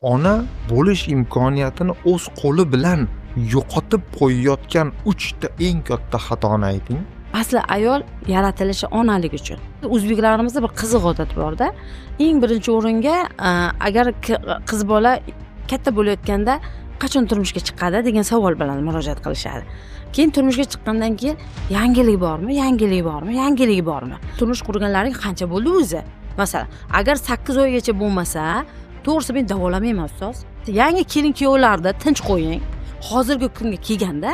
ona bo'lish imkoniyatini o'z qo'li bilan yo'qotib qo'yayotgan 3 ta eng katta xatoni ayting. Asli ayol yaratilishi onalik uchun. O'zbeklarimizda bir qiziq odat borda. Eng birinchi o'ringa agar qiz bola katta bo'layotganda qachon turmushga chiqadi degan savol bilan murojaat qilishadi. Keyin turmushga chiqqandan keyin yangilik bormi, yangilik bormi, yangilik bormi? Turmush qurganlaring qancha bo'ldi o'zi? Masalan, agar 8 oygacha bo'lmasa, to'g'risi men davolamayman ustoz. Yangi kelin kuyovlarni tinch qo'ying. Hozirgi kunga kelganda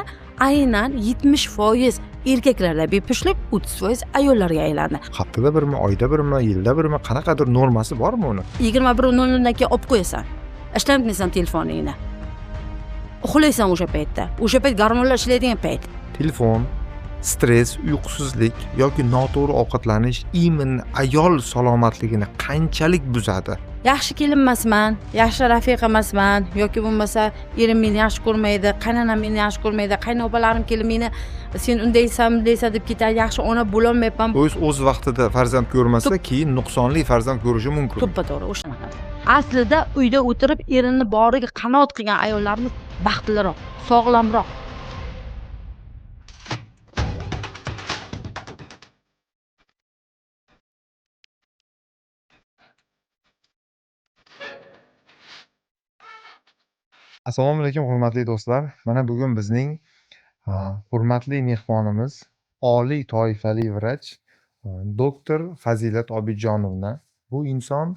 aynan 70% erkaklarda bepushtlik, 30% ayollarga aylandi. Haftada birmi, oyda birmi, yilda birmi, qanaqadir normasi bormi uni? 21:00 dan keyin olib qo'yasan. Ishlamaysan telefoningni. Uxlaysan o'sha paytda. O'sha payt gormonlar ishlaydigan payt. Telefon, stress, uyqusizlik yoki noto'g'ri ovqatlanish immun ayol salomatligini qanchalik buzadi? Yaxshi kelin emasman, yaxshi rafiqa emasman yoki bo'lmasa erim meni yaxshi ko'rmaydi, qaynonam meni yaxshi ko'rmaydi, qaynopalarim kelib meni sen undaysan, bundaysan deb ketadi, yaxshi ona bo'la olmayapman. O'z vaqtida farzand ko'rmasa, keyin nuqsonli farzand ko'rishi mumkin. To'ppa-to'g'ri o'shanaqa. Aslida uyda o'tirib erini boriga qanoat qilgan ayollarimiz baxtliroq, sog'lomroq. Assalomu alaykum hurmatli do'stlar. Mana bugun bizning hurmatli mehmonimiz oliy toifali vrach doktor Fazilat Obidjonovna. Bu inson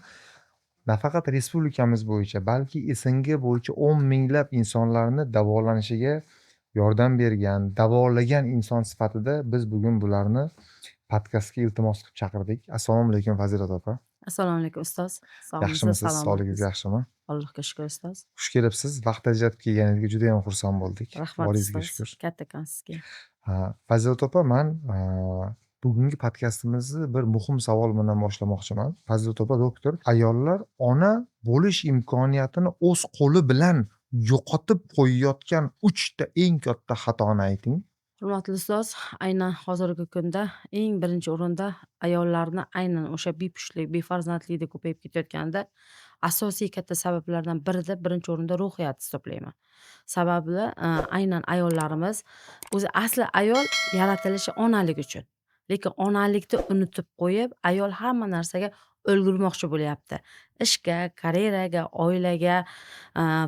nafaqat respublikamiz bo'yicha, balki SNG bo'yicha 10 minglab insonlarni davolanishiga yordam bergan, davolagan inson sifatida biz bugun bularni podkastga iltimos qilib chaqirdik. Assalomu alaykum Fazilat opa. Assalomu alaykum ustoz. Yaxshimisiz? Sog'ligingiz yaxshimi? Allohga shukr ustoz. Xush kelibsiz. Vaqt ajratib kelganingizga juda ham xursand bo'ldik. Rahmat Boringizga ustoz. shukr. Kattakon sizga. Fazilat opa, men bugungi podkastimizni bir muhim savol bilan boshlamoqchiman. Fazilat opa doktor, ayollar ona bo'lish imkoniyatini o'z qo'li bilan yo'qotib qo'yayotgan 3 ta eng katta xatoni ayting. Hurmatli ustoz, aynan hozirgi kunda eng birinchi o'rinda ayollarni aynan o'sha bepushtlik, befarzandlikda ko'payib ketayotganida asosiy katta sabablardan birida birinchi o'rinda ruhiyat hisoblayman. Sababi aynan ayollarimiz o'zi asli ayol yaratilishi onalik uchun. Lekin onalikni unutib qo'yib, ayol hamma narsaga ulgurmoqchi bo'lyapti. Ishga, karyeraga, oilaga,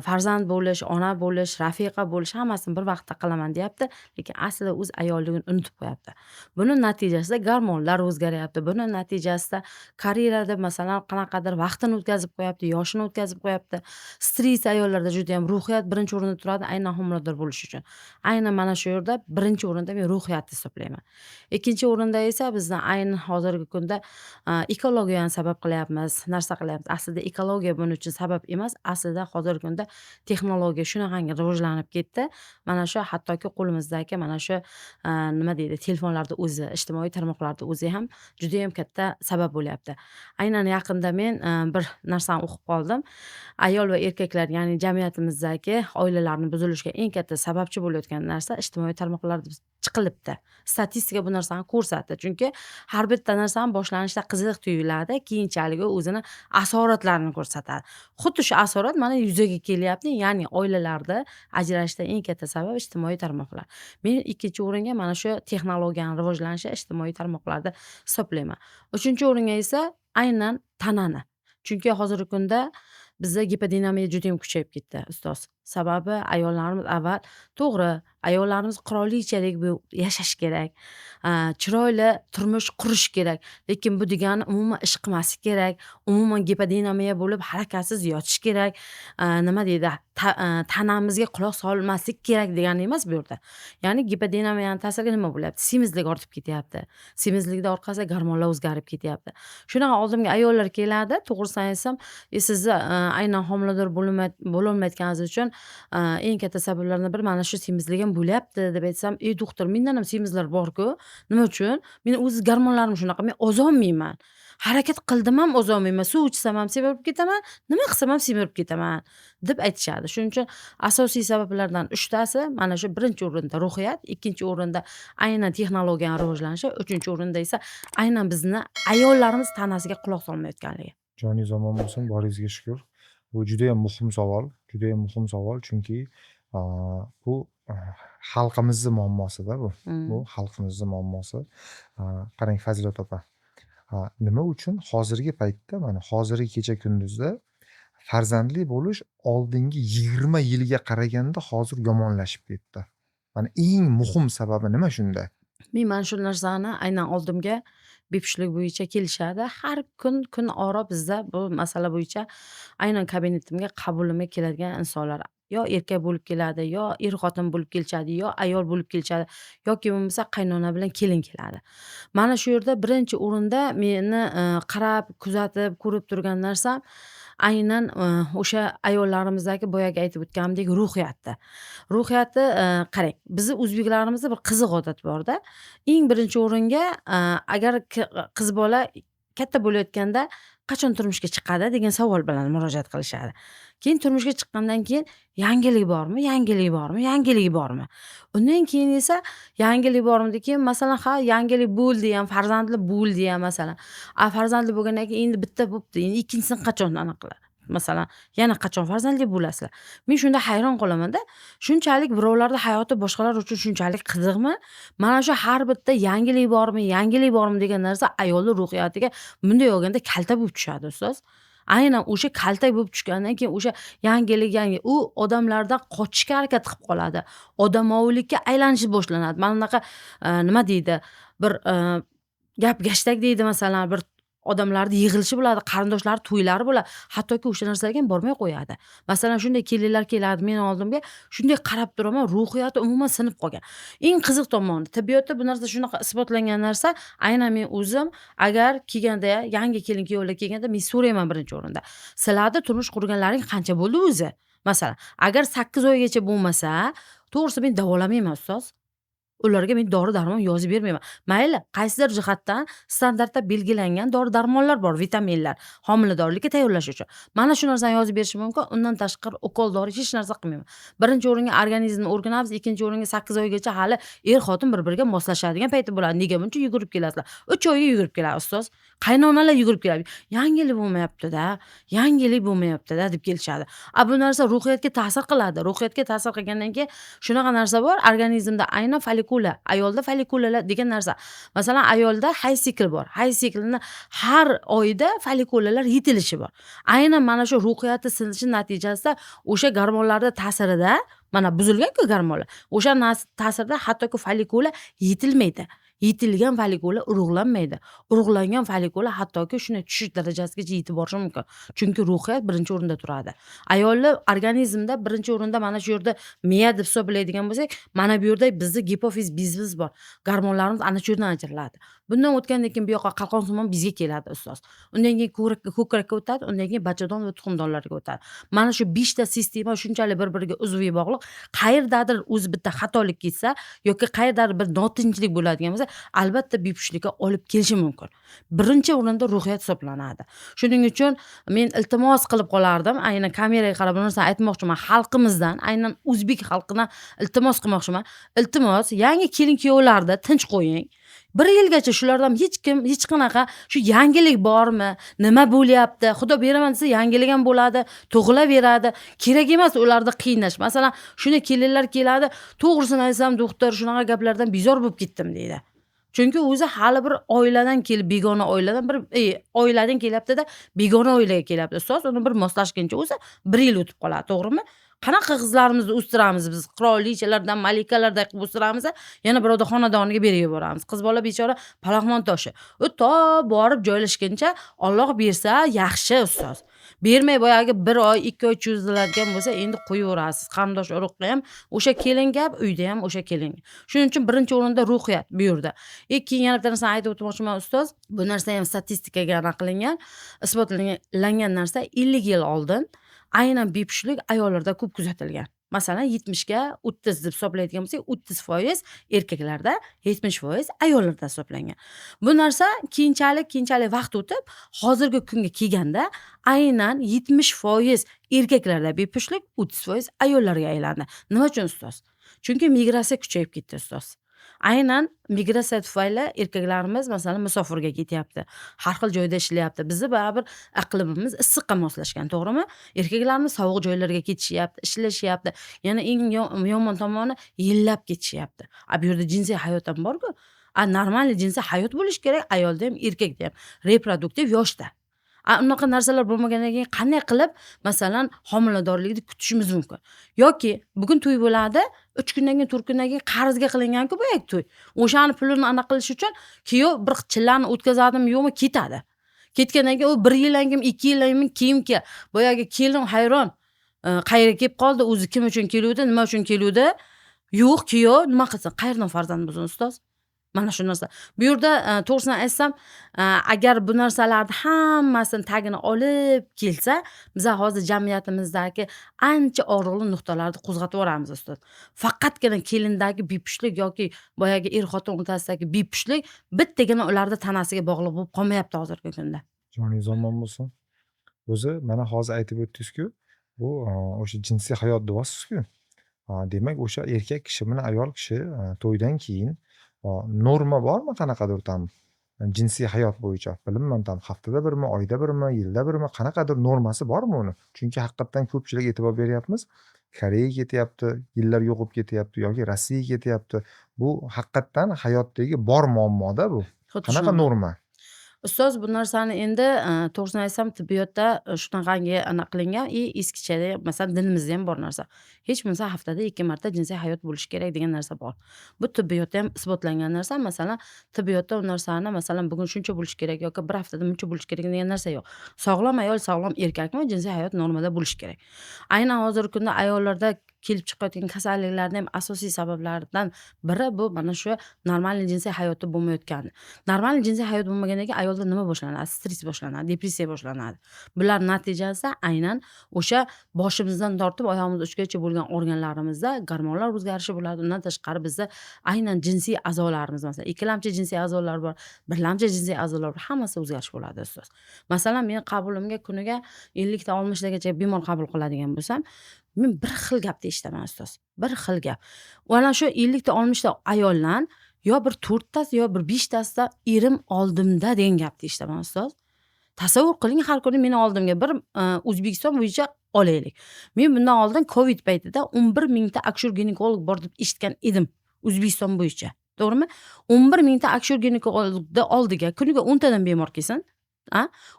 farzand bo'lish, ona bo'lish, rafiqa bo'lish hammasini bir vaqtda qilaman deyapti, lekin aslida o'z ayolligini unutib qo'yapti. Buni natijasida gormonlar o'zgaryapti. Buni natijasida karyerada masalan qanaqadir vaqtini o'tkazib qo'yapti, yoshini o'tkazib qo'yapti. Stress ayollarda juda ham ruhiyat birinchi o'rinda turadi, aynan homilador bo'lish uchun. Aynan mana shu yerda birinchi o'rinda men ruhiyatni hisoblayman. Ikkinchi o'rinda esa bizning aynan hozirgi kunda ekologiyani sabab qilyapmiz, narsa qilyapmiz. Aslida ekologiya buning uchun sabab emas, aslida hozirgi kunda texnologiya shunaqangi rivojlanib ketdi. Mana shu hattoki qo'limizdagi mana shu nima deydi, telefonlarda o'zi, ijtimoiy tarmoqlarda o'zi ham juda ham katta sabab bo'lyapti. Aynan yaqinda men bir narsani o'qib qoldim. Ayol va erkaklar, ya'ni jamiyatimizdagi oilalarni buzilishiga eng katta sababchi bo'layotgan narsa ijtimoiy tarmoqlarda chiqilibdi. Statistika bu narsani ko'rsatdi. Chunki har bitta narsani boshlanishida qiziq tuyuladi, keyinchalik o'zini asoratlarini ko'rsatadi. Xuddi shu asorat mana yuzaga kelyapti, ya'ni oilalarda ajrashishda eng katta sabab ijtimoiy tarmoqlar. Men ikkinchi o'ringa mana shu texnologiyaning rivojlanishi ijtimoiy tarmoqlarda hisoblayman. Uchinchi o'ringa esa aynan tanani. Chunki hozirgi kunda bizda gipodinamiya juda ham kuchayib ketdi ustoz. Sababi ayollarimiz avval to'g'ri, ayollarimiz qirolichalik yashash kerak. Chiroyli turmush qurish kerak. Lekin bu degani umuman ish qilmaslik kerak. Umuman gipodinamiya bo'lib harakatsiz yotish kerak. Nima deydi? Tanamizga quloq solmaslik kerak degani emas bu yerda. Ya'ni gipodinamiyaning ta'siriga nima bo'lyapti? Semizlik ortib ketyapti. Semizlikda orqasida gormonlar o'zgarib ketyapti. Shunaqa oldimga ayollar keladi, to'g'risini aytsam, sizni aynan homilador bo'lolmayotganingiz uchun eng katta sabablardan biri mana shu semizlik ham bo'lyapti deb aytsam, doktor, mendan ham semizlar bor-ku. Nima uchun? Meni o'z gormonlarim shunaqa, men ozolmayman. Harakat qildim ham ozolmayman. Suv ichsam ham semirib ketaman, nima qilsam ham semirib ketaman deb aytishadi. Shuning uchun asosiy sabablardan 3 tasi mana shu birinchi o'rinda ruhiyat, ikkinchi o'rinda aynan texnologiyaning rivojlanishi, uchinchi o'rinda esa aynan bizni ayollarimiz tanasiga quloq solmayotganligi. Joningiz omon bo'lsin, boringizga shukr. Bu judayam muhim savol. Judayam muhim savol, chunki bu xalqimizni muammosida bu. Bu Mmm. xalqimizni muammosi. Qarang Fazilat opa, nima uchun hozirgi paytda mana hozirgi kecha-kunduzda farzandli bo'lish oldingi 20 yilga qaraganda hozir yomonlashib ketdi. Mana eng muhim sababi nima shunda? Mana shu narsani aynan oldimga bepushtlik bo'yicha kelishadi. Har kun oro bizda bu masala bo'yicha aynan kabinetimga qabulimga keladigan insonlar yo erkak bo'lib keladi, yo er-xotin bo'lib kelishadi, yo ayol bo'lib kelishadi yoki bo'lmasa qaynona bilan kelin keladi. Mana shu yerda birinchi o'rinda meni qarab, kuzatib, ko'rib turgan narsam aynan o'sha ayollarimizdagi boyagi aytib o'tganimdek ruhiyatda. Ruhiyati qarang, bizni o'zbeklarimizda bir qiziq odat borda. Eng birinchi o'ringa agar qiz bola katta bo'layotganda qachon turmushga chiqadi degan savol bilan murojaat qilishadi. Keyin turmushga chiqqandan keyin yangilik bormi, yangilik bormi, yangilik bormi? Undan keyin esa yangilik bormi keyin masalan yangilik bo'ldi ham, farzandli bo'ldi ham masalan. Farzandli bo'lgandan keyin endi bitta bo'pti, endi ikkinchisini qachon anaqa qiladi? Masalan, yana qachon farzandli bo'lasizlar? Men shunda hayron qolamanda, shunchalik birovlarni hayoti boshqalar uchun shunchalik qiziqmi? Mana shu har bitta yangilik bormi, yangilik bormi degan narsa ayolning ruhiyatiga bunday olganda kalta bo'lib tushadi ustoz. Aynan o'sha kalta bo'lib tushgandan keyin o'sha yangilik u odamlardan qochishga harakat qilib qoladi. Odamoviylikka aylanishi boshlanadi. Mana bunaqa nima deydi, bir gap-gashtak deydi masalan, bir odamlarni yig'ilishi bo'ladi, qarindoshlari to'ylari bo'ladi. Hattoki o'sha narsalarga ham bormay qo'yadi. Masalan, shunday kelinlar keladi meni oldimga, shunday qarab turaman, ruhiyati umuman sinib qolgan. Eng qiziq tomoni, tibbiyotda bu narsa shunaqa isbotlangan narsa, aynan men o'zim agar kelganda, yangi kelin kuyovlar kelganda men so'rayman birinchi o'rinda. Sizlarni turmush qurganlaring qancha bo'ldi o'zi? Masalan, agar 8 oygacha bo'lmasa, to'g'risi men davolamayman ustoz. Ularga men dori-darmon yozib bermayman. Mayli, qaysidir jihatdan standartda belgilangan dori-darmonlar bor, vitaminlar, homiladorlikka tayyorlash uchun. Mana shu narsani yozib berishim mumkin. Undan tashqari ukol dori hech narsa qilmayman. Birinchi o'ringa organizmni o'rganamiz, ikkinchi o'ringa 8 oygacha hali er-xotin bir-biriga moslashadigan payti bo'ladi. Nega buncha yugurib kelasizlar? 3 oyga yugurib keladi ustoz. Qaynonalar yugurib keladi. Yangilik bo'lmayapti-da, yangilik bo'lmayapti-da deb kelishadi. Bu narsa ruhiyatga ta'sir qiladi. Ruhiyatga ta'sir qilgandan keyin shunaqa narsa bor, organizmda aynan follikula, ayolda follikulalar degan narsa. Masalan, ayolda hayz sikl bor. Hayz siklini har oyda follikulalar yetilishi bor. Aynan mana shu ruhiyati sinishi natijasida o'sha gormonlarning ta'sirida, mana buzilgan-ku gormonlar. O'sha ta'sirida hattoki follikula yetilmaydi. Yetilgan follikula urug'lanmaydi. Urug'langan follikula hattoki shunday tushish darajasigacha yetib borishi mumkin. Chunki ruhiyat birinchi o'rinda turadi. Ayolning organizmda birinchi o'rinda mana shu yerda miya deb hisoblaydigan bo'lsak, mana bu yerda bizning gipofiz bezimiz bor. Gormonlarimiz ana shu yerdan ajraladi. Bundan o'tgandan keyin bu yoqqa qalqonsimon bizga keladi ustoz. Undan keyin ko'krakka o'tadi, undan keyin bachadon va tuxumdonlarga o'tadi. Mana shu 5 ta sistema shunchalik bir-biriga uzviy bog'liq. Qayerdadir o'zi bitta xatolik ketsa yoki qayerdadir bir notinchlik bo'ladigan bo'lsa, albatta bepushtlikka olib kelishi mumkin. Birinchi o'rinda ruhiyat hisoblanadi. Shuning uchun men iltimos qilib qolardim, aynan kameraga qarab bu narsani aytmoqchiman xalqimizdan, aynan o'zbek xalqidan iltimos qilmoqchiman. Iltimos, yangi kelin-kuyovlarni tinch qo'ying. 1 yilgacha shulardan hech kim, hech qanaqa shu yangilik bormi, nima bo'lyapti, xudo beraman desa yangilik ham bo'ladi, tug'ilaveradi. Kerak emas ularni qiynash. Masalan, shunday kelinlar keladi, to'g'risini aytsam, doktor, shunaqa gaplardan bezor bo'lib ketdim deydi. Chunki o'zi hali bir oiladan kelib, begona oiladan bir oiladan kelyapti-da, begona oilaga kelyapti. Ustoz, uni bir moslashguncha o'zi 1 yil o'tib qoladi, to'g'rimi? Qanaqa qizlarimizni o'stiramiz biz? Qirolichalardan, malikalardan qilib o'stiramiz, yana birovda xonadoniga berib yuboramiz. Qiz bola bechora palaxmon toshi. U to borib joylashguncha Alloh bersa yaxshi ustoz. Bermay boyagi 1 oy, 2 oy cho'ziladigan bo'lsa, endi qo'yaverasiz. Qarindosh urug'ga ham o'sha kelin gap, uyda ham o'sha kelin. Shuning uchun birinchi o'rinda ruhiyat bu yerda. Keyin yana bitta narsani aytib o'tmoqchiman ustoz. Bu narsa ham statistikaga aniqlangan, isbotlangan narsa 50 yil oldin aynan bepushtlik ayollarda ko'p kuzatilgan. Masalan, 70 ga 30 deb hisoblaydigan bo'lsak, 30% erkaklarda, 70% ayollarda hisoblangan. Bu narsa keyinchalik vaqt o'tib, hozirgi kunga kelganda aynan 70% erkaklarda bepushtlik, 30% ayollarga aylandi. Nima uchun ustoz? Chunki migratsiya kuchayib ketdi ustoz. Aynan migratsiya tufayli erkaklarimiz masalan musofirga ketyapti. Har xil joyda ishlayapti. Bizni baribir iqlimimiz issiqqa moslashgan, to'g'rimi? Erkaklarimiz sovuq joylarga ketishyapti, ishlashyapti. Yana eng yomon tomoni yillab ketishyapti. Bu yerda jinsiy hayot ham bor-ku. Normal jinsiy hayot bo'lishi kerak ayolda ham, erkakda ham. Reproduktiv yoshda. Unaqa narsalar bo'lmagandan keyin qanday qilib masalan homiladorlikni kutishimiz mumkin? Yoki bugun to'y bo'ladi, 3 kundan keyin, 4 kundan keyin qarzga qilingan-ku boyagi to'y. O'shani pulini anaqa qilish uchun kuyov bir chillani o'tkazadimi, yo'qmi ketadi. Ketgandan keyin u 1 yildan keyin, 2 yildan keyin boyagi kelin hayron. Qayerga kelib qoldi, o'zi kim uchun keluvdi, nima uchun keluvdi? Yo'q, kuyov nima qilsin? Qayerdan farzand bo'lsin ustoz? Mana shu narsa. Bu yerda to'g'risini aytsam, agar bu narsalarni hammasini tagini olib kelsa, biza hozir jamiyatimizdagi ancha og'riqli nuqtalarni qo'zg'atib yuboramiz ustoz. Faqatgina kelindagi bepushtlik yoki boyagi er-xotin o'rtasidagi bepushtlik bittagina ularda tanasiga bog'liq bo'lib qolmayapti hozirgi kunda. Joningiz omon bo'lsin. O'zi mana hozir aytib o'tdingiz-ku, bu o'sha jinsiy hayot deyapsiz-ku. Demak, o'sha erkak kishi bilan ayol kishi to'ydan keyin norma bormi qanaqadir tam jinsiy hayot bo'yicha? Bilmayman tam haftada birmi, oyda birmi, yilda birmi, qanaqadir normasi bormi uni? Chunki haqiqatdan ko'pchilik e'tibor beryapmiz. Koreyaga ketyapti, yillar yo'qib ketyapti yoki Rossiyaga ketyapti. Bu haqiqatdan hayotdagi bor muammoda bu. Xuddi Qanaqa shunaqa. norma? Ustoz bu narsani endi to'g'risini aytsam tibbiyotda shunaqangi anaqa qilingan eskichada masalan dinimizda ham bor narsa. Hech bo'lmasa haftada 2 marta jinsiy hayot bo'lishi kerak degan narsa bor. Bu tibbiyotda ham isbotlangan narsa. Masalan, tibbiyotda u narsani masalan bugun shuncha bo'lishi kerak yoki bir haftada buncha bo'lishi kerak degan narsa yo'q. Sog'lom ayol, sog'lom erkakmi jinsiy hayot normada bo'lishi kerak. Aynan hozirgi kunda ayollarda kelib chiqayotgan kasalliklarning ham asosiy sabablaridan biri bu mana shu normal jinsiy hayotda bo'lmayotgani. Normal jinsiy hayot bo'lmagandan keyin ayolda nima boshlanadi? Stress boshlanadi, depressiya boshlanadi. Bular natijasida aynan o'sha boshimizdan tortib oyog'imiz uchgacha bo'lgan organlarimizda gormonlar o'zgarishi bo'ladi. Undan tashqari bizda aynan jinsiy a'zolarimiz masalan, ikkilamchi jinsiy a'zolar bor, birlamchi jinsiy a'zolar bor, hammasi o'zgarish bo'ladi ustoz. Masalan, men qabulimga kuniga 50 ta 60 tagacha bemor qabul qiladigan bo'lsam, men bir xil gapni eshitaman ustoz. Bir xil gap. Mana shu 50 ta 60 ta ayoldan yo bir 4 tasi yo bir 5 tasida erim oldimda degan gapni eshitaman ustoz. Tasavvur qiling, har kuni meni oldimga bir O'zbekiston bo'yicha olaylik. Men bundan oldin Covid paytida 11 mingta akshur-ginekolog bor deb eshitgan edim O'zbekiston bo'yicha. To'g'rimi? 11 mingta akshur-ginekologni oldiga kuniga 10 tadan bemor kelsin.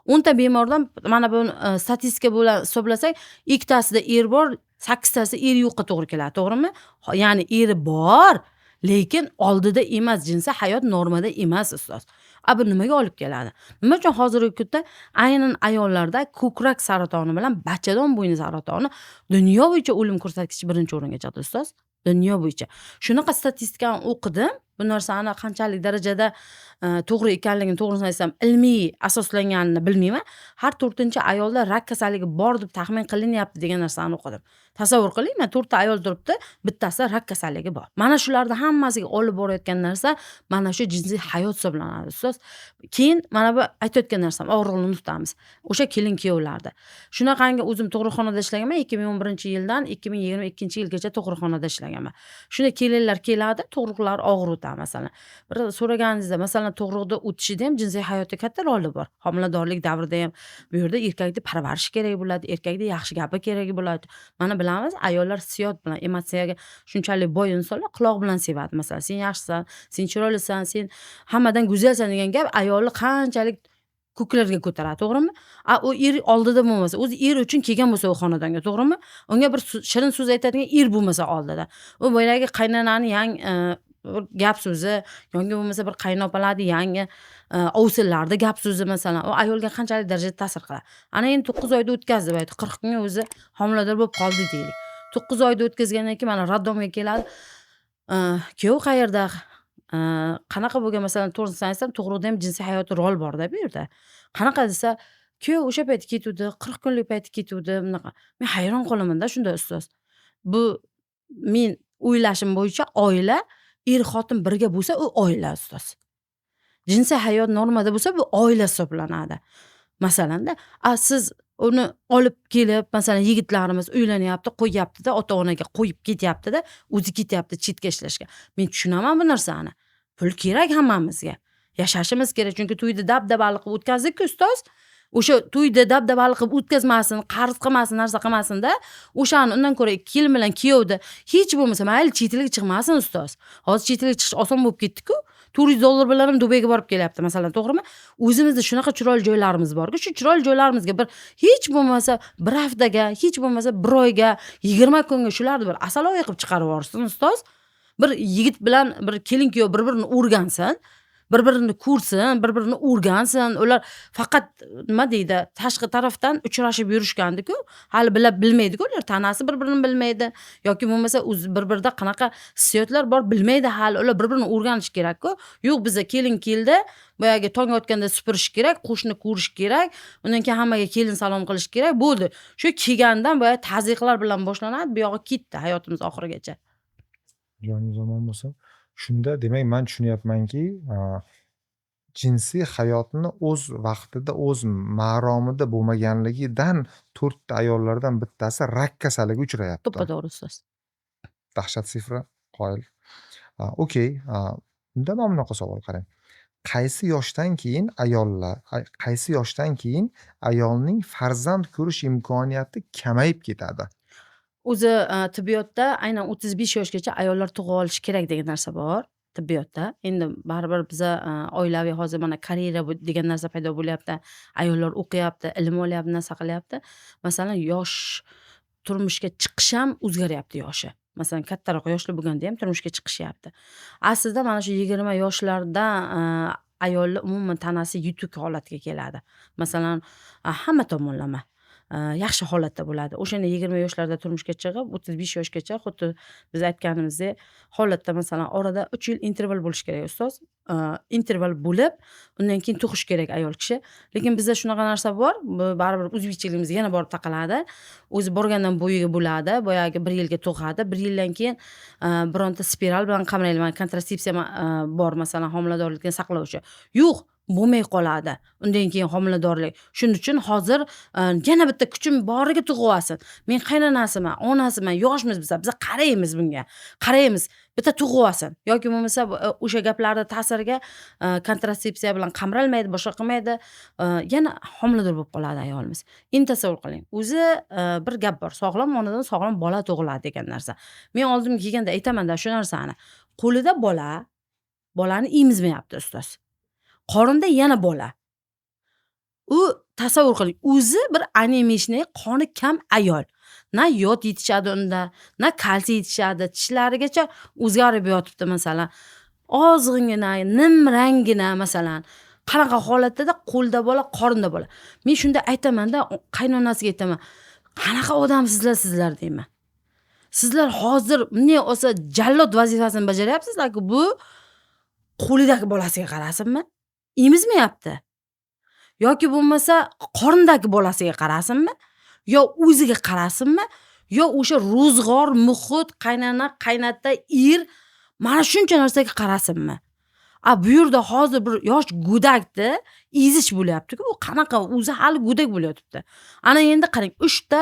10 ta bemordan mana bu statistika bilan hisoblasak, 2 tasida er bor, 8 tasi er yo'qqa to'g'ri keladi, to'g'rimi? Ya'ni eri bor, lekin oldida emas, jinsiy hayot normada emas ustoz. Bu nimaga olib keladi? Nima uchun hozirgi kunda aynan ayollarda ko'krak saratoni bilan bachadon bo'yni saratoni dunyo bo'yicha o'lim ko'rsatkichi birinchi o'ringa chiqdi ustoz. Dunyo bo'yicha. Shunaqa statistikani o'qidim. Bu narsani qanchalik darajada to'g'ri ekanligini to'g'risini aytsam ilmiy asoslanganini bilmayman. Har 4-ayolda rak kasalligi bor deb taxmin qilinyapti degan narsani o'qidim. Tasavvur qiling, 4 ta ayol turibdi, bittasi rak kasalligi bor. Mana shularni hammasiga olib borayotgan narsa mana shu jinsiy hayot hisoblanadi ustoz. Keyin mana bu aytayotgan narsam og'riqli nuqtamiz. O'sha kelin kuyovlarda. Shunaqangi o'zim tug'ruqxonada ishlaganman 2011-yildan 2022-yilgacha tug'ruqxonada ishlaganman. Shunda kelinlar keladi, tug'ruqlar og'ir o'tadi masalan. Bir so'raganingizda masalan tug'ruqda o'tishida ham jinsiy hayotda katta roli bor. Homiladorlik davrida ham bu yerda erkakni parvarish kerak bo'ladi, erkakni yaxshi gapi kerak bo'ladi. Mana bilamiz, ayollar hissiyot bilan, emotsiyaga shunchalik boy insonlar quloq bilan sevadi. Masalan, sen yaxshisan, sen chiroylisan, sen hammadan go'zalsan degan gap ayolni qanchalik ko'klarga ko'taradi, to'g'rimi? U er oldida bo'lmasa, o'zi er uchun kelgan bo'lsa u xonadonga, to'g'rimi? Unga bir shirin so'z aytadigan er bo'lmasa oldida. U boyagi qaynonani gap so'zi yoki bo'lmasa bir qaynopalarni yangi ovsinlarni gap so'zi masalan, u ayolga qanchalik darajada ta'sir qiladi. Ana endi 9 oyda o'tkazdi, aytdi 40 kunga o'zi homilador bo'lib qoldi deylik. 9 oyda o'tkazgandan keyin mana roddomga keladi. Kuyov qayerda? Qanaqa bo'lgan masalan to'g'risini aytsam, tug'ruqda ham jinsiy hayotda rol bor-da bu yerda. Qanaqa desa, kuyov o'sha payti ketuvdi, 40 kunlik payti ketuvdi, bunaqa. Men hayron qolaman-da shunda ustoz. Bu men o'ylashim bo'yicha oila er-xotin birga bo'lsa, u oila ustoz. Jinsiy hayot normada bo'lsa, bu oila hisoblanadi. Masalanda, siz uni olib kelib, masalan, yigitlarimiz uylanyapti, qo'yyapti-da, ota-onaga qo'yib ketyapti-da, o'zi ketyapti chetga ishlashga. Men tushunaman bu narsani. Pul kerak hammamizga. Yashashimiz kerak, chunki to'yni dabdabali qilib o'tkazdik-ku ustoz. O'sha to'yni dabdabali qilib o'tkazmasin, qarz qilmasin, narsa qilmasin-da, o'shani undan ko'ra kelin bilan kuyovni hech bo'lmasa mayli chet elga chiqmasin ustoz. Hozir chet elga chiqish oson bo'lib ketdi-ku. $400 bilan ham Dubayga borib kelyapti, masalan, to'g'rimi? O'zimizda shunaqa chiroyli joylarimiz bor-ku, shu chiroyli joylarimizga bir hech bo'lmasa bir haftaga, hech bo'lmasa bir oyga, 20 kunga shularni bir asaloy qilib chiqarib yuborsin ustoz. Bir yigit bilan bir kelin kuyov bir-birini o'rgansin. Bir-birini ko'rsin, bir-birini o'rgansin. Ular faqat nima deydi, tashqi tarafdan uchrashib yurishgandi-ku. Hali bilmaydi-ku, ular tanasi bir-birini bilmaydi yoki bo'lmasa bir-birida qanaqa hissiyotlar bor bilmaydi hali. Ular bir-birini o'rganish kerak-ku. Yo'q, biza kelin keldi, boyagi tong otganda supurish kerak, qo'shni ko'rish kerak, undan keyin hammaga kelin salom qilish kerak. Bo'ldi. Shu kelgandan boya tazyiqlar bilan boshlanadi, bu yog'i ketdi hayotimiz oxirigacha. Joningiz omon bo'lsin. Shunda demak men tushunyapmanki, jinsiy hayotni o'z vaqtida, o'z maromida bo'lmaganligidan 4 ta ayollardan bittasi rak kasaliga uchrayapti. To'ppa-to'g'ri ustoz. Dahshat sifra, qoyil. Okey, unda mana bunaqa savol qarang. Qaysi yoshdan keyin ayolning farzand ko'rish imkoniyati kamayib ketadi? O'zi tibbiyotda aynan 35 yoshgacha ayollar tug'ib olishi kerak degan narsa bor tibbiyotda. Endi baribir biza oilaviy hozir mana karyera degan narsa paydo bo'lyapti. Ayollar o'qiyapti, ilm olyapti, narsa qilyapti. Masalan, yosh turmushga chiqish ham o'zgaryapti yoshi. Masalan, kattaroq yoshli bo'lganda ham turmushga chiqishyapti. Aslida mana shu 20 yoshlarda ayollar umuman tanasi yutuq holatiga keladi. Masalan, hamma tomonlama yaxshi holatda bo'ladi. O'shanda 20 yoshlarda turmushga chiqib, 35 yoshgacha xuddi biz aytganimizdek holatda masalan orada 3 yil interval bo'lishi kerak ustoz. Interval bo'lib, undan keyin tug'ish kerak ayol kishi. Lekin bizda shunaqa narsa bor, baribir o'zbekchiligimizga yana borib taqaladi. O'zi borgandan bo'yiga bo'ladi, boyagi 1 yilga tug'adi, 1 yildan keyin bironta spiral bilan qamrayman, kontratsepsiya bor masalan homiladorlikni saqlovchi. Yo'q, bo'lmay qoladi. Undan keyin homiladorlik. Shuning uchun hozir yana bitta kuchim boriga tug'ib olsin. Men qaynonasiman, onasiman, yoshmiz biz qaraymiz bunga. Qaraymiz, bitta tug'ib olsin. Yoki bo'lmasa o'sha gaplarning ta'siriga kontratsepsiya bilan qamralmaydi, boshqa qilmaydi, yana homilador bo'lib qoladi ayolimiz. Endi tasavvur qiling. O'zi bir gap bor, sog'lom onadan sog'lom bola tug'iladi degan narsa. Men oldimga kelganda aytaman-da shu narsani. Qo'lida bola, bolani emizmayapti ustoz. Qorinda yana bola. U tasavvur qiling, o'zi bir anemishniy, qoni kam ayol. Na yod yetishadi unda, na kalsiy yetishadi, tishlarigacha o'zgarib yotibdi masalan. Ozg'ingina, nimrangina masalan. Qanaqa holatda qo'lda bola, qorinda bola. Men shunda aytaman-da, qaynonasiga aytaman. Qanaqa odamsizlar sizlar deyman. Sizlar hozir bunday olsa jallod vazifasini bajaryapsizlar-ku, bu qo'lidagi bolasiga qarasinmi? Emizmayapti. Yoki bo'lmasa qorindagi bolasiga qarasinmi? Yo o'ziga qarasinmi? Yo o'sha ro'zg'or, muhit, qaynona, qaynota, mana shuncha narsaga qarasinmi? Bu yerda hozir bir yosh go'dakni ezish bo'lyapti-ku. U qanaqa o'zi hali go'dak bo'layotibdi. Ana endi qarang, 3 ta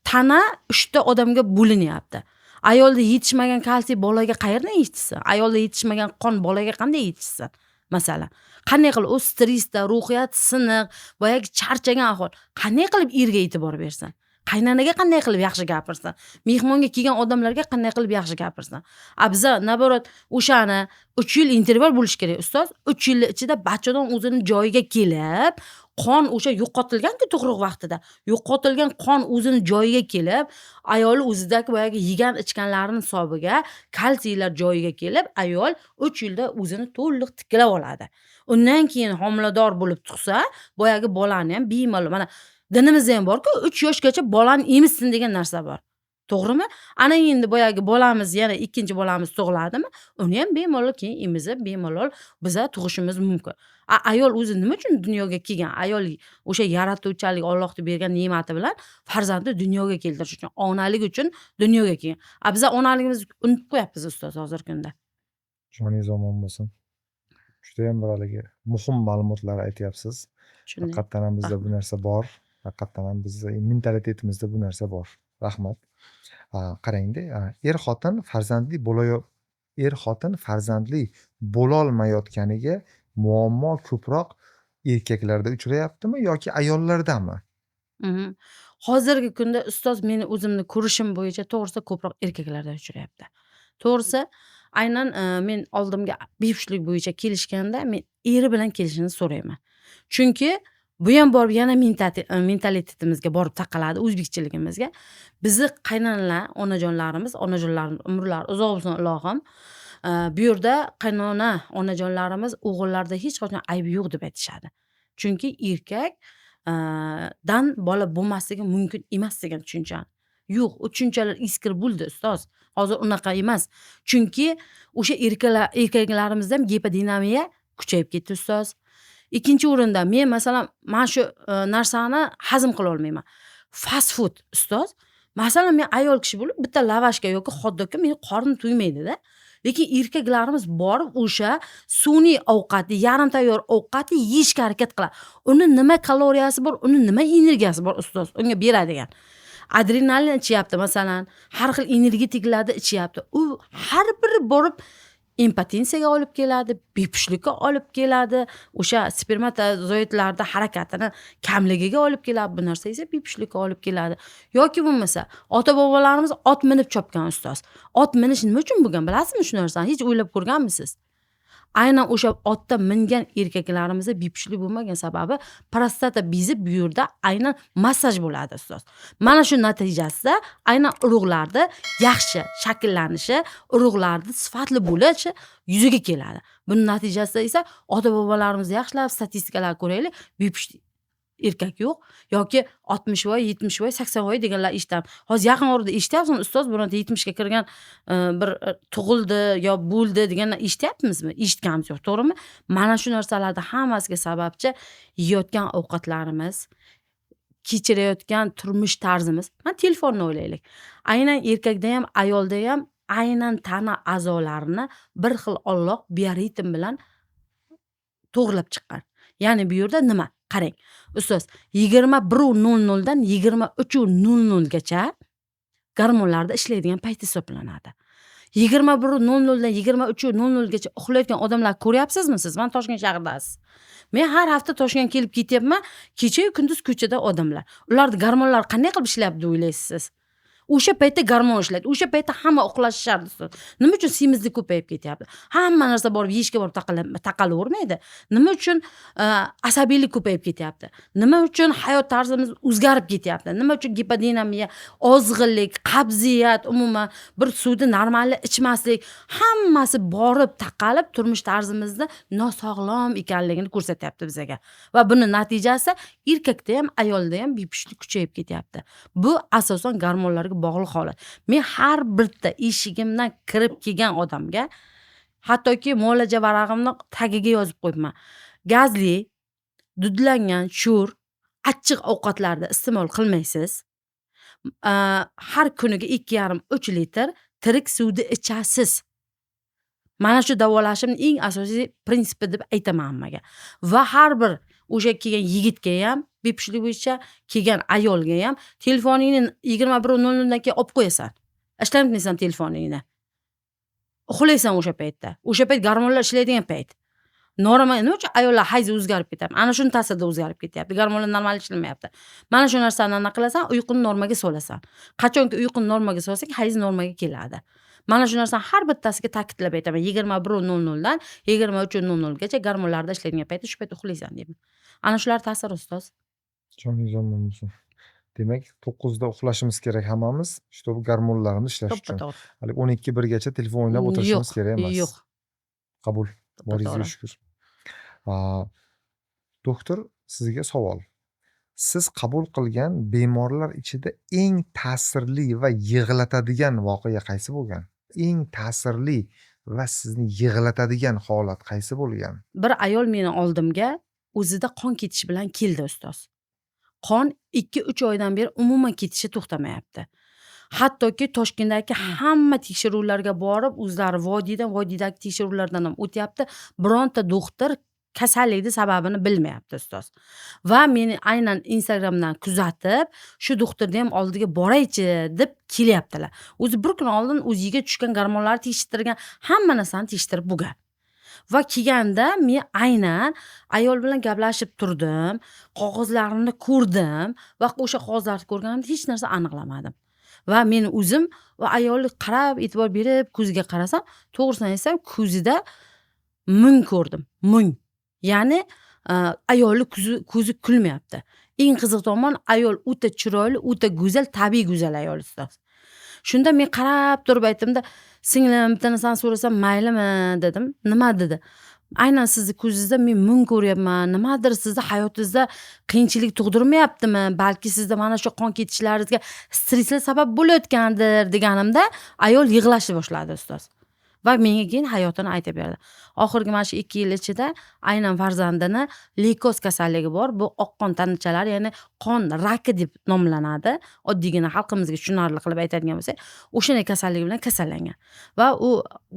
tana 3 ta odamga bo'linyapti. Ayolda yetishmagan kalsiy bolaga qayerdan yetishsin? Ayolda yetishmagan qon bolaga qanday yetishsin? Masalan, qanday qilib u stressda, ruhiyat siniq, boyagi charchagan ahvol, qanday qilib erga e'tibor bersin? Qaynonaga qanday qilib yaxshi gapirsin? Mehmonga kelgan odamlarga qanday qilib yaxshi gapirsin? Biza naborot o'shani 3 yil interval bo'lish kerak ustoz. 3 yil ichida bachadon o'zini joyiga kelib, qon o'sha yo'qotilgan-ku tug'ruq vaqtida. Yo'qotilgan qon o'zini joyiga kelib, ayol o'zidagi boyagi yegan ichganlarining hisobiga kalsiylar joyiga kelib, ayol 3 yilda o'zini to'liq tiklab oladi. Undan keyin homilador bo'lib tug'sa, boyagi bolani ham bemalol mana dinimizda ham bor-ku, 3 yoshgacha bolani emizsin degan narsa bor. To'g'rimi? Ana endi boyagi bolamiz yana ikkinchi bolamiz tug'iladimi? Uni ham bemalol keyin emizib, bemalol biza tug'ishimiz mumkin. Ayol o'zi nima uchun dunyoga kelgan? Ayol o'sha yaratuvchalik Allohning bergan ne'mati bilan farzandni dunyoga keltirish uchun, onalik uchun dunyoga kelgan. Biza onaligimizni unutib qo'yapmiz ustoz hozirgi kunda. Joningiz omon bo'lsin. Juda ham bir haligi muhim ma'lumotlar aytyapsiz. Shunday. Haqiqatdan ham bizda bu narsa bor. Haqiqatdan ham bizni mentalitetimizda bu narsa bor. Rahmat. Qarang-da, er-xotin farzandli bo'lolmayotganiga muammo ko'proq erkaklarda uchrayaptimi yoki ayollardami? Mhm. Hozirgi kunda ustoz meni o'zimni ko'rishim bo'yicha to'g'risi ko'proq erkaklarda uchrayapti. To'g'risi aynan men oldimga bepushtlik bo'yicha kelishganda men eri bilan kelishini so'rayman. Chunki bu ham borib yana mentalitetimizga borib taqaladi, o'zbekchiligimizga. Bizni qaynanalar, onajonlarimiz umrlari uzoq bo'lsin ilohim. Bu yerda qaynona onajonlarimiz o'g'illarda hech qachon aybi yo'q deb aytishadi. Chunki erkak dan bola bo'lmasligi mumkin emas degan tushunchani. Yo'q, u tushunchalar eskirib bo'ldi ustoz. Hozir unaqa emas. Chunki o'sha erkaklarimizda ham gipodinamiya kuchayib ketdi ustoz. Ikkinchi o'rinda men masalan mana shu narsani hazm qila olmayman. Fast food ustoz. Masalan men ayol kishi bo'lib bitta lavashga yoki hot-dogga meni qornim to'ymaydi-da. Lekin erkaklarimiz borib o'sha sun'iy ovqatni, yarim tayyor ovqatni yeyishga harakat qiladi. Uni nima kaloriyasi bor, uni nima energiyasi bor ustoz, unga beradigan. Adrenalin ichyapti masalan, har xil energetiklarni ichyapti. U har biri borib impotensiyaga olib keladi, bepushtlikka olib keladi, o'sha spermatozoidlarda harakatini kamligiga olib keladi. Bu narsa esa bepushtlikka olib keladi. Yoki bo'lmasa, ota-bobolarimiz ot minib chopgan ustoz. Ot minish nima uchun bo'lgan? Bilasizmi shu narsani? Hech o'ylab ko'rganmisiz? Aynan o'sha otda mingan erkaklarimizda bepushtlik bo'lmagan sababi prostata bezi bu yerda aynan massaj bo'ladi ustoz. Mana shu natijasida aynan urug'larda yaxshi shakllanishi, urug'larda sifatli bo'lishi yuzaga keladi. Buning natijasida esa ota-bobolarimizni yaxshilab statistikalarga ko'raylik, bepushtlik erkak yo'q yoki 60voy, 70voy, 80voy deganlar eshitaman. Hozir yaqin orada eshityapsizmi ustoz, bironta 70 ga kirgan bir tug'ildi yo bo'ldi deganlar eshityapmizmi? Eshitganimiz yo'q, to'g'rimi? Mana shu narsalarda hammasiga sababchi yeyotgan ovqatlarimiz, kechirayotgan turmush tarzimiz. Mana telefonni o'ylaylik. Aynan erkakda ham, ayolda ham aynan tana a'zolarini bir xil Alloh bioritm bilan to'g'rilab chiqqan. Ya'ni bu yerda nima? Qarang. Ustoz, 21:00 dan 23:00 gacha gormonlarda ishlaydigan payt hisoblanadi. 21:00 dan 23:00 gacha uxlayotgan odamlar ko'ryapsizmi siz? Men Toshkent shahridasiz. Men har hafta Toshkentga kelib ketyapman. Kecha-yu kunduz ko'chada odamlar. Ularning gormonlari qanday qilib ishlayapti deb o'ylaysiz siz? O'sha paytda gormon ishlaydi. O'sha paytda hamma uxlashardi. Nima uchun semizlik ko'payib ketyapti? Hamma narsa borib yeyishga borib taqalavermaydi. Nima uchun asabiylik ko'payib ketyapti? Nima uchun hayot tarzimiz o'zgarib ketyapti? Nima uchun gipodinamiya, ozg'inlik, qabziyat, umuman bir suvni normalni ichmaslik, hammasi borib taqalib turmush tarzimizda nosog'lom ekanligini ko'rsatyapti bizga. Va buning natijasi erkakda ham, ayolda ham bepushtlik kuchayib ketyapti. Bu asosan gormonlarga bog'liq holat. Men har bitta eshigimdan kirib kelgan odamga hattoki muolaja varag'imni tagiga yozib qo'yibman. Gazli, dudlangan, sho'r, achchiq ovqatlarni iste'mol qilmaysiz. Har kuniga 2,5-3 litr tirik suvni ichasiz. Mana shu davolashimning eng asosiy prinsipi deb aytaman hammaga. Va har bir o'sha kelgan yigitga ham, bepushtlik bo'yicha kelgan ayolga ham telefoningni 21:00 dan keyin olib qo'yasan. Ishlamaysan telefoningni. Uxlaysan o'sha paytda. O'sha payt gormonlar ishlaydigan payt. Normal nima uchun ayollar hayzi o'zgarib ketadi? Ana shuni ta'sirida o'zgarib ketyapti. Gormonlar normal ishlamayapti. Mana shu narsani anaqa qilasan, uyquni normaga solasan. Qachonki uyquni normaga solsak, hayz normaga keladi. Mana shu narsani har bittasiga ta'kidlab aytaman. 21:00 dan 23:00 gacha gormonlarda ishlaydigan paytda shu paytda uxlaysan deyman. Ana shular ta'siri ustoz. Joningiz omon bo'lsin. Demak, 9 da uxlashimiz kerak hammamiz, чтобы gormonlarimiz ishlash uchun. To'ppa-to'g'ri. Hali 12-1 gacha telefon o'ynab o'tirishimiz kerak emas. Yo'q. Qabul. Boringizga To'ppa-to'g'ri. shukr. Doktor, sizga savol. Siz qabul qilgan bemorlar ichida eng ta'sirli va yig'latadigan voqea qaysi bo'lgan? Eng ta'sirli va sizni yig'latadigan holat qaysi bo'lgan? Bir ayol meni oldimga o'zida qon ketishi bilan keldi ustoz. Qon 2-3 oydan beri umuman ketishi to'xtamayapti. Hattoki Toshkentdagi hamma tekshiruvlarga borib, o'zlari vodiydagi tekshiruvlardan ham o'tyapti. Bironta doktor kasallikni sababini bilmayapti ustoz. Va meni aynan Instagramdan kuzatib, shu doktorni ham oldiga boraychi deb kelyaptilar. O'zi bir kun oldin o'ziga tushgan gormonlarni tekshirtirgan, hamma narsani tekshirtirib bo'lgan. Va kelganda men aynan ayol bilan gaplashib turdim, qog'ozlarini ko'rdim va o'sha qog'ozlarni ko'rganimda hech narsa aniqlamadim. Va men o'zim va ayolni qarab, e'tibor berib ko'ziga qarasam, to'g'risini aytsam, ko'zida mung ko'rdim. Mung. Ya'ni ayolni ko'zi kulmayapti. Eng qiziq tomoni, ayol o'ta chiroyli, o'ta go'zal, tabiiy go'zal ayol ustoz. Shunda men qarab turib aytdimda, singlim bitta narsani so'rasam maylimi dedim. Nima dedi? Aynan sizni ko'zingizda men mung ko'ryapman. Nimadir sizni hayotingizda qiyinchilik tug'dirmayaptimi? Balki sizda mana shu qon ketishlaringizga stresslar sabab bo'layotgandir deganimda, ayol yig'lashni boshladi ustoz. Va menga keyin hayotini aytib berdi. Oxirgi mana shu 2 yil ichida aynan farzandini leykoz kasalligi bor. Bu oq qon tanachalari, ya'ni qon raki deb nomlanadi. Oddiygina xalqimizga tushunarli qilib aytadigan bo'lsak, o'shanday kasallik bilan kasallangan. Va u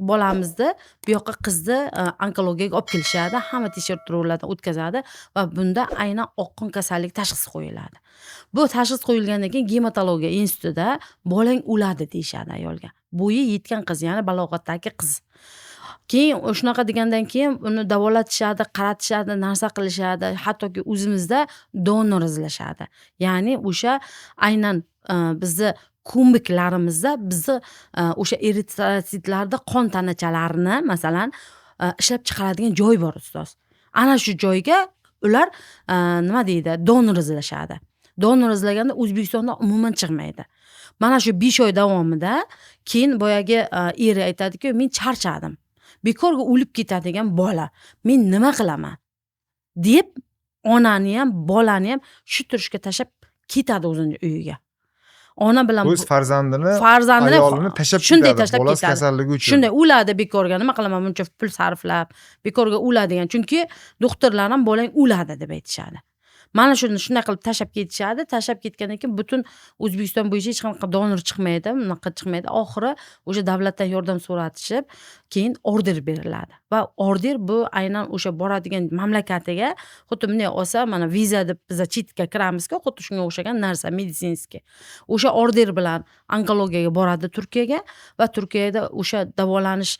bolamizni bu yoqqa qizni onkologiyaga olib kelishadi, hamma tekshiruvlardan o'tkazadi va bunda aynan oq qon kasalligi tashxisi qo'yiladi. Bu tashxis qo'yilgandan keyin gematologiya institutida bolang o'ladi deyshadi ayolga. Bo'yi yetgan qiz, ya'ni balog'atdagi qiz. Keyin shunaqa degandan keyin uni davolatishadi, qaratishadi, narsa qilishadi, hattoki o'zimizda donor izlashadi. Ya'ni o'sha aynan bizni ko'miklarimizda bizni o'sha eritrotsitlarda qon tanachalarini masalan ishlab chiqaradigan joy bor ustoz. Ana shu joyga ular nima deydi, donor izlashadi. Donor izlaganda O'zbekistonda umuman chiqmaydi. Mana shu 5 oy davomida keyin boyagi eri aytadiki, men charchadim. Bekorga o'lib ketadigan bola. Men nima qilaman? deb onani ham, bolani ham shu turishga tashab ketadi o'zining uyiga. Ona bilan O'z farzandini, farzandini ayolini tashab shunday ketadi, tashlab bolasi ketadi. kasalligi uchun. Shunday o'ladi bekorga, nima qilaman buncha pul sarflab, bekorga o'ladigan. Chunki doktorlar ham bolang o'ladi deb aytishadi. Mana shuni shunday qilib tashab ketishadi. Tashab ketgandan keyin butun O'zbekiston bo'yicha hech qanaqa donor chiqmaydi, unaqa chiqmaydi. Oxiri o'sha davlatdan yordam so'ratishib, keyin order beriladi. Va order bu aynan o'sha boradigan mamlakatiga, xuddi bunday olsa, mana viza deb biz chetga kiramizku, xuddi shunga o'xshagan narsa, meditsinskiy. O'sha order bilan onkologiyaga boradi Turkiyaga va Turkiyada o'sha davolanish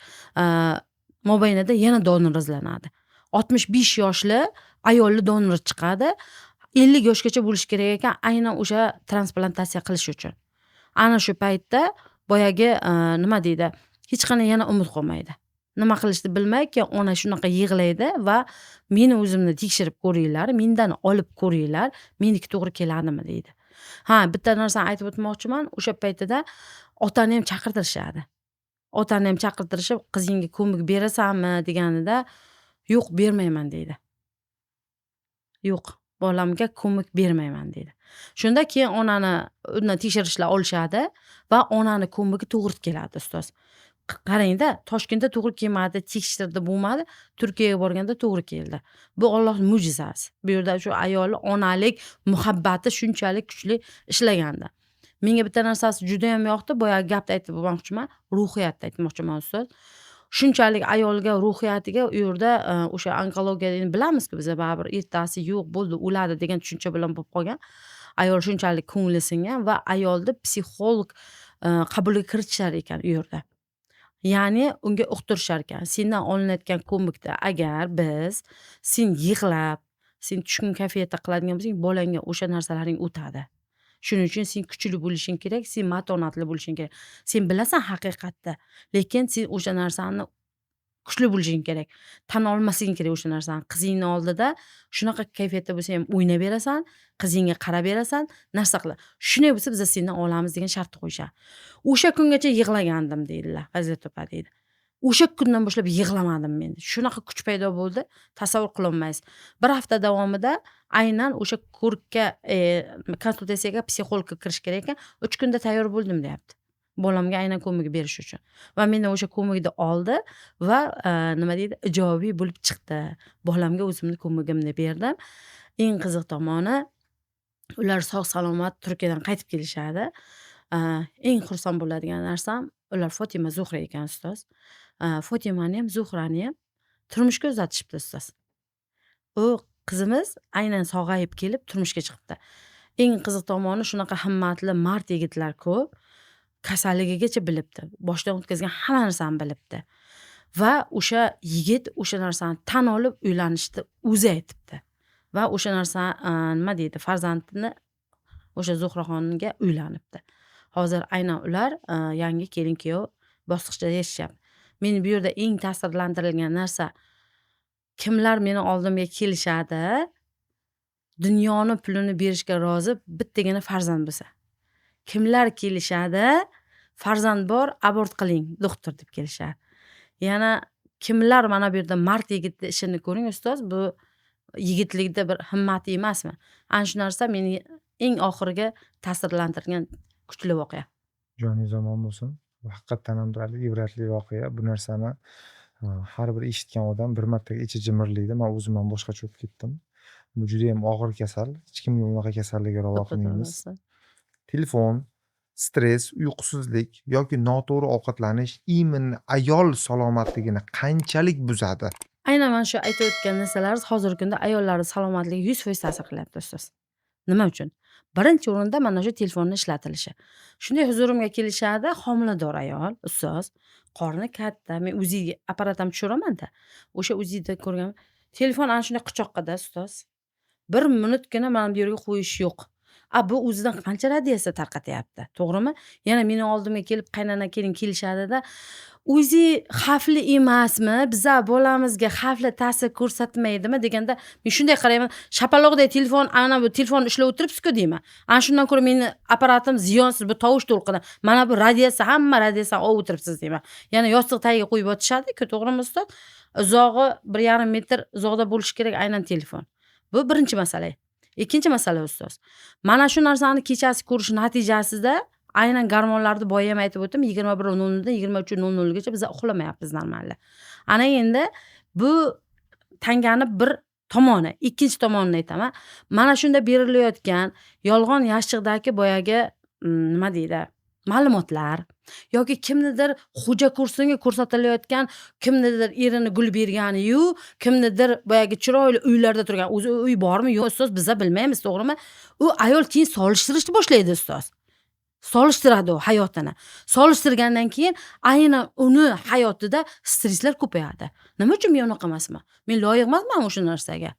mobaynida yana donor izlanadi. 65 yoshli ayolli donor chiqadi. 50 yoshgacha bo'lishi kerak ekan, aynan o'sha transplantatsiya qilish uchun. Ana shu paytda boyagi nima deydi, hech qanday yana umid qolmaydi. Nima qilishni bilmay, keyin ona shunaqa yig'laydi va meni o'zimni tekshirib ko'ringlar, mendan olib ko'ringlar, meniki to'g'ri keladimi deydi. Ha, bitta narsani aytib o'tmoqchiman. O'sha paytida otani ham chaqirtirishadi. Otani ham chaqirtirishib, qizingga ko'mik berasanmi deganida, yo'q, bermayman deydi. Yo'q, bolamga ko'mik bermayman deydi. Shunda keyin onani undan tekshirishlar olishadi va onani ko'migi to'g'ri keladi ustoz. Qarangda, Toshkentda to'g'ri kelmadi, tekshirdi bo'lmadi, Turkiyaga borganda to'g'ri keldi. Bu Alloh mo'jizasi. Bu yerda shu ayolning onalik muhabbati shunchalik kuchli ishlaganda. Menga bitta narsasi juda ham yoqdi, boyagi gapni aytib bo'lmoqchiman, ruhiyatni aytmoqchiman ustoz. Shunchalik ayolga ruhiyatiga u yerda o'sha onkologiyani bilamiz-ku biz baribir ertasi yo'q bo'ldi, o'ladi degan tushuncha bilan bo'lib qolgan. Ayol shunchalik ko'ngli singan va ayolni psixolog qabulga kiritishar ekan u yerda. Ya'ni unga uqtirishar ekan. Sendan olinayotgan ko'mikda agar biz sen yig'lab, sen tushkun kayfiyatda qiladigan bo'lsang, bolangga o'sha narsalaring o'tadi. Shuning uchun sen kuchli bo'lishing kerak, sen matonatli bo'lishing kerak. Sen bilasan haqiqatda, lekin sen o'sha narsani kuchli bo'lishing kerak. Tan olmasliging kerak o'sha narsani. Qizingning oldida shunaqa kayfiyatda bo'lsa ham o'ynab berasan, qizingga qarab berasan, narsa qila. Shunday bo'lsa biz sendan olamiz degan shartni qo'yishadi. O'sha kungacha yig'lagandim deydilar, Fazilat opa deydi. O'sha kundan boshlab yig'lamadim men. Shunaqa kuch paydo bo'ldi, tasavvur qila olmaysiz. Bir hafta davomida aynan o'sha ko'rikka, konsultatsiyaga psixologga kirish kerak ekan. 3 kunda tayyor bo'ldim deyapti. Bolamga aynan ko'mik berish uchun. Va mendan o'sha ko'mikni oldi va nima deydi, ijobiy bo'lib chiqdi. Bolamga o'zimni ko'migimni berdim. Eng qiziq tomoni, ular sog' salomat Turkiyadan qaytib kelishadi. Eng xursand bo'ladigan narsam, ular Fotima Zuhra ekan ustoz. Fotimani ham, Zuhrani ham turmushga uzatishibdi ustoz. u qizimiz aynan sog'ayib kelib turmushga chiqibdi. Eng qiziq tomoni shunaqa himmatli mard yigitlar ko'p. Kasalligigacha bilibdi. Boshdan o'tkazgan hamma narsani bilibdi. Va o'sha yigit o'sha narsani tan olib uylanishni o'zi aytibdi. Va o'sha narsa nima deydi, farzandini o'sha Zuhraxonga uylanibdi. Hozir aynan ular yangi kelin-kuyov bosqichda yashashyapti. Meni bu yerda eng ta'sirlantirgan narsa, kimlar meni oldimga kelishadi, dunyoni pulini berishga rozi bittagina farzand bo'lsa. Kimlar kelishadi, farzand bor, abort qiling, doktor deb kelishadi. Yana kimlar mana bu yerda mard yigitni ishini ko'ring ustoz, bu yigitlikda bir himmati emasmi? Ana shu narsa meni eng oxirgi ta'sirlantirgan kuchli voqea. Joningiz omon bo'lsin. Bu haqiqatdan ham ibratli voqea. Bu narsani har bir eshitgan odam bir martaga ichi jimirlaydi. Men o'zim ham boshqacha bo'lib ketdim. Bu juda ham og'ir kasal. Hech kimga bunaqa kasallikka ravo qilmaymiz. Telefon, stress, uyqusizlik yoki noto'g'ri ovqatlanish immunni ayol salomatligini qanchalik buzadi? Aynan mana shu aytib o'tgan narsalar hozirgi kunda ayollarning salomatligiga 100% ta'sir qilyapti ustoz. Nima uchun? Birinchi o'rinda mana shu telefonning ishlatilishi. Shunday huzurimga kelishadi, homilador ayol, ustoz, qorni katta, men UZI apparat ham tushiraman-da. O'sha UZIda ko'rgan telefon ana shunday quchoqqada ustoz. 1 minutgina mana bu yerga qo'yish yo'q. Bu o'zidan qancha radiasiya tarqatyapti, to'g'rimi? Yana meni oldimga kelib qaynona kelin kelishadi-da, o'zi xavfli emasmi? Bizlar bolamizga xavfli ta'sir ko'rsatmaydimi deganda, men shunday qarayman, shapaloqdek telefon, ana bu telefonni ushlab o'tiribsiz-ku deyman. Ana shundan ko'ra meni apparatim ziyonsiz, bu tovush to'lqini. Mana bu radiasiya, hamma radiasiyani olib o'tiribsiz deyman. Yana yostiq tagiga qo'yib yotishadi-ku, to'g'rimi ustoz? Uzog'i 1,5 metr uzoqda bo'lishi kerak aynan telefon. Bu birinchi masala. Ikkinchi masala ustoz. Mana shu narsani kechasi ko'rish natijasida aynan gormonlarni boya ham aytib o'tdim, 21:00 dan 23:00 gacha biz uxlamayapmiz normalda. Ana endi bu tangani bir tomoni, ikkinchi tomonini aytaman. Mana shunda berilayotgan yolg'on yashiqdagi boyagi nima deydi, ma'lumotlar yoki kimnidir xo'ja kursiga ko'rsatilayotgan, kimnidir erini gul bergani-yu, kimnidir boyagi chiroyli uylarda turgan, o'zi uy bormi, yo'q ustoz biza bilmaymiz, to'g'rimi? U ayol keyin solishtirishni boshlaydi ustoz. Solishtiradi u hayotini. Solishtirgandan keyin aynan uni hayotida stresslar ko'payadi. Nima uchun men unaqa emasman? Men loyiq emasman o'sha narsaga.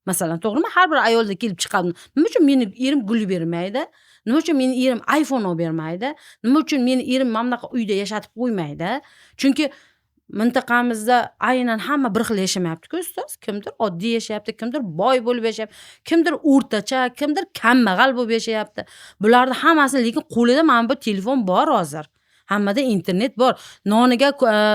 Masalan, to'g'rimi? Har bir ayolda kelib chiqadi. Nima uchun meni erim gul bermaydi? Nima uchun meni erim iPhone olib bermaydi? Nima uchun meni erim mana bunaqa uyda yashatib qo'ymaydi? Chunki mintaqamizda aynan hamma bir xil yashamayapti-ku ustoz. Kimdir oddiy yashayapti, kimdir boy bo'lib yashayapti, kimdir o'rtacha, kimdir kambag'al bo'lib yashayapti. Bularning hammasi lekin qo'lida mana bu telefon bor hozir. Hammada internet bor. Noniga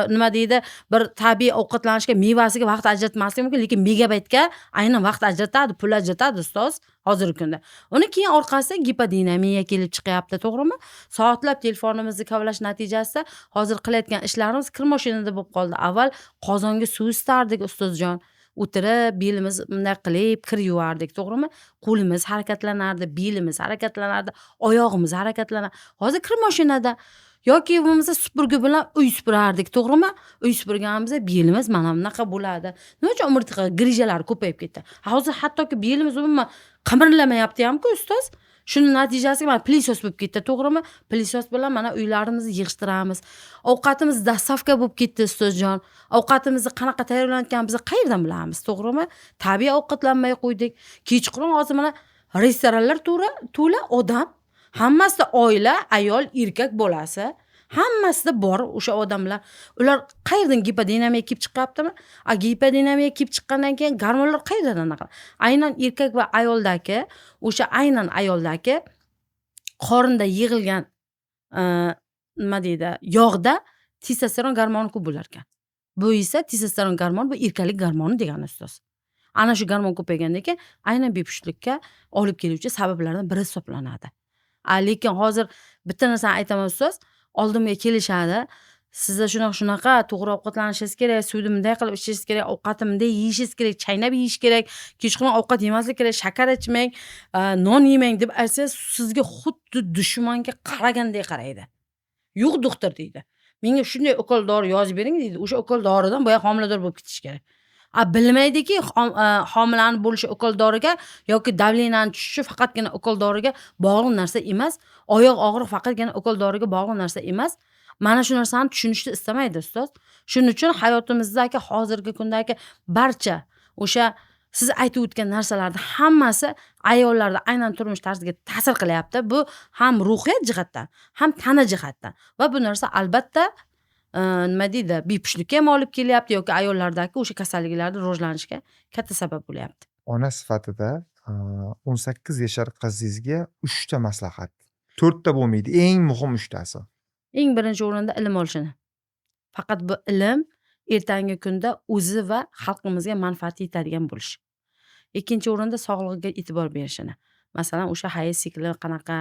nima deydi, bir tabiiy ovqatlanishga, mevasiga vaqt ajratmasligi mumkin, lekin megabaytga aynan vaqt ajratadi, pul ajratadi ustoz hozirgi kunda. Uni keyin orqasida gipodinamiya kelib chiqyapti, to'g'rimi? Soatlab telefonimizni kavlash natijasida hozir qilayotgan ishlarimiz kir mashinada bo'lib qoldi. Avval qozonga suv isitardik ustozjon. O'tirib, belimiz bunday qilib kir yuvardik, to'g'rimi? Qo'limiz harakatlanardi, belimiz harakatlanardi, oyog'imiz harakatlanardi. Hozir kir mashinada yoki bo'lmasa supurgi bilan uy supurardik, to'g'rimi? Uy supurganimizda belimiz mana bunaqa bo'ladi. Nima uchun umrtqa grijalar ko'payib ketdi? Hozir hattoki belimiz umuman qimirlamayapti hamku ustoz. Shuni natijasiga mana pilisos bo'lib ketdi, to'g'rimi? Pilisos bilan mana uylarimizni yig'ishtiramiz. Ovqatimiz dastavka bo'lib ketdi ustozjon. Ovqatimizni qanaqa tayyorlanayotganini biz qayerdan bilamiz, to'g'rimi? Tabiiy ovqatlanmay qo'ydik. Kechqurun hozir mana restoranlar to'la odam. Hammasida oila, ayol, erkak bolasi, hammasida bor o'sha odamlar. Ular qayerdan gipodinamiya kelib chiqyaptimi? Gipodinamiya kelib chiqqandan keyin gormonlar qayerdan anaqa? Aynan erkak va ayoldagi, o'sha aynan ayoldagi qorinda yig'ilgan nima deydi, yog'da testosteron gormoni ko'p bo'lar ekan. Bu esa testosteron gormoni, bu erkaklik gormoni degani ustoz. Ana shu gormon ko'paygandan keyin aynan bepushtlikka olib keluvchi sabablardan biri hisoblanadi. Lekin hozir bitta narsani aytaman ustoz, oldimga kelishadi. Sizda shunaqa to'g'ri ovqatlanishingiz kerak, suvni bunday qilib ichishingiz kerak, ovqatni bunday yeyishingiz kerak, chaynab yeyish kerak, kechqurun ovqat yemaslik kerak, shakar ichmang, non yemang deb aytsangiz, sizga xuddi dushmanga qaragandek qaraydi. Yo'q doktor deydi. Menga shunday ukol dori yozib bering deydi. O'sha ukol doridan boya homilador bo'lib ketish kerak. Bilmaydiki homilani bo'lishi ukol doriga yoki davleniyani tushishi faqatgina ukol doriga bog'liq narsa emas. Oyoq og'riq faqatgina ukol doriga bog'liq narsa emas. Mana shu narsani tushunishni istamaydi ustoz. Shuning uchun hayotimizdagi hozirgi kundagi barcha o'sha siz aytib o'tgan narsalarning hammasi ayollarda aynan turmush tarziga ta'sir qilyapti. Bu ham ruhiyat jihatdan, ham tana jihatdan va bu narsa albatta nima deydi, bepushtlikka ham olib kelyapti yoki ayollardagi o'sha kasalliklarning rivojlanishiga katta sabab bo'lyapti. Ona sifatida 18 yashar qizingizga 3 ta maslahat. 4 ta bo'lmaydi, eng muhim 3 tasi. Eng birinchi o'rinda ilm olishini. Faqat bu ilm ertangi kunda o'zi va xalqimizga manfaati yetadigan bo'lishi. Ikkinchi o'rinda sog'lig'iga e'tibor berishini. Masalan, o'sha hayz sikli qanaqa,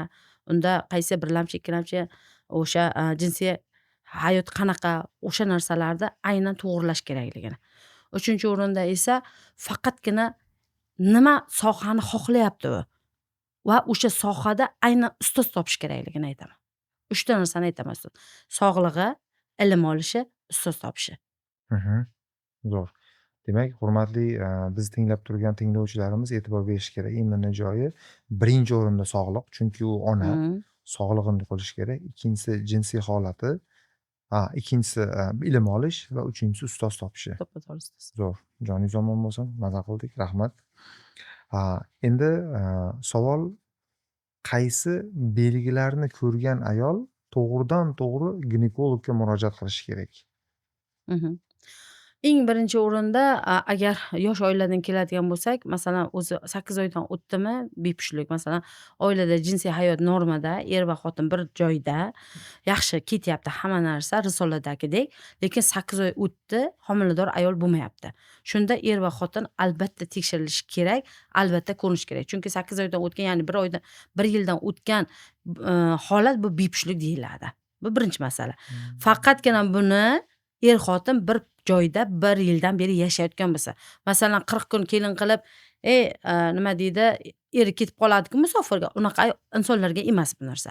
unda qaysi birlamchi, ikkilamchi o'sha jinsiy hayot qanaqa, o'sha narsalarni aynan to'g'rilash kerakligini. Uchinchi o'rinda esa faqatgina nima sohani xohlayapti u va o'sha sohada aynan ustoz topish kerakligini aytaman. 3 ta narsani aytaman ustoz. Sog'lig'i, ilm olishi, ustoz topishi. Zo'r. Demak, hurmatli bizni tinglab turgan tinglovchilarimiz e'tibor berishi kerak. Eng muhim joyi birinchi o'rinda sog'liq, chunki u ona sog'lig'ini qo'llash kerak. Ikkinchisi jinsiy holati, ikkinchisi ilm olish va uchinchisi ustoz topishi. To'ppa-to'g'ri ustoz. Zo'r. Joningiz omon bo'lsin. Maza qildik. Rahmat. Endi savol, qaysi belgilarni ko'rgan ayol to'g'ridan-to'g'ri ginekologga murojaat qilishi kerak? Eng birinchi o'rinda agar yosh oiladan keladigan bo'lsak, masalan, o'zi 8 oydan o'tdimi bepushtlik, masalan, oilada jinsiy hayot normada, er va xotin bir joyda yaxshi ketyapti hamma narsa risoladagidek, lekin 8 oy o'tdi, homilador ayol bo'lmayapti. Shunda er va xotin albatta tekshirilishi kerak, albatta ko'rinish kerak. Chunki 8 oydan o'tgan, ya'ni 1 yildan o'tgan holat bu bepushtlik deyiladi. Bu birinchi masala. Faqatgina buni er xotin bir joyda 1 yildan beri yashayotgan bo'lsa, masalan 40 kun kelin qilib, nima deydi, eri ketib qoladi-ku musofirga, unaqa insonlarga emas bu narsa.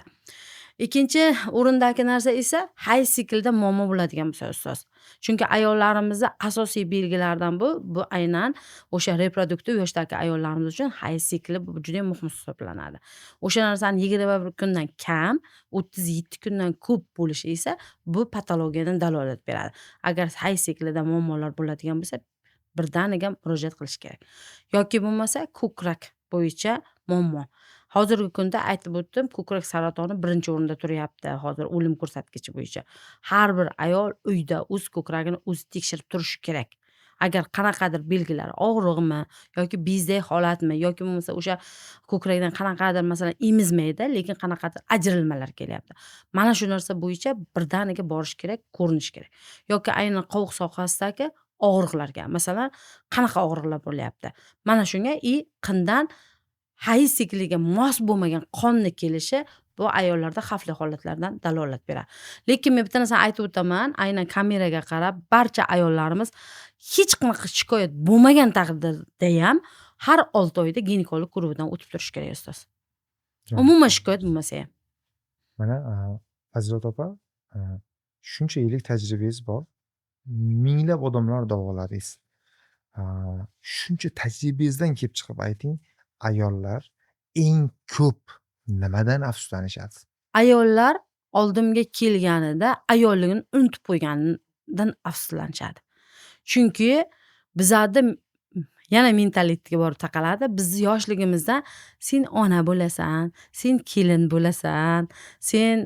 Ikkinchi o'rindagi narsa esa hayz siklida muammo bo'ladigan bo'lsa ustoz. Chunki ayollarimizni asosiy belgilaridan bu aynan o'sha reproduktiv yoshdagi ayollarimiz uchun hayz sikli bu juda ham muhim hisoblanadi. O'sha narsani 21 kundan kam, 37 kundan ko'p bo'lishi esa bu patologiyadan dalolat beradi. Agar hayz siklida muammolar bo'ladigan bo'lsa, birdaniga murojaat qilish kerak. Yoki bo'lmasa ko'krak bo'yicha muammo. Hozirgi kunda aytib o'tdim, ko'krak saratoni birinchi o'rinda turyapti hozir o'lim ko'rsatkichi bo'yicha. Har bir ayol uyda o'z ko'kragini o'zi tekshirib turishi kerak. Agar qanaqadir belgilar, og'riqmi yoki bezdak holatmi yoki bo'lmasa o'sha ko'krakdan qanaqadir masalan emizmaydi, lekin qanaqadir ajrilmalar kelyapti. Mana shu narsa bo'yicha birdaniga borish kerak, ko'rinish kerak. Yoki aynan qovoq sohasidagi og'riqlarga, masalan, qanaqa og'riqlar bo'lyapti. Mana shunga qindan hayz sikliga mos bo'lmagan qonni kelishi bu ayollarda xavfli holatlardan dalolat beradi. Lekin men bitta narsani aytib o'taman, aynan kameraga qarab barcha ayollarimiz hech qanaqa shikoyat bo'lmagan taqdirda ham har 6 oyda ginekolog guruhidan o'tib turish kerak ustoz. Umuman shikoyat bo'lmasa ham. Mana Fazilat opa, shuncha yillik tajribangiz bor. Minglab odamlar davoladingiz. Shuncha tajribangizdan kelib chiqib ayting, ayollar eng ko'p nimadan afsuslanishadi? Ayollar oldimga kelganida ayolligini unutib qo'yganidan afsuslanishadi. Chunki bizlarda yana mentalitetiga borib taqaladi. Bizni yoshligimizda sen ona bo'lasan, sen kelin bo'lasan, sen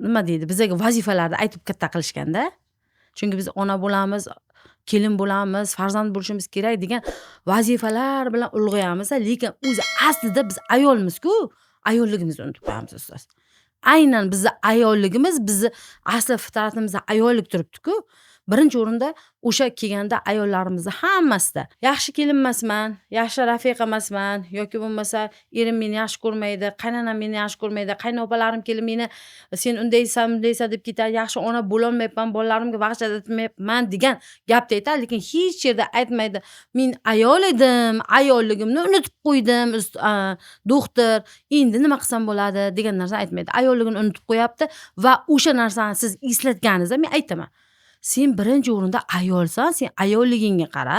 nima deydi, bizga vazifalarni aytib katta qilishganda. Chunki biz ona bo'lamiz, kelin bo'lamiz, farzand bo'lishimiz kerak degan vazifalar bilan ulg'ayamiz, lekin o'zi aslida biz ayolmiz-ku, ayolligimizni unutib qo'yamiz ustoz. Aynan bizni ayolligimiz, bizni asli fitratimizda ayollik turibdi-ku. Birinchi o'rinda o'sha kelganda ayollarimizni hammasida yaxshi kelin emasman, yaxshi rafiqa emasman yoki bo'lmasa erim meni yaxshi ko'rmaydi, qaynonam meni yaxshi ko'rmaydi, qaynopalarim kelib meni sen undaysan, bundaysan deb ketadi, yaxshi ona bo'la olmayapman, bolalarimga vaqt ajratmayapman degan gapni aytadi, lekin hech yerda aytmaydi. Men ayol edim, ayolligimni unutib qo'ydim, doktor, endi nima qilsam bo'ladi degan narsani aytmaydi. Ayolligini unutib qo'yapti va o'sha narsani siz eslatganingizda men aytaman. Sen birinchi o'rinda ayolsan, sen ayolligingga qara,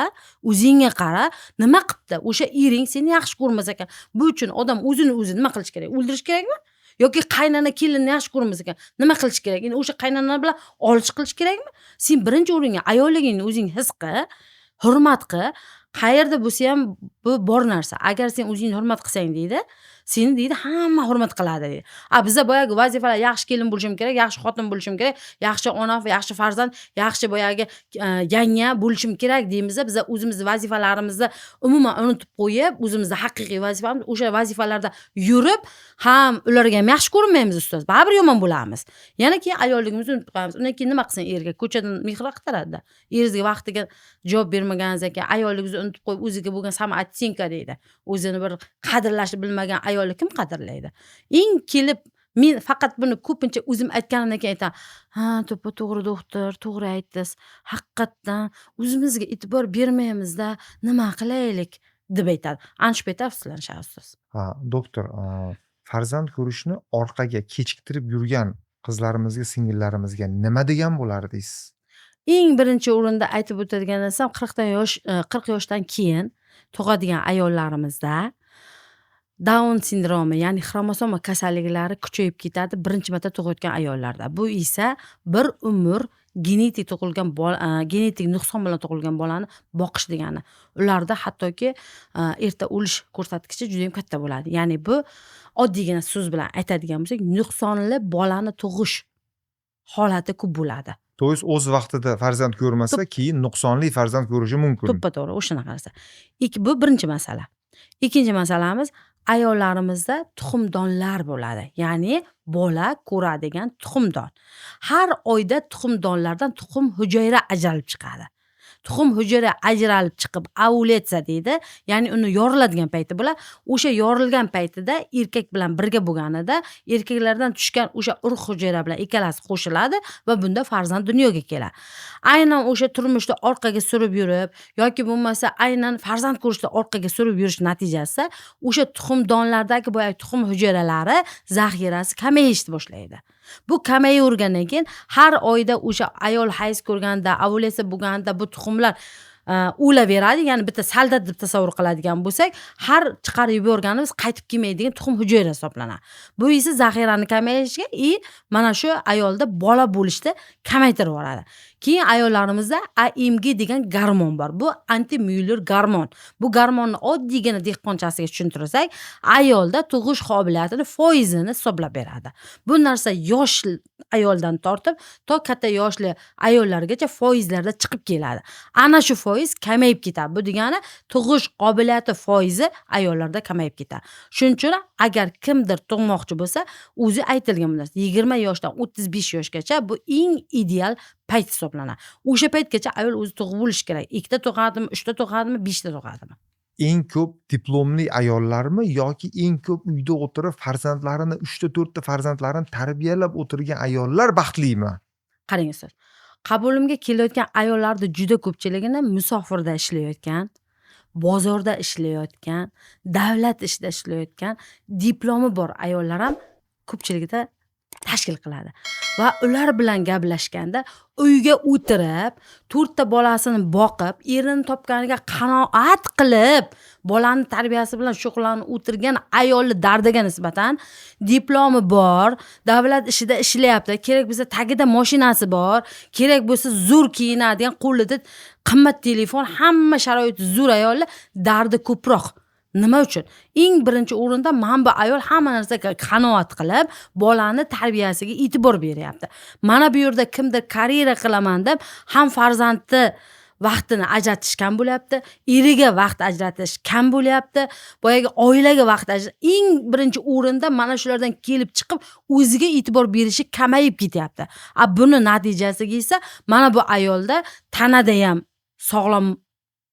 o'zingga qara. Nima qilibdi? O'sha ering seni yaxshi ko'rmas ekan. Bu uchun odam o'zini o'zi nima qilish kerak? O'ldirish kerakmi? Yoki qaynona kelinni yaxshi ko'rmas ekan. Nima qilish kerak? Endi o'sha qaynona bilan olish qilish kerakmi? Sen birinchi o'ringa ayolligingni o'zing his qil, hurmat qil. Qayerda bo'lsa ham bu bor narsa. Agar sen o'zingni hurmat qilsang deydi, seni deydi hamma hurmat qiladi deydi. Bizda boyagi vazifalar yaxshi kelin bo'lishim kerak, yaxshi xotin bo'lishim kerak, yaxshi ona va yaxshi farzand, yaxshi boyagi yanga bo'lishim kerak deymiz. Biz o'zimizni vazifalarimizni umuman unutib qo'yib, o'zimizni haqiqiy vazifamiz o'sha vazifalarda yurib, ham ularga ham yaxshi ko'rinmaymiz ustoz. Baribir yomon bo'lamiz. Yana keyin ayolligimizni unutib qo'yamiz. Undan keyin nima qilsin erga? Ko'chadan mehr qaytaradi. Eringizga vaqtiga javob bermaganingiz ekan, ayolligingizni unutib qo'yib, o'ziga bo'lgan samoatsinka deydi. O'zini bir qadrlashni bilmagan ayolni kim qadrlaydi? Eng kelib men faqat buni ko'pincha o'zim aytganimdan keyin aytaman. Ha, to'g'ri doktor, to'g'ri aytdingiz. Haqiqatdan o'zimizga e'tibor bermaymiz-da, nima qilaylik deb aytadi. Ana shu paytda afsuslanishadi ustoz. Doktor, farzand ko'rishni orqaga kechiktirib yurgan qizlarimizga, singillarimizga nima degan bo'lardingiz? Eng birinchi o'rinda aytib o'tadigan narsam 40 yoshdan keyin tug'adigan ayollarimizda Down sindromi, ya'ni xromosoma kasalliklari kuchayib ketadi birinchi marta tug'ayotgan ayollarda. Bu esa bir umr genetik tug'ilgan genetik nuqson bilan tug'ilgan bolani boqish degani. Ularda hattoki erta o'lish ko'rsatkichi juda ham katta bo'ladi. Ya'ni bu oddiygina so'z bilan aytadigan bo'lsak, nuqsonli bolani tug'ish holati ko'p bo'ladi. To'g'ri, o'z vaqtida farzand ko'rmasa, keyin nuqsonli farzand ko'rishi mumkin. To'ppa-to'g'ri o'shanaqa narsa. Bu birinchi masala. Ikkinchi masalamiz, ayollarimizda tuxumdonlar bo'ladi. Ya'ni bola ko'radigan tuxumdon. Har oyda tuxumdonlardan tuxum hujayra ajralib chiqadi. Tuxum hujayra ajralib chiqib ovulyatsiya deydi. Ya'ni uni yoriladigan payti bo'ladi. O'sha yorilgan paytida erkak bilan birga bo'lganida erkaklardan tushgan o'sha urug' hujayra bilan ikkalasi qo'shiladi va bunda farzand dunyoga keladi. Aynan o'sha turmushda orqaga surib yurib yoki bo'lmasa aynan farzand ko'rishda orqaga surib yurish natijasida o'sha tuxumdonlardagi boyagi tuxum hujayralari zaxirasi kamayishni boshlaydi. Bu kamayavergandan keyin har oyda o'sha ayol hayz ko'rganda, ovulyatsiya bo'lganda bu tuxumlar o'laveradi. Ya'ni bitta saldat deb tasavvur qiladigan bo'lsak, har chiqarib yuborganimiz qaytib kelmaydigan tuxum hujayra hisoblanadi. Bu esa zaxirani kamayishiga mana shu ayolda bola bo'lishni kamaytirib yuboradi. Keyin ayollarimizda AMG degan gormon bor. Bu antimyuller gormon. Bu gormonni oddiygina dehqonchasiga tushuntirsak, ayolda tug'ish qobiliyatini foizini hisoblab beradi. Bu narsa yosh ayoldan tortib to katta yoshli ayollargacha foizlarda chiqib keladi. Ana shu foiz kamayib ketadi. Bu degani tug'ish qobiliyati foizi ayollarda kamayib ketadi. Shuning uchun agar kimdir tug'moqchi bo'lsa, o'zi aytilgan bu narsa 20 yoshdan 35 yoshgacha bu eng ideal payt hisoblanadi. O'sha paytgacha ayol o'zi tug'ib bo'lishi kerak. 2 ta tug'adimi, 3 ta tug'adimi, 5 ta tug'adimi? Eng ko'p diplomli ayollarmi yoki eng ko'p uyda o'tirib farzandlarini 3 ta 4 ta farzandlarini tarbiyalab o'tirgan ayollar baxtlimi? Qarang siz. Qabulimga kelayotgan ayollarning juda ko'pchiligini musofirda ishlayotgan, bozorda ishlayotgan, davlat ishida ishlayotgan, diplomi bor ayollar ham ko'pchiligida tashkil qiladi. Va ular bilan gaplashganda uyga o'tirib, 4 ta bolasini boqib, erini topganiga qanoat qilib, bolani tarbiyasi bilan shug'ullanib o'tirgan ayolning dardiga nisbatan diplomi bor, davlat ishida ishlayapti, kerak bo'lsa tagida mashinasi bor, kerak bo'lsa zo'r kiyinadigan, qo'lida qimmat telefon, hamma sharoiti zo'r ayollar dardi ko'proq. Nima uchun? Eng birinchi o'rinda mana bu ayol hamma narsaga qanoat qilib, bolani tarbiyasiga e'tibor beryapti. Mana bu yerda kimdir karyera qilaman deb ham farzandni vaqtini ajratish kam bo'lyapti, eriga vaqt ajratish kam bo'lyapti, boyagi oilaga vaqt eng birinchi o'rinda mana shulardan kelib chiqib o'ziga e'tibor berishi kamayib ketyapti. Buni natijasiga esa mana bu ayolda tanada ham sog'lom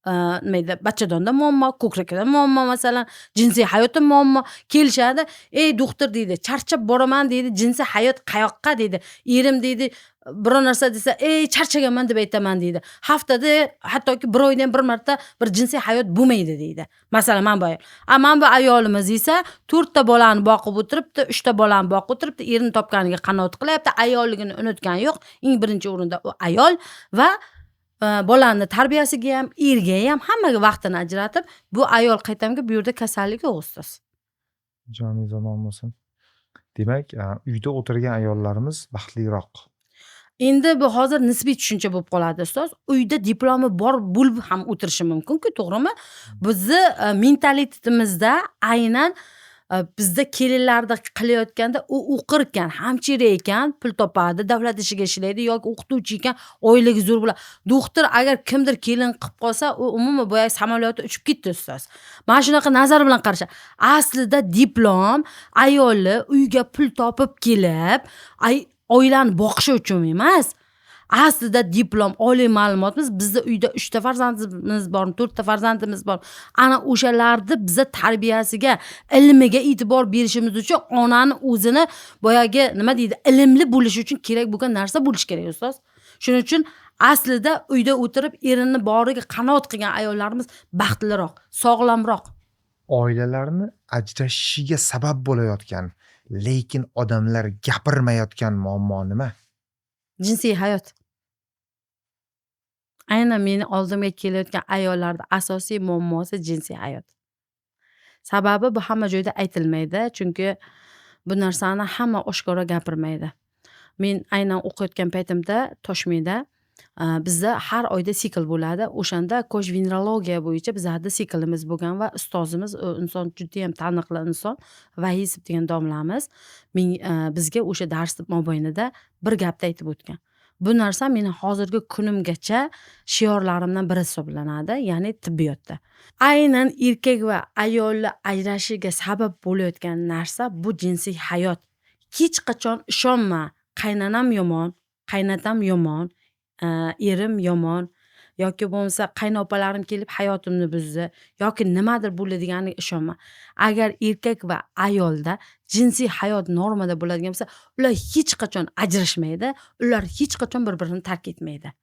nima deydi, bachadonda muammo, ko'kragida muammo, masalan, jinsiy hayotda muammo. Kelishadi, "Ey doktor" deydi, "charchab boraman" deydi, "jinsiy hayot qayoqqa" deydi. Erim deydi, biror narsa desa, "Ey charchaganman" deb aytaman deydi. Haftada hattoki bir oyda ham bir marta bir jinsiy hayot bo'lmaydi deydi. Masalan, mana bu ayol. Mana bu ayolimiz esa 4 ta bolani boqib o'tiribdi, 3 ta bolani boqib o'tiribdi, erini topganiga qanoat qilyapti, ayolligini unutgani yo'q. Eng birinchi o'rinda u ayol va bolani tarbiyasiga ham, erga ham hammaga vaqtini ajratib, bu ayol qaytamga bu yerda kasallik yo'q ustoz. Joningiz omon bo'lsin. Demak, uyda o'tirgan ayollarimiz baxtliroq. Endi bu hozir nisbiy tushuncha bo'lib qoladi ustoz. Uyda diplomi bor bo'lib ham o'tirishi mumkin-ku, to'g'rimi? Bizni mentalitetimizda aynan bizda kelinlarda qilayotganda u o'qirkan, hamshira ekan, pul topadi, davlat ishiga ishlaydi yoki o'qituvchi ekan, oilaga zo'r bo'ladi. Doktor agar kimdir kelin qilib qolsa, u umuman boya samolyotda uchib ketdi ustoz. Mana shunaqa nazar bilan qarashadi. Aslida diplom ayolni uyga pul topib kelib, oilani boqishi uchun emas. Aslida diplom, oliy ma'lumotimiz bizda uyda 3 ta farzandimiz bor, 4 ta farzandimiz bor. Ana o'shalarni biza tarbiyasiga, ilmiga e'tibor berishimiz uchun onani o'zini boyagi nima deydi, ilmli bo'lishi uchun kerak bo'lgan narsa bo'lishi kerak ustoz. Shuning uchun aslida uyda o'tirib erini boriga qanoat qilgan ayollarimiz baxtliroq, sog'lomroq. Oilalarni ajrashishiga sabab bo'layotgan, lekin odamlar gapirmayotgan muammo nima? Jinsiy hayot. Aynan meni oldimga kelayotgan ayollarda asosiy muammosi jinsiy hayot. Sababi bu hamma joyda aytilmaydi, chunki bu narsani hamma oshkora gapirmaydi. Men aynan o'qiyotgan paytimda Toshkentda bizda har oyda sikl bo'ladi. O'shanda kosh-venerologiya bo'yicha bizlarda siklimiz bo'lgan va ustozimiz, u inson juda ham taniqli inson, Vaisov degan domlamiz bizga o'sha dars mobaynida bir gapni aytib o'tgan. Bu narsa meni hozirgi kunimgacha shiorlarimdan biri hisoblanadi, ya'ni tibbiyotda. Aynan erkak va ayolni ajrashishiga sabab bo'layotgan narsa bu jinsiy hayot. Hech qachon ishonma, qaynanam yomon, qaynatam yomon, erim yomon yoki bo'lmasa qaynopalarim kelib hayotimni buzdi yoki nimadir bo'ladiganiga ishonma. Agar erkak va ayolda jinsiy hayot normada bo'ladigan bo'lsa, ular hech qachon ajrashmaydi, ular hech qachon bir-birini tark etmaydi.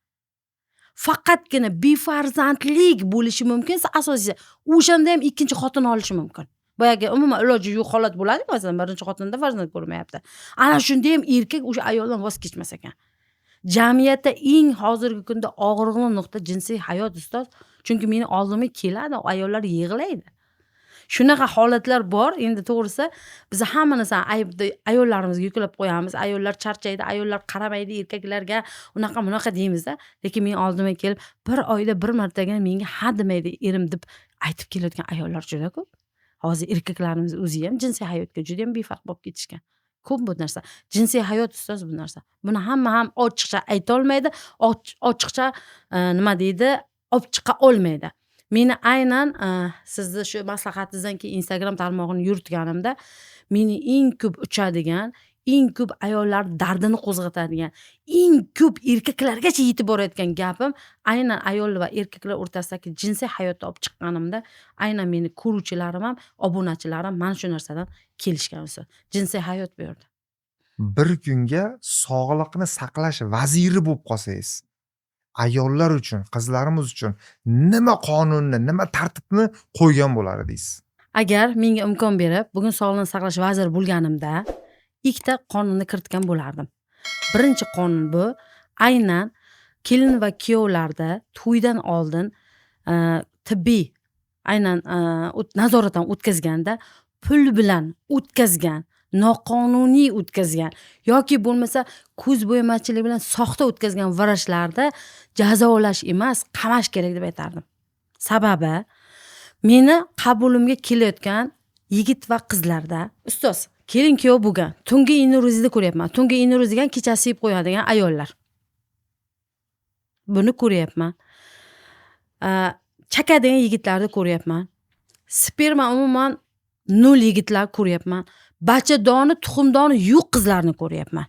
Faqatgina befarzandlik bo'lishi mumkin, asosiysi o'shanda ham ikkinchi xotin olishi mumkin. Boyagi umuman iloji yo'q holat bo'ladi, masalan, birinchi xotinda farzand ko'rmayapti. Ana shunda ham erkak o'sha ayoldan voz kechmas ekan. Jamiyatda eng hozirgi kunda og'riqli nuqta jinsiy hayot ustoz. Chunki meni oldimga keladi, ayollar yig'laydi. Shunaqa holatlar bor. Endi to'g'risi biz hamma narsani aybni ayollarimizga yuklab qo'yamiz. Ayollar charchaydi, ayollar qaramaydi erkaklarga, unaqa deymiz-da. Lekin men oldimga kelib, bir oyda bir martagina menga ha demaydi erim deb aytib kelayotgan ayollar juda ko'p. Hozir erkaklarimiz o'zi ham jinsiy hayotga juda ham befarq bo'lib ketishgan. Ko'p bu narsa. Jinsiy hayot ustoz bu narsa. Buni hamma ham ochiqcha ayta olmaydi, ochiqcha nima deydi, olib chiqa olmaydi. Meni aynan sizni shu maslahatingizdan keyin Instagram tarmog'ini yuritganimda meni eng ko'p uchadigan, eng ko'p ayollar dardini qo'zg'atadigan, eng ko'p erkaklargacha yetib borayotgan gapim aynan ayol va erkaklar o'rtasidagi jinsiy hayotni olib chiqqanimda aynan meni ko'ruvchilarim ham, obunachilarim mana shu narsadan kelishgan ustoz. Jinsiy hayot bu yerda. Bir kunga sog'liqni saqlash vaziri bo'lib qolsangiz, ayollar uchun, qizlarimiz uchun nima qonunni, nima tartibni qo'ygan bo'lar edingiz? Agar menga imkon berib, bugun sog'liqni saqlash vaziri bo'lganimda, ikkita qonunni kiritgan bo'lardim. Birinchi qonun bu, aynan kelin va kuyovlarda to'ydan oldin tibbiy aynan nazoratdan o'tkazganda pul bilan o'tkazgan, noqonuniy o'tkazgan yoki bo'lmasa ko'z bo'yamachilik bilan soxta o'tkazgan vrachlarni jazolash emas, qamash kerak deb aytardim. Sababi meni qabulimga kelayotgan yigit va qizlarda ustoz, kelin kuyov bo'lgan, tungi ineruzida ko'ryapman. Tungi ineruz degan kechasi yeb qo'yadigan ayollar. Buni ko'ryapman. Chakadigan yigitlarni ko'ryapman. Sperma umuman nol yigitlar ko'ryapman. Bachadoni, tuxumdoni yo'q qizlarni ko'ryapman.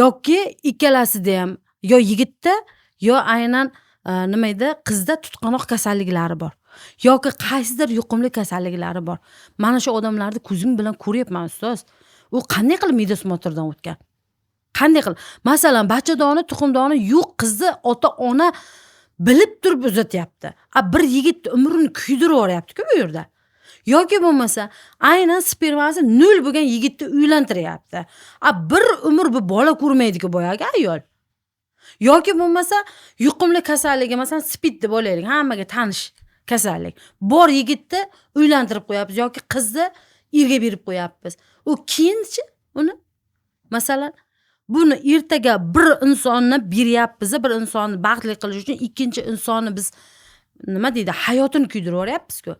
Yoki ikkalasida ham yo yigitda, yo aynan nima edi, qizda tutqanoq kasalliklari bor yoki qaysidir yuqumli kasalliklari bor. Mana shu odamlarni ko'zim bilan ko'ryapman ustoz. U qanday qilib midosmotrdan o'tgan? Qanday qilib? Masalan, bachadoni, tuxumdoni yo'q qizni ota-ona bilib turib uzatyapti. Bir yigit umrini kuydirib yuboryapti-ku bu yerda. Yoki bo'lmasa, aynan spermasi 0 bo'lgan yigitni uylantiryapti. Bir umr bu bola ko'rmaydi-ku boyagi ayol. Yoki bo'lmasa, yuqumli kasalligi, masalan, SPID deb olaylik, hammaga tanish kasallik. Bor yigitni uylantirib qo'yapmiz yoki qizni erga berib qo'yapmiz. U keyinchi uni masalan buni ertaga bir insonni beryapmiz, bir insonni baxtli qilish uchun ikkinchi insonni biz nima deydi, hayotini kuydirib yuboryapmiz-ku.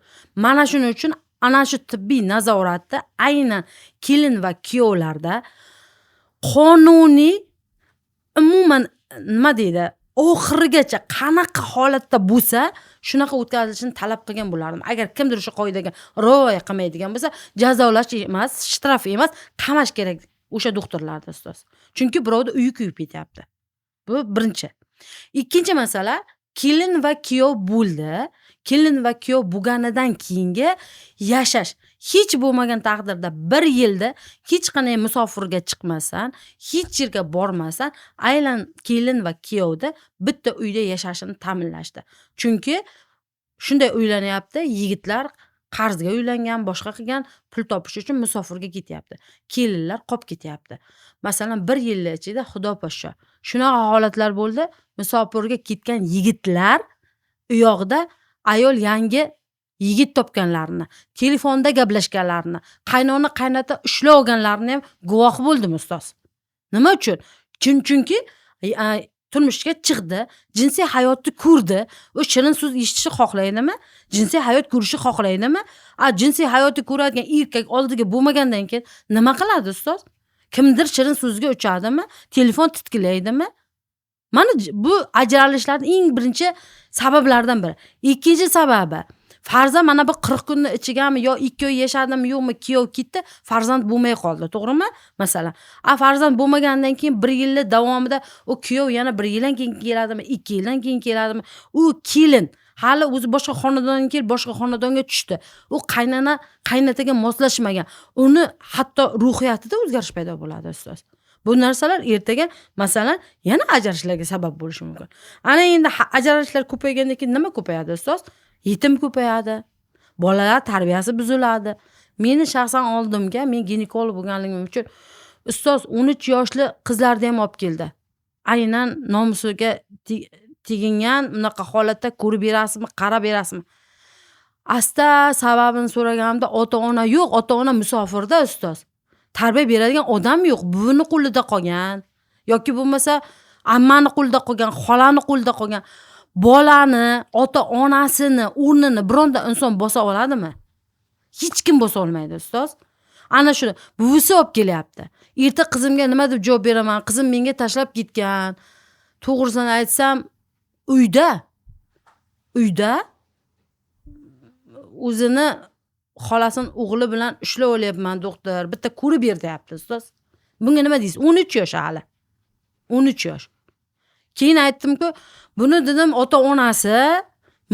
Mana shuning uchun ana shu tibbiy nazoratda aynan kelin va kuyovlarda qonuniy umuman nima deydi, oxirigacha qanaqa holatda bo'lsa, shunaqa o'tkazilishini talab qilgan bo'lardim. Agar kimdir o'sha qoidaga rioya qilmaydigan bo'lsa, jazolash emas, shtraf emas, qamash kerak o'sha doktorlarni ustoz. Chunki birovni uyi kuyib ketyapti. Bu birinchi. Ikkinchi masala, kelin va kuyov bo'ldi. Kelin va kuyov bo'lganidan keyingi yashash. Hech bo'lmagan taqdirda 1 yilda hech qanday musofirga chiqmasan, hech yerga bormasan, aynan kelin va kuyovda bitta uyda yashashini ta'minlashdi. Chunki shunday uylanyapti, yigitlar qarzga uylangan, boshqa qilgan, pul topish uchun musofirga ketyapti. Kelinlar qolib ketyapti. Masalan, 1 yil ichida xudo poshsho shunaqa holatlar bo'ldi. Musofirga ketgan yigitlar u yoqda ayol yangi yigit topganlarini, telefonda gaplashganlarini, qaynona qaynota ushlab olganlarini ham guvoh bo'ldim ustoz. Nima uchun? Chunki turmushga chiqdi, jinsiy hayotni ko'rdi, u shirin so'z eshitishni xohlaydimi? Jinsiy hayot ko'rishni xohlaydimi? Jinsiy hayotni ko'radigan erkak oldiga bo'lmagandan keyin nima qiladi ustoz? Kimdir shirin so'zga uchadimi? Telefon titkilaydimi? Mana bu ajralishlarning eng birinchi sabablaridan biri. Ikkinchi sababi, farzand mana bu 40 kunni ichigami yo 2 oy yashadimi yo'qmi, kuyov ketdi, farzand bo'lmay qoldi, to'g'rimi? Masalan, farzand bo'lmagandan keyin 1 yil davomida u kuyov yana 1 yildan keyin keladimi, 2 yildan keyin keladimi? U kelin hali o'zi boshqa xonadonga kelib, boshqa xonadonga tushdi. U qaynona, qaynataga moslashmagan. Uni hatto ruhiyatida o'zgarish paydo bo'ladi ustoz. Bu narsalar ertaga masalan yana ajrashishlarga sabab bo'lishi mumkin. Ana endi ajralishlar ko'paygandan keyin nima ko'payadi ustoz? Yetim ko'payadi. Bolalar tarbiyasi buziladi. Meni shaxsan oldimga, men ginekolog bo'lganligim uchun ustoz 13 yoshli qizlarni ham olib keldi. Aynan nomusiga tegingan unaqa holatda ko'rib berasizmi, qarab berasizmi? Asta sababini so'raganimda ota-ona yo'q, ota-ona musofirda ustoz. Tarbiya beradigan odam yo'q, buvini qo'lida qolgan yoki bo'lmasa ammani qo'lida qolgan, xolani qo'lida qolgan. Bolani, ota-onasini o'rnini bironta inson bosa oladimi? Hech kim bosa olmaydi ustoz. Ana shuni buvisi olib kelyapti. Erta qizimga nima deb javob beraman? Qizim menga tashlab ketgan. To'g'risini aytsam, uyda o'zini xolasini o'g'li bilan ushlab olyapman doktor. Bitta ko'rib ber deyapti ustoz. Bunga nima deysiz? 13 yosh hali. 13 yosh. Keyin aytdim-ku, buni dedim ota-onasi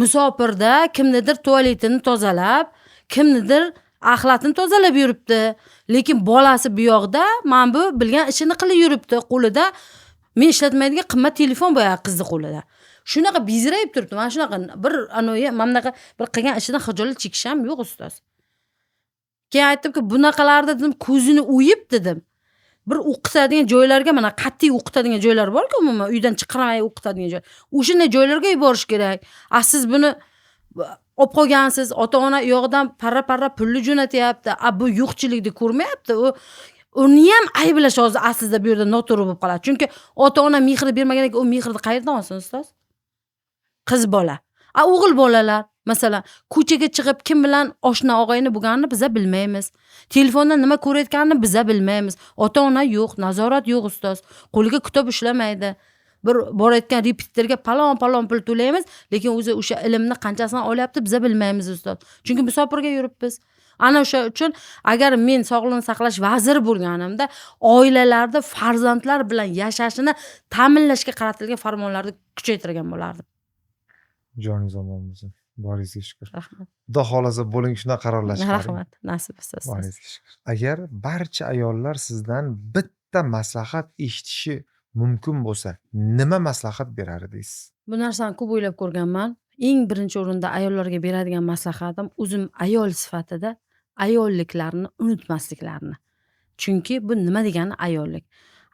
musofirda kimnidir tualetini tozalab, kimnidir axlatini tozalab yuribdi. Lekin bolasi bu yoqda men bu bilgan ishini qilib yuribdi. Qo'lida men ishlatmaydigan qimmat telefon bo'yagi qizni qo'lida. Shunaqa bezrayib turibdi. Mana shunaqa bir mamnaqa bir qilgan ishidan xijolat chekisham yo'q ustoz. Keyin aytdimki, bunaqalarda dedim ko'zini o'yib dedim. Bir o'qitadigan joylarga, mana qat'iy o'qitadigan joylar bor-ku, umuman uydan chiqarmay o'qitadigan joy. O'shanday joylarga yuborish kerak. Siz buni olib qolgansiz, ota-ona yo'qdan parra-parra pulni jo'natyapti. Bu yo'qchilikni ko'rmayapti. Uni ham ayblash hozir aslida bu yerda noto'g'ri bo'lib qoladi. Chunki ota-ona mehr bermagandan keyin u mehrni qayerdan olsin ustoz? Qiz bola. O'g'il bolalar masalan ko'chaga chiqib kim bilan oshna og'ayni bo'lganini biz bilmaymiz. Telefondan nima ko'rayotganini biz bilmaymiz. Ota-ona yo'q, nazorat yo'q ustoz. Qo'liga kitob ushlamaydi. Bir borayotgan repetitorga palon pul to'laymiz, lekin o'zi o'sha ilmni qanchasini olyapti biz bilmaymiz ustoz. Chunki musofirga yuribmiz. Ana o'sha uchun agar men sog'liqni saqlash vaziri bo'lganimda oilalarda farzandlar bilan yashashini ta'minlashga qaratilgan farmonlarni kuchaytirgan bo'lardim. Joningiz omon bo'lsin. Boringizga shukur. Rahmat. Xudo xolasa bo'ling, shunaqa qarorlar chiqaring. Rahmat. Nasib etsa ustoz. Boringizga shukur. Agar barcha ayollar sizdan bitta maslahat eshitishi mumkin bo'lsa, nima maslahat berar edingiz? Bu narsani ko'p o'ylab ko'rganman. Eng birinchi o'rinda ayollarga beradigan maslahatim o'zim ayol sifatida ayolliklarini unutmasliklarini. Chunki bu nima degani ayollik?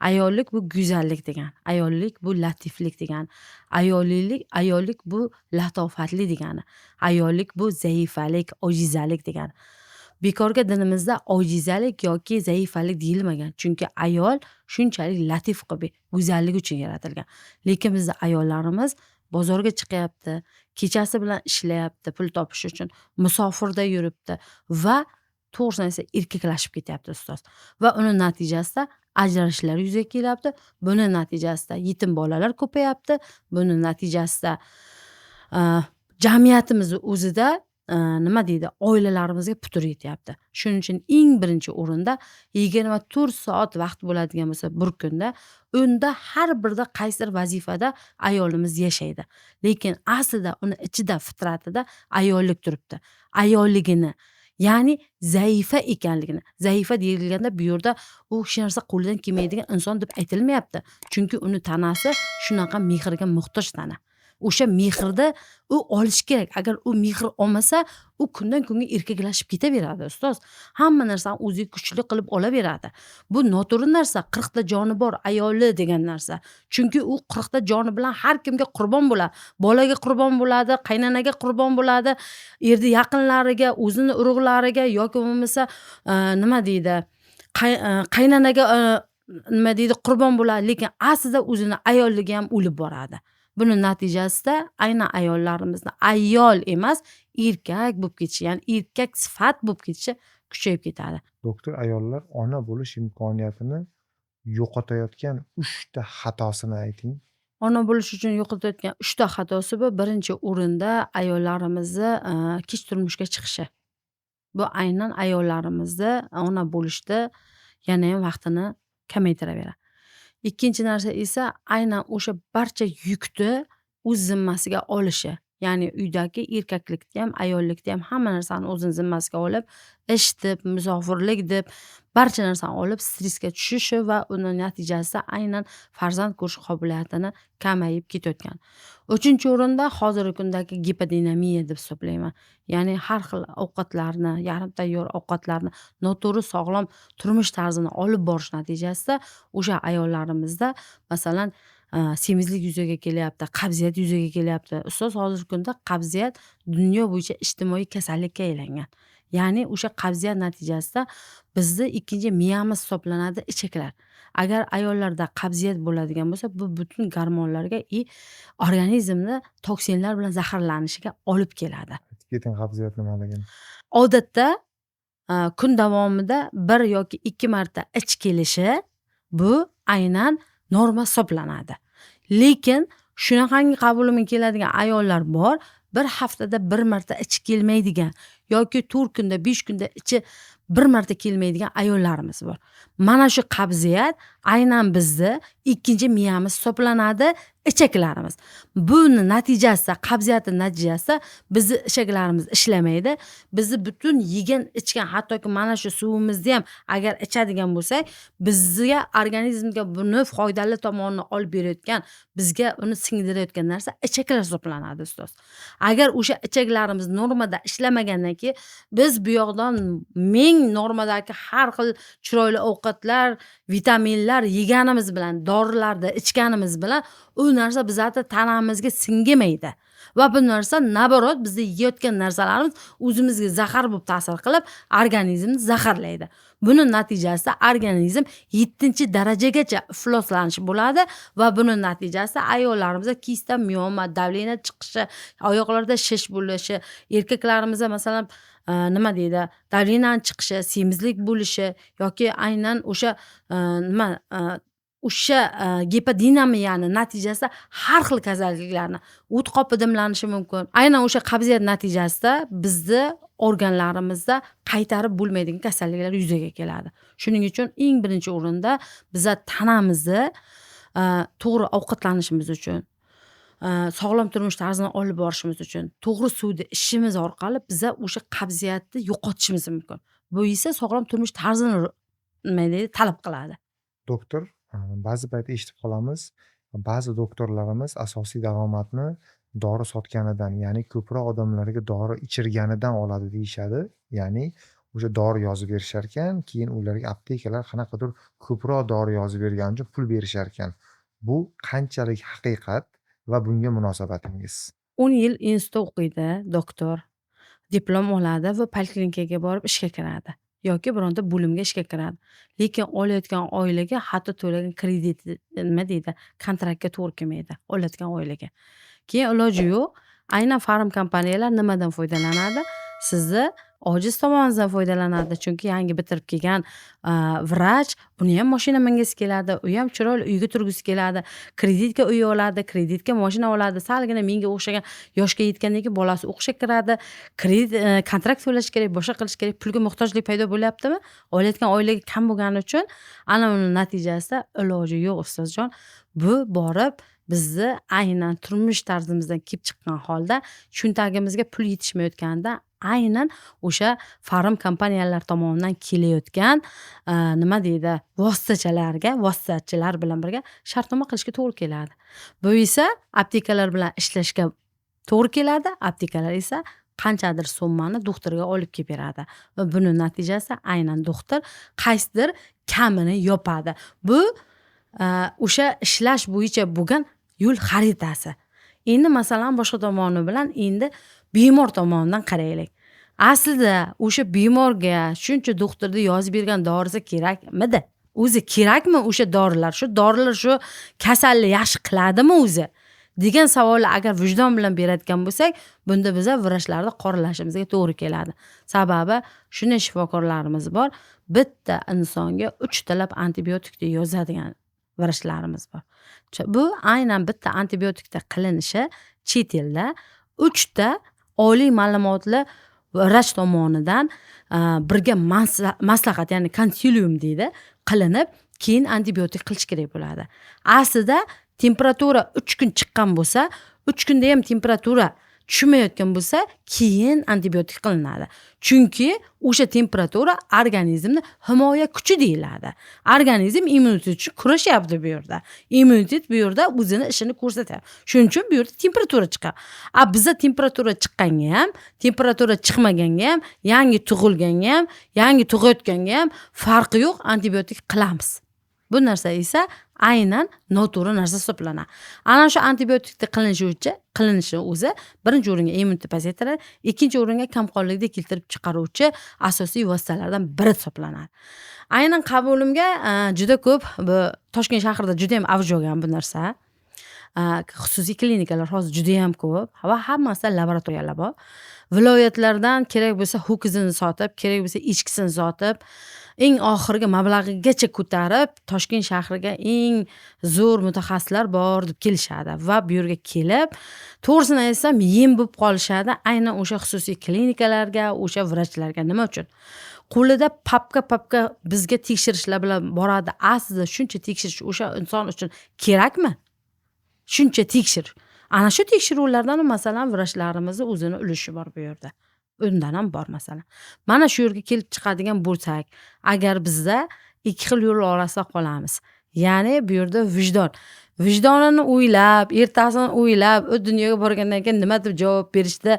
Ayollik bu go'zallik degani. Ayollik bu latiflik degani. Ayollik bu latofatli degani. Ayollik bu zaifalik, ojizalik degani. Bekorga dinimizda ojizalik yoki zaifalik deyilmagan. Chunki ayol shunchalik latif qilib, go'zalligi uchun yaratilgan. Lekin bizda ayollarimiz bozorga chiqyapti, kechasi bilan ishlayapti, pul topish uchun, musofirda yuribdi va to'g'risini aytsa erkaklashib ketyapti ustoz. Va uni natijasida ajrashishlar yuzaga kelyapti. Buni natijasida yetim bolalar ko'payapti. Buni natijasida jamiyatimiz o'zida nima deydi, oilalarimizga putur yetyapti. Shuning uchun eng birinchi o'rinda 24 soat vaqt bo'ladigan bo'lsa bir kunda, unda har birda qaysidir vazifada ayolimiz yashaydi. Lekin aslida uni ichida, fitratida ayollik turibdi. Ayolligini, ya'ni zaifa ekanligini. Zaifa deyilganda bu yerda u hech narsa qo'lidan kelmaydigan inson deb aytilmayapti. Chunki uni tanasi shunaqa mehrga muhtoj tana. O'sha mehrda u olish kerak. Agar u mehr olmasa, u kundan kunga erkaklashib ketaveradi ustoz. Hamma narsani o'ziga kuchli qilib olaveradi. Bu noto'g'ri narsa. 40 ta joni bor ayoli degan narsa. Chunki u 40 ta joni bilan har kimga qurbon bo'ladi. Bolaga qurbon bo'ladi, qaynanaga qurbon bo'ladi, erdi yaqinlariga, o'zini urug'lariga yoki bo'lmasa nima deydi, qaynanaga nima deydi, qurbon bo'ladi. Lekin aslida o'zini ayolligi ham o'lib boradi. Buni natijasida aynan ayollarimizni ayol emas, erkak bo'lib ketishi, ya'ni erkak sifat bo'lib ketishi kuchayib ketadi. Doktor, ayollar ona bo'lish imkoniyatini yo'qotayotgan 3 ta xatosini ayting. Ona bo'lish uchun yo'qotayotgan 3 ta xatosi bu. Birinchi o'rinda ayollarimizni kech turmushga chiqishi. Bu aynan ayollarimizni ona bo'lishda yana ham vaqtini kamaytiraveradi. Ikkinchi narsa esa aynan o'sha barcha yukni o'z zimmasiga olishi. Ya'ni uydagi erkaklikni ham, ayollikni ham hamma narsani o'zini zimmasiga olib, ish deb, musofirlik deb barcha narsani olib stressga tushishi va uni natijasida aynan farzand ko'rish qobiliyatini kamayib ketayotgan. Uchinchi o'rinda hozirgi kundagi gipodinamiya deb hisoblayman. Ya'ni har xil ovqatlarni, yarim tayyor ovqatlarni, noto'g'ri sog'lom turmush tarzini olib borish natijasida o'sha ayollarimizda masalan semizlik yuzaga kelyapti, qabziyat yuzaga kelyapti. Ustoz, hozirgi kunda qabziyat dunyo bo'yicha ijtimoiy kasallikka aylangan. Ya'ni o'sha qabziyat natijasida bizni ikkinchi miyamiz hisoblanadi ichaklar. Agar ayollarda qabziyat bo'ladigan bo'lsa, bu butun gormonlarga organizmni toksinlar bilan zaharlanishiga olib keladi. Aytib keting, qabziyat nimaligini. Odatda kun davomida 1 yoki 2 marta ich kelishi bu aynan norma hisoblanadi. Lekin shunaqangi qabulimga keladigan ayollar bor, bir haftada 1 marta ich kelmaydigan yoki 4 kunda, 5 kunda ichi 1 marta kelmaydigan ayollarimiz bor. Mana shu qabziyat aynan bizni ikkinchi miyamiz hisoblanadi, ichaklarimiz. Buni natijasida, qabziyatning natijasida bizni ichaklarimiz ishlamaydi. Bizni butun yegan, ichgan, hattoki mana shu suvimizni ham agar ichadigan bo'lsak, bizga organizmga buni foydali tomonini olib berayotgan, bizga uni singdirayotgan narsa ichaklar hisoblanadi ustoz. Agar o'sha ichaklarimiz normada ishlamagandan keyin biz bu yoqdan ming normadagi har xil chiroyli ovqatlar, vitaminlar yeganimiz bilan, dorilarni ichganimiz bilan u narsa bizning tanamizga singimaydi. Va bu narsa naborot bizni yeyotgan narsalarimiz o'zimizga zahar bo'lib ta'sir qilib, organizmni zaharlaydi. Buni natijasida organizm 7-darajagacha ifloslanish bo'ladi va buni natijasida ayollarimizda kista, mioma, davleniya chiqishi, oyoqlarda shish bo'lishi, erkaklarimizda masalan nima deydi, davleniyaning chiqishi, semizlik bo'lishi yoki aynan o'sha o'sha gipodinamiyani natijasida har xil kasalliklarni, o't qopi dimlanishi mumkin. Aynan o'sha qabziyat natijasida bizni organlarimizda qaytarib bo'lmaydigan kasalliklar yuzaga keladi. Shuning uchun eng birinchi o'rinda biz tanamizni to'g'ri ovqatlanishimiz uchun, sog'lom turmush tarzini olib borishimiz uchun to'g'ri suvda ichishimiz orqali biza o'sha qabziyatni yo'qotishimiz mumkin. Bu esa sog'lom turmush tarzini nima deydi, talab qiladi. Doktor, ba'zi payt eshitib qolamiz, ba'zi doktorlarimiz asosiy daromadni dori sotganidan, ya'ni ko'proq odamlarga dori ichirganidan oladi deyishadi. Ya'ni o'sha dori yozib berisharkan, keyin ularga aptekalar qanaqadir ko'proq dori yozib bergani uchun pul berisharkan. Bu qanchalik haqiqat va bunga munosabatingiz? 10 yil institutda o'qiydi doktor, diplom oladi va poliklinikaga borib ishga kiradi yoki bironta bo'limga ishga kiradi. Lekin olayotgan oilaga hatto to'lagan krediti nima deydi, kontraktga to'g'ri kelmaydi olayotgan oilaga. Keyin iloji yo'q, aynan farm kompaniyalar nimadan foydalanadi? Sizni ojiz tomoningizdan foydalanadi. Chunki yangi bitirib kelgan vrach, uni ham mashina mingisi keladi, u ham chiroyli uyga turgisi keladi, kreditga uy oladi, kreditga mashina oladi. Salgina menga o'xshagan yoshga yetgandan keyin bolasi o'qishga kiradi, kredit kontrakt to'lash kerak, boshqa qilish kerak, pulga muhtojlik paydo bo'lyaptimi? Olayotgan oilaga kam bo'lgani uchun ana uni natijasida iloji yo'q ustozjon, bu borib bizni aynan turmush tarzimizdan kelib chiqqan holda cho'ntagimizga pul yetishmayotganda aynan o'sha farm kompaniyalar tomonidan kelayotgan nima deydi, vositachilar bilan birga shartnoma qilishga to'g'ri keladi. Bu esa aptekalar bilan ishlashga to'g'ri keladi. Aptekalar esa qanchadir summani doktorga olib kelib beradi va buni natijasi aynan doktor qaysidir kamini yopadi. Bu o'sha ishlash bo'yicha bo'lgan yo'l xaritasi. Endi masalan boshqa tomoni bilan endi bemor tomonidan qaraylik. Aslida o'sha bemorga shuncha doktorda yozib bergan dorisi kerakmidi? O'zi kerakmi o'sha dorilar? Shu dorilar shu kasalni yaxshi qiladimi o'zi? Degan savolni agar vijdon bilan beradigan bo'lsak, bunda biza vrachlarni qoralashimizga to'g'ri keladi. Sababi shunday shifokorlarimiz bor, bitta insonga 3 talab antibiotikni yozadigan vrachlarimiz bor. Bu aynan bitta antibiotikda qilinishi chet elda 3 ta oliy ma'lumotli vrach tomonidan birga maslahat, ya'ni konsilium deydi, qilinib, keyin antibiotik qilish kerak bo'ladi. Aslida temperatura 3 kun chiqqan bo'lsa, 3 kunda ham temperatura tushmayotgan bo'lsa, keyin antibiotik qilinadi. Chunki o'sha temperatura organizmni himoya kuchi deyiladi. Organizm immunitet uchun kurashyapti bu yerda. Immunitet bu yerda o'zini ishini ko'rsatyapti. Shuning uchun bu yerda temperatura chiqadi. Bizda temperatura chiqqanga ham, temperatura chiqmaganga ham, yangi tug'ilganga ham, yangi tug'ayotganga ham farqi yo'q, antibiotik qilamiz. Bu narsa esa aynan noto'g'ri narsa hisoblanadi. Ana shu antibiotikni qilinishi o'zi birinchi o'ringa immunitet pasaytiradi, ikkinchi o'ringa kamqonlikni keltirib chiqaruvchi asosiy vositalardan biri hisoblanadi. Aynan qabulimga juda ko'p bu Toshkent shahrida juda ham avj olgan bu narsa. Xususiy klinikalar hozir juda ham ko'p va hammasida laboratoriyalar bor. Viloyatlardan kerak bo'lsa ho'kizini sotib, kerak bo'lsa echkisini sotib, eng oxirgi mablag'igacha ko'tarib, Toshkent shahriga eng zo'r mutaxassislar bor deb kelishadi va bu yerga kelib, to'g'risini aytsam, yem bo'lib qolishadi aynan o'sha xususiy klinikalarga, o'sha vrachlarga. Nima uchun? Qo'lida papka bizga tekshirishlar bilan boradi. Aslida shuncha tekshirish o'sha inson uchun kerakmi? Shuncha tekshir. Ana shu tekshiruvlardan masalan vrachlarimizni o'zini ulushi bor bu yerda. Undan ham bor masalan. Mana shu yerga kelib chiqadigan bo'lsak, agar bizda ikki xil yo'l orasida qolamiz. Ya'ni bu yerda vijdonini o'ylab, ertasini o'ylab, u dunyoga borgandan keyin nima deb javob berishda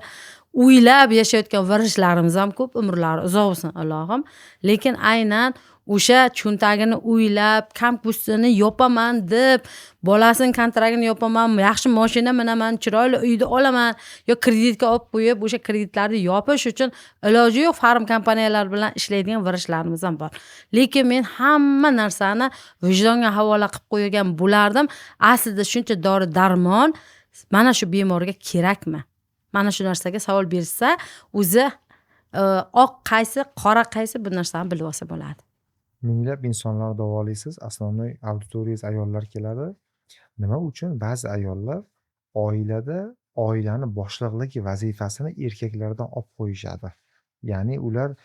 o'ylab yashayotgan vrachlarimiz ham ko'p, umrlari uzoq bo'lsin Allohim. Lekin aynan o'sha cho'ntagini o'ylab, kampusini yopaman deb, bolasining kontraktini yopaman, yaxshi mashina minaman, chiroyli uyni olaman, yo kreditga olib qo'yib, o'sha kreditlarni yopish uchun iloji yo'q farm kompaniyalar bilan ishlaydigan vrachlarimiz ham bor. Lekin men hamma narsani vijdonga havola qilib qo'ygan bo'lardim. Aslida shuncha dori-darmon mana shu bemorga kerakmi? Mana shu narsaga savol bersa, o'zi oq qaysi, qora qaysi bu narsani bilib olsa bo'ladi. Minglab insonlar davolaysiz, asosiy auditoriyangiz ayollar keladi. Nima uchun ba'zi ayollar oilada oilani boshliqlik vazifasini erkaklardan olib qo'yishadi? Ya'ni ular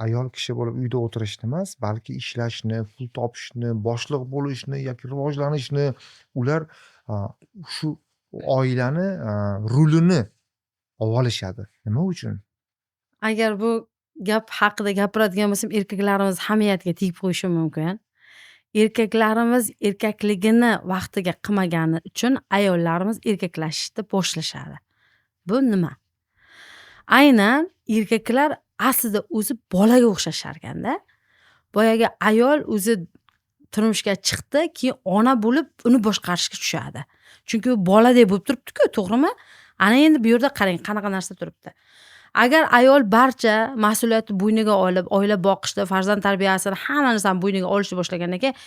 ayol kishi bo'lib uyda o'tirishni emas, balki ishlashni, pul topishni, boshliq bo'lishni yoki rivojlanishni ular shu oilani rulini olishadi. Nima uchun? Agar bu gap haqida gapiradigan bo'lsam, erkaklarimiz hamiyatiga tegib qo'yishi mumkin. Erkaklarimiz erkakligini vaqtiga qilmagani uchun ayollarimiz erkaklashishni boshlashadi. Bu nima? Aynan erkaklar aslida o'zi bolaga o'xshasharkan-da. Boyagi ayol o'zi turmushga chiqdi, keyin ona bo'lib uni boshqarishga tushadi. Chunki u boladek bo'lib turibdi-ku, to'g'rimi? Ana endi bu yerda qarang, qanaqa narsa turibdi. Agar ayol barcha mas'uliyatni bo'yniga olib, oila boqishda, farzand tarbiyasini, hamma narsani bo'yniga olishni boshlagandan keyin,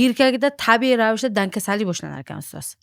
erkakda tabiiy ravishda dangasalik boshlanar ekan ustoz.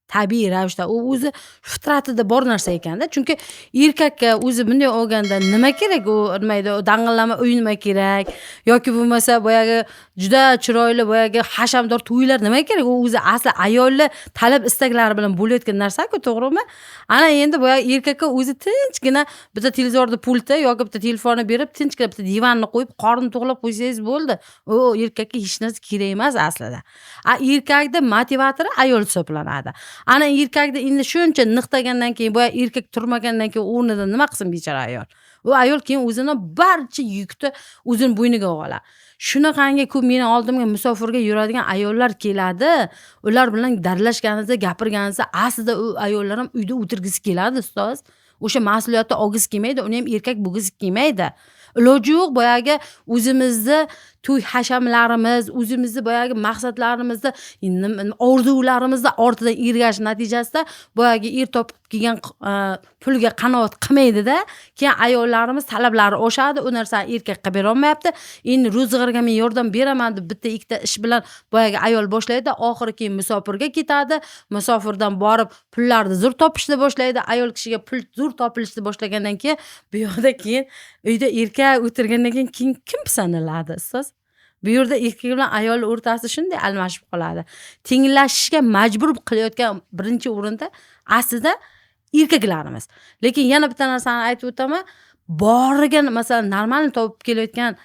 Tabiiy ravishda u o'zi fitratida bor narsa ekanda. Chunki erkakka o'zi bunday olganda nima kerak? U nima edi? Dang'illama uy nima kerak? Yoki bo'lmasa boyagi juda chiroyli boyagi hashamdor to'ylar nima kerak? U o'zi asli ayollar talab istaklari bilan bo'layotgan narsa-ku, to'g'rimi? Ana endi boyagi erkakka o'zi tinchgina bitta televizorni pulti yoki bitta telefonni berib, tinchgina bitta divanni qo'yib, qorni to'g'lab qo'ysangiz bo'ldi. U erkakka hech narsa kerak emas aslida. Erkakda motivatori ayol hisoblanadi. Ana erkakda endi shuncha niqtagandan keyin, boya erkak turmagandan keyin o'rnida nima qilsin bechora ayol? U ayol keyin o'zini barcha yukni o'zini bo'yniga oladi. Shunaqangi ko'p meni oldimga musofirga yuradigan ayollar keladi. Ular bilan darlashganingizda, gapirganingizda aslida u ayollar ham uyda o'tirgisi keladi, ustoz. O'sha mas'uliyatni olgisi kelmaydi, uni ham erkak bo'lgisi kelmaydi. Iloji yo'q boyagi o'zimizni to'y hashamlarimiz, o'zimizni boyagi maqsadlarimizni, orzularimizni ortidan ergashish natijasida boyagi topib kelgan pulga qanoat qilmaydi-da. Keyin ayollarimiz talablari oshadi, u narsani erkak qilib bera olmayapti. Endi ro'zg'orga men yordam beraman deb bitta ikkita ish bilan boyagi ayol boshlaydi, oxiri keyin musofirga ketadi. Musofirdan borib pullarni zo'r topishni boshlaydi. Ayol kishiga pul zo'r topilishni boshlagandan keyin bu yoqda keyin uyda erkak o'tirgandan keyin kim sanaladi, ustoz? Bu yerda erkak bilan ayol o'rtasida shunday almashib qoladi. Tenglashishga majbur qilayotgan birinchi o'rinda aslida erkaklarimiz. Lekin yana bitta narsani aytib o'taman. Boriga masalan normalni topib kelayotgan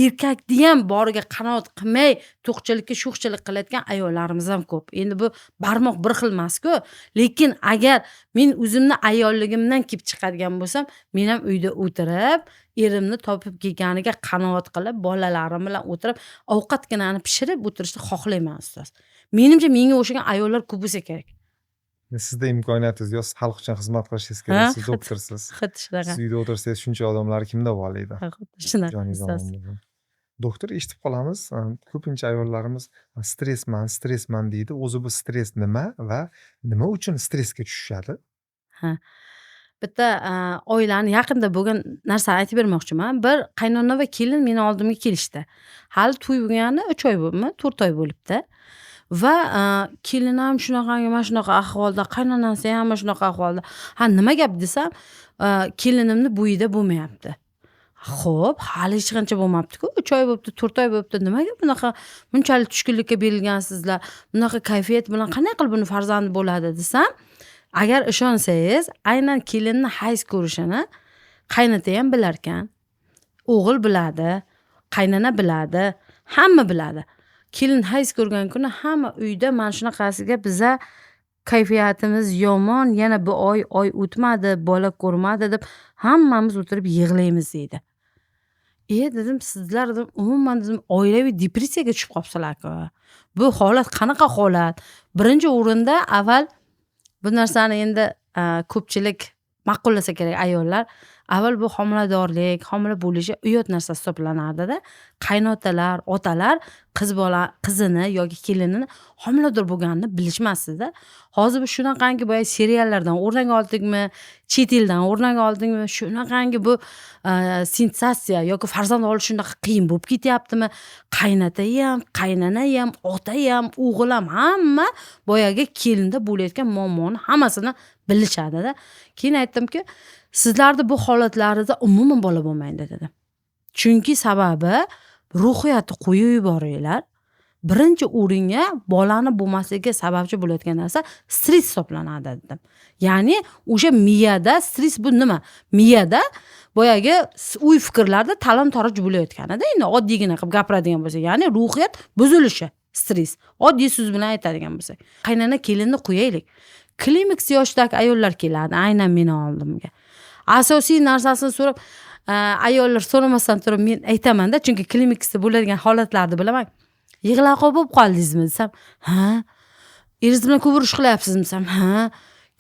erkakni ham boriga qanoat qilmay, to'qchilikka sho'xchilik qilayotgan ayollarimiz ham ko'p. Endi bu barmoq bir xil emas-ku. Lekin agar men o'zimni ayolligimdan kelib chiqadigan bo'lsam, men ham uyda o'tirib, erimni topib kelganiga qanoat qilib, bolalarim bilan o'tirib, ovqatginani pishirib o'tirishni xohlayman, ustoz. Menimcha menga o'xshagan ayollar ko'p bo'lsa kerak. Sizda imkoniyatingiz yo'q, siz xalq uchun xizmat qilishingiz kerak, siz doktorsiz. Xuddi shunaqa. Siz uyda o'tirsangiz shuncha odamlar kimda bolaydi? Xuddi shunaqa, Joningiz ustoz. omon bo'lsin. Doktor, eshitib qolamiz, ko'pincha ayollarimiz stresman deydi. O'zi bu stress nima va nima uchun stressga tushishadi? Bitta oilani yaqinda bo'lgan narsani aytib bermoqchiman. Bir qaynona va kelin meni oldimga kelishdi. Hali to'y bo'lgani 3 oy bo'libmi? 4 oy bo'libdi. Va kelinam shunaqangi mana shunaqa ahvolda, qaynonasi ham mana shunaqa ahvolda. Nima gap desam, kelinimni bo'yida bo'lmayapti. Xo'p, hali hech qancha bo'lmabdi-ku. 3 oy bo'libdi, 4 oy bo'libdi. Nimaga bunaqa bunchalik tushkunlikka berilgansizlar? Bunaqa kayfiyat bilan qanday qilib buni farzandi bo'ladi desam, agar ishonsangiz, aynan kelinni hayz ko'rishini qaynota ham bilar ekan. O'g'il biladi, qaynona biladi, hamma biladi. Kelin hayz ko'rgan kuni hamma uyda mana shunaqasiga biza kayfiyatimiz yomon, yana bu oy o'tmadi, bola ko'rmadi deb hammamiz o'tirib yig'laymiz deydi. Dedim, sizlar dedim, umuman dedim, oilaviy depressiyaga tushib qolibsizlar-ku. Bu holat qanaqa holat? Birinchi o'rinda avval bu narsani endi ko'pchilik ma'qullasa kerak ayollar. Avval bu homiladorlik, homila bo'lishi uyat narsa hisoblanadi-da. Qaynotalar, otalar qizini yoki kelinini homilador bo'lganini bilishmasdi-da. Hozir bu shunaqangi boya seriallardan o'rnak oldingmi, chet eldan o'rnak oldingmi, shunaqangi bu sensatsiya yoki farzand olish shunaqa qiyin bo'lib ketyaptimi? Qaynota ham, qaynona ham, ota ham, o'g'il ham hamma boyaga kelinda bo'layotgan muammoni hammasini bilishadi-da. Keyin aytdimki, sizlarda bu holatlaringizda umuman bola bo'lmaydi dedim. Chunki sababi ruhiyatni qo'yib yuboringlar. Birinchi o'ringa bolani bo'lmasligiga sababchi bo'layotgan narsa stress hisoblanadi dedim. Ya'ni o'sha miyada stress bu nima? Miyada boyagi uy fikrlarda talon-taroj bo'layotganida, endi oddiygina qilib gapiradigan bo'lsak, ya'ni ruhiyat buzilishi, stress. Oddiy so'z bilan aytadigan bo'lsak. Qaynona kelinni qo'yaylik. klimaks yoshdagi ayollar keladi aynan meni oldimga. Asosiy narsasini so'rab, ayollar so'ramasdan turib men aytaman-da, chunki klimaksda bo'ladigan holatlarni bilaman. Yig'laqoq bo'lib qoldingizmi desam, ha. Eringiz bilan ko'p urush qilyapsizmi desam, ha.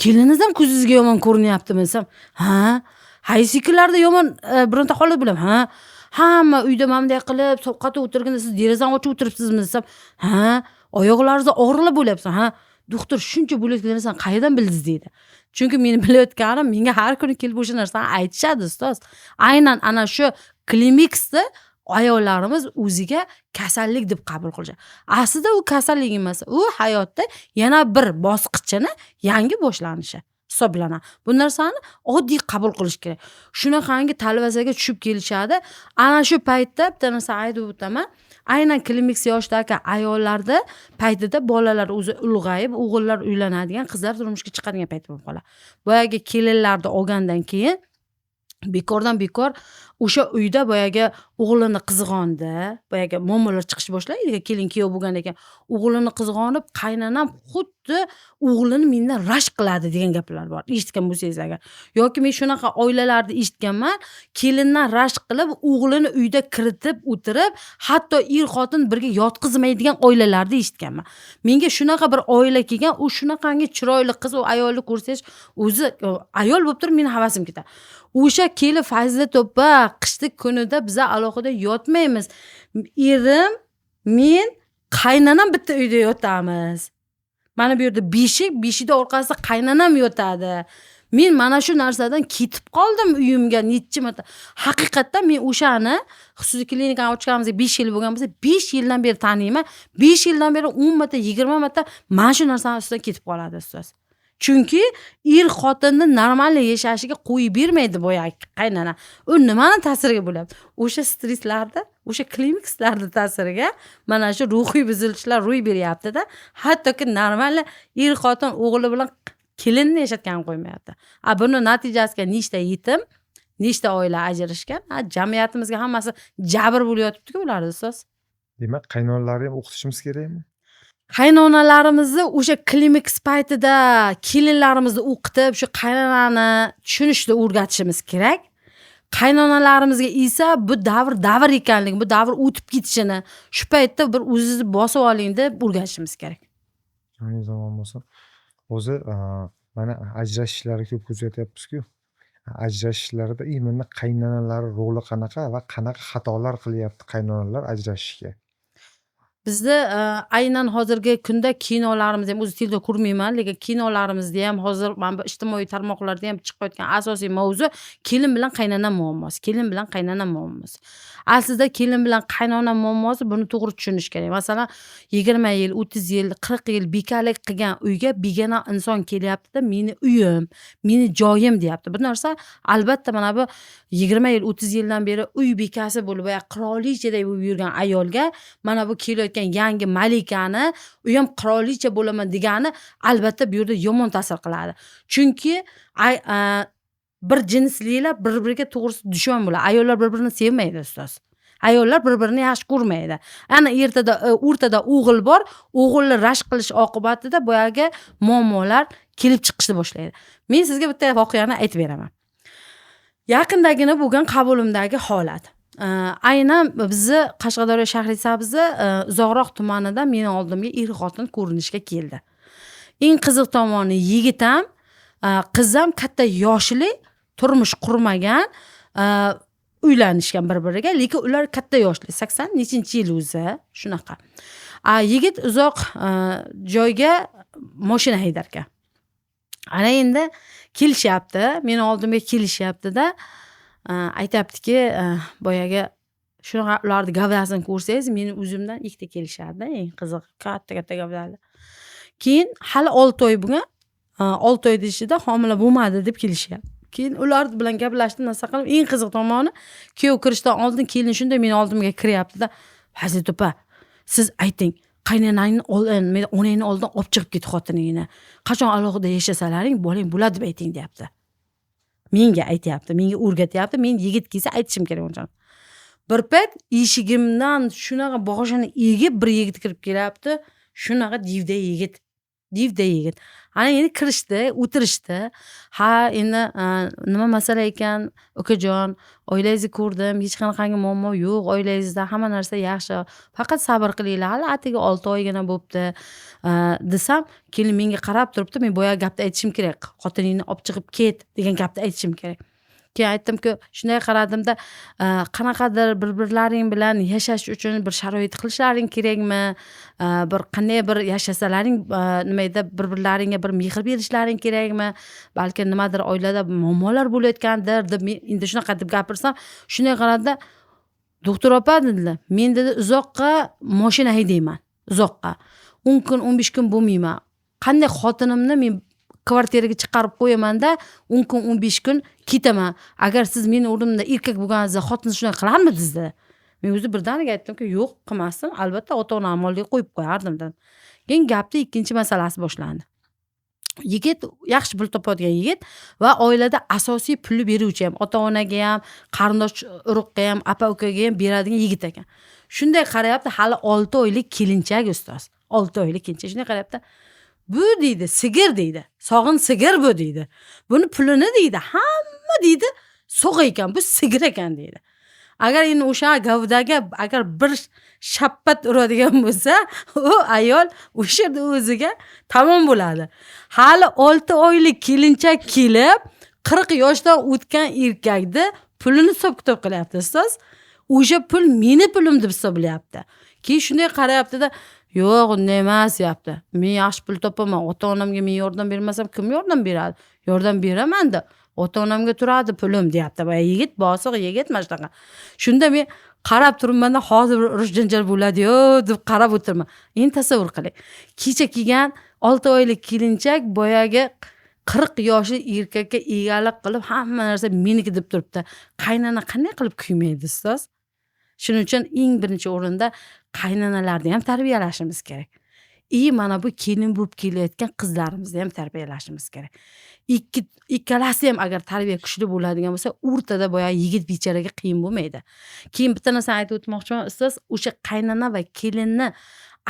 Keliningiz ham ko'zingizga yomon ko'rinyaptimi desam, ha. Haysikilarda yomon bironta holat bilan, ha. Hamma uyda mamday qilib, sovqatda o'tirganda siz derazani ochib o'tiribsizmi desam, ha. Oyoqlaringizda og'riqlar bo'lyapti, ha. Doktor shuncha bo'layotganini san qayerdan bildingiz deydi. Chunki meni bilayotganim menga har kuni kelib o'sha narsani aytishadi ustoz. Aynan ana shu klimaksda ayollarimiz o'ziga kasallik deb qabul qilishadi. Aslida u kasallik emas, u hayotda yana bir bosqichini yangi boshlanishi hisoblanadi. Bu narsani oddiy qabul qilish kerak. Shunaqangi talvasaga tushib kelishadi. Ana shu paytda bitta narsa aytib o'taman. Aynan klimaks yoshdagi ayollarda paytida bolalar o'zi ulg'ayib, o'g'illar uylanadigan, qizlar turmushga chiqadigan payt bo'lib qoladi. Boyagi kelinlarni olgandan keyin bekordan bekor o'sha uyda boyagi o'g'lini qizg'ondi, boyagi muammolar chiqishni boshlaydi. Kelin kuyov bo'lgandan keyin o'g'lini qizg'onib, qaynonam xuddi o'g'lini mendan rashk qiladi degan gaplar bor. Eshitgan bo'lsangiz agar. Yoki men shunaqa oilalarni eshitganman, kelindan rashk qilib, o'g'lini uyda kiritib o'tirib, hatto xotin birga yotqizmaydigan oilalarni eshitganman. Menga shunaqa bir oila kelgan, u shunaqangi chiroyli qiz, u ayolni ko'rsangiz, o'zi ayol bo'lib turib meni havasim ketadi. O'sha kelib Fazilat opa qishlik kunida biza alohida yotmaymiz. Erim, men, qaynonam bitta uyda yotamiz. Mana bu yerda beshikda orqasida qaynonam yotadi. Men mana shu narsadan ketib qoldim uyimga necha marta. Haqiqatdan men o'shani xususiy klinikani ochganimizga 5 yil bo'lgan bo'lsa, 5 yildan beri taniyman. 5 yildan beri 10 marta, 20 marta mana shu narsani ustidan ketib qoladi ustoz. Chunki xotinni normal yashashiga qo'yib bermaydi boyagi qaynona. U nimani ta'siriga bo'ladi? O'sha stresslarda, o'sha klimakslarda ta'siriga mana shu ruhiy buzilishlar ro'y beryapti-da. Hattoki normal xotin o'g'li bilan kelinni yashatganini qo'ymayapti. Buni natijasiga nechta yetim, nechta oila ajrashgan? Jamiyatimizga hammasi jabr bo'layotibdi-ku ular ustoz. Demak, qaynonalarni ham o'qitishimiz kerakmi? Qaynonalarimizni o'sha klimaks paytida kelinlarimizni o'qitib, shu qaynonani tushunishni o'rgatishimiz kerak. Qaynonalarimizga esa bu davr ekanligi, bu davr o'tib ketishini shu paytda bir o'zingizni bosib oling deb o'rgatishimiz kerak. Yangi zamon bo'lsa, o'zi mana ajrashishlarga ko'p kuzatyapmiz-ku. Ajrashishlarda imonni qaynonalari roli qanaqa va qanaqa xatolar qilyapti qaynonalar ajrashishga? Bizda aynan hozirgi kunda kinolarimiz ham o'zi televizor ko'rmayman, lekin kinolarimizda ham hozir mana bu ijtimoiy tarmoqlarda ham chiqayotgan asosiy mavzu kelin bilan qaynona muammosi. Kelin bilan qaynona muammosi. Aslida kelin bilan qaynona muammosi buni to'g'ri tushunish kerak. Masalan, 20 yil, 30 yil, 40 yil bekalik qilgan uyga begona inson kelyapti-da, meni uyim, meni joyim deyapti. Bu narsa albatta mana bu 20 yil, 30 yildan beri uy bekasi bo'lib, qirolichaday bo'lib yurgan ayolga mana bu kelayotgan yangi malikani, u ham qirolicha bo'laman degani albatta bu yerda yomon ta'sir qiladi. Chunki bir jinslilar bir-biriga to'g'risi dushman bo'ladi. Ayollar bir-birini sevmaydi ustoz. Ayollar bir-birini yaxshi ko'rmaydi. Ana o'rtada o'g'il bor, o'g'ilni rashk qilish oqibatida boyagi muammolar kelib chiqishni boshlaydi. Men sizga bitta voqeani aytib beraman. Yaqindagina bo'lgan qabulimdagi holat. Aynan bizni Qashqadaryo Shahrisabzi uzoqroq tumanidan meni oldimga xotin ko'rinishga keldi. Eng qiziq tomoni yigitam, qizim katta yoshli, turmush qurmagan, uylanishgan bir-biriga, lekin ular katta yoshli, 80 nechinchi yil o'zi, shunaqa. Yigit uzoq joyga mashina haydarkan. Ana endi kelishyapti, meni oldimga kelishyapti-da, aytayaptiki, boyagi shunaqa ularni gavdasini ko'rsangiz, meni o'zimdan ikkita kelishadi, eng qiziq, katta gavdali. Keyin hali 6 oy bo'lgan, 6 oyda ichida homila bo'lmadi deb kelishyapti. Keyin ular bilan gaplashdim, narsa qilib, eng qiziq tomoni, kuyov kirishdan oldin kelin shunday meni oldimga kiryapti-da, Fazilat opa, siz ayting, qaynonangni onangni oldidan olib chiqib ket xotiningni. Qachon alohida yashasalaring, bolang bo'ladi deb ayting, deyapti. Menga aytyapti, menga o'rgatyapti, men yigit kelsa aytishim kerak uncha. Bir payt eshigimdan shunaqa boshini egib bir yigit kirib kelyapti, shunaqa divda yigit. Divda yigit. Ana endi kirishdi, o'tirishdi. Ha, endi nima masala ekan, ukajon, oilangizni ko'rdim, hech qanaqangi muammo yo'q, oilangizda hamma narsa yaxshi. Faqat sabr qilinglar, hali atigi 6 oygina bo'pti. Desam, kelin menga qarab turibdi, men boya gapni aytishim kerak. Xotiningni olib chiqib ket degan gapni aytishim kerak. Keyin aytdimki, shunday qaradimda, qanaqadir bir-birlaring bilan yashash uchun bir sharoit qilishlaring kerakmi? Bir qanday bir yashasalaring, nima edi, bir-birlaringga bir mehr berishlaring kerakmi? Balki nimadir oilada muammolar bo'layotgandir deb men endi shunaqa deb gapirsam, shunday qaradida, doktor opa dedilar, men dedi uzoqqa mashina haydayman, uzoqqa. 10 kun, 15 kun bo'lmayman. Qanday xotinimni men kvartiraga chiqarib qo'yamanda 10 kun, 15 kun ketaman. Agar siz meni o'rnimda erkak bo'lganingizda xotin shunday qilarmidingiz dedi. Men o'zi birdaniga aytdimki, yo'q, qilmasdim. Albatta ota-onam molga qo'yib qo'yardim dedim. Keyin gapning ikkinchi masalasi boshlandi. Yigit yaxshi pul topadigan yigit va oilada asosiy pulni beruvchi ham, ota-onaga ham, qarindosh urug'ga ham, apa-ukaga ham beradigan yigit ekan. Shunday qarayapti, hali 6 oylik kelinchak ustoz. 6 oylik kelinchak shunday qarayapti. Bu deydi, sigir deydi. Sog'in sigir bu deydi. Buni pulini deydi, hamma deydi, so'q ekan, bu sigir ekan deydi. Agar endi o'sha gavdaga agar bir shappat uradigan bo'lsa, u ayol o'sha yerda o'ziga tamom bo'ladi. Hali 6 oylik kelinchak kelib, 40 yoshdan o'tgan erkakni pulini hisob-kitob qilyapti ustoz. O'sha pul meni pulim deb hisoblayapti. Keyin shunday qarayapti-da, yo'q, unday emas deyapti. Men yaxshi pul topaman, ota-onamga men yordam bermasam kim yordam beradi? Yordam beraman-da. Ota-onamga turadi pulim deyapti. Boya yigit, bosiq yigit mana shunaqa. Shunda men qarab turibman-da, hozir bir urush janjal bo'ladi-yo deb qarab o'tirman. Endi tasavvur qiling. Kecha kelgan 6 oylik kelinchak boyagi 40 yoshli erkakka egalik qilib hamma narsa meniki deb turibdi. Qaynona qanday qilib kuymaydi ustoz? Shuning uchun eng birinchi o'rinda qaynanalarni ham tarbiyalashimiz kerak. Mana bu kelin bo'lib kelayotgan qizlarimizni ham tarbiyalashimiz kerak. Ikkalasi ham agar tarbiya kuchli bo'ladigan bo'lsa, o'rtada boya yigit bechoraga qiyin bo'lmaydi. Keyin bitta narsani aytib o'tmoqchiman, ustoz, o'sha qaynona va kelinni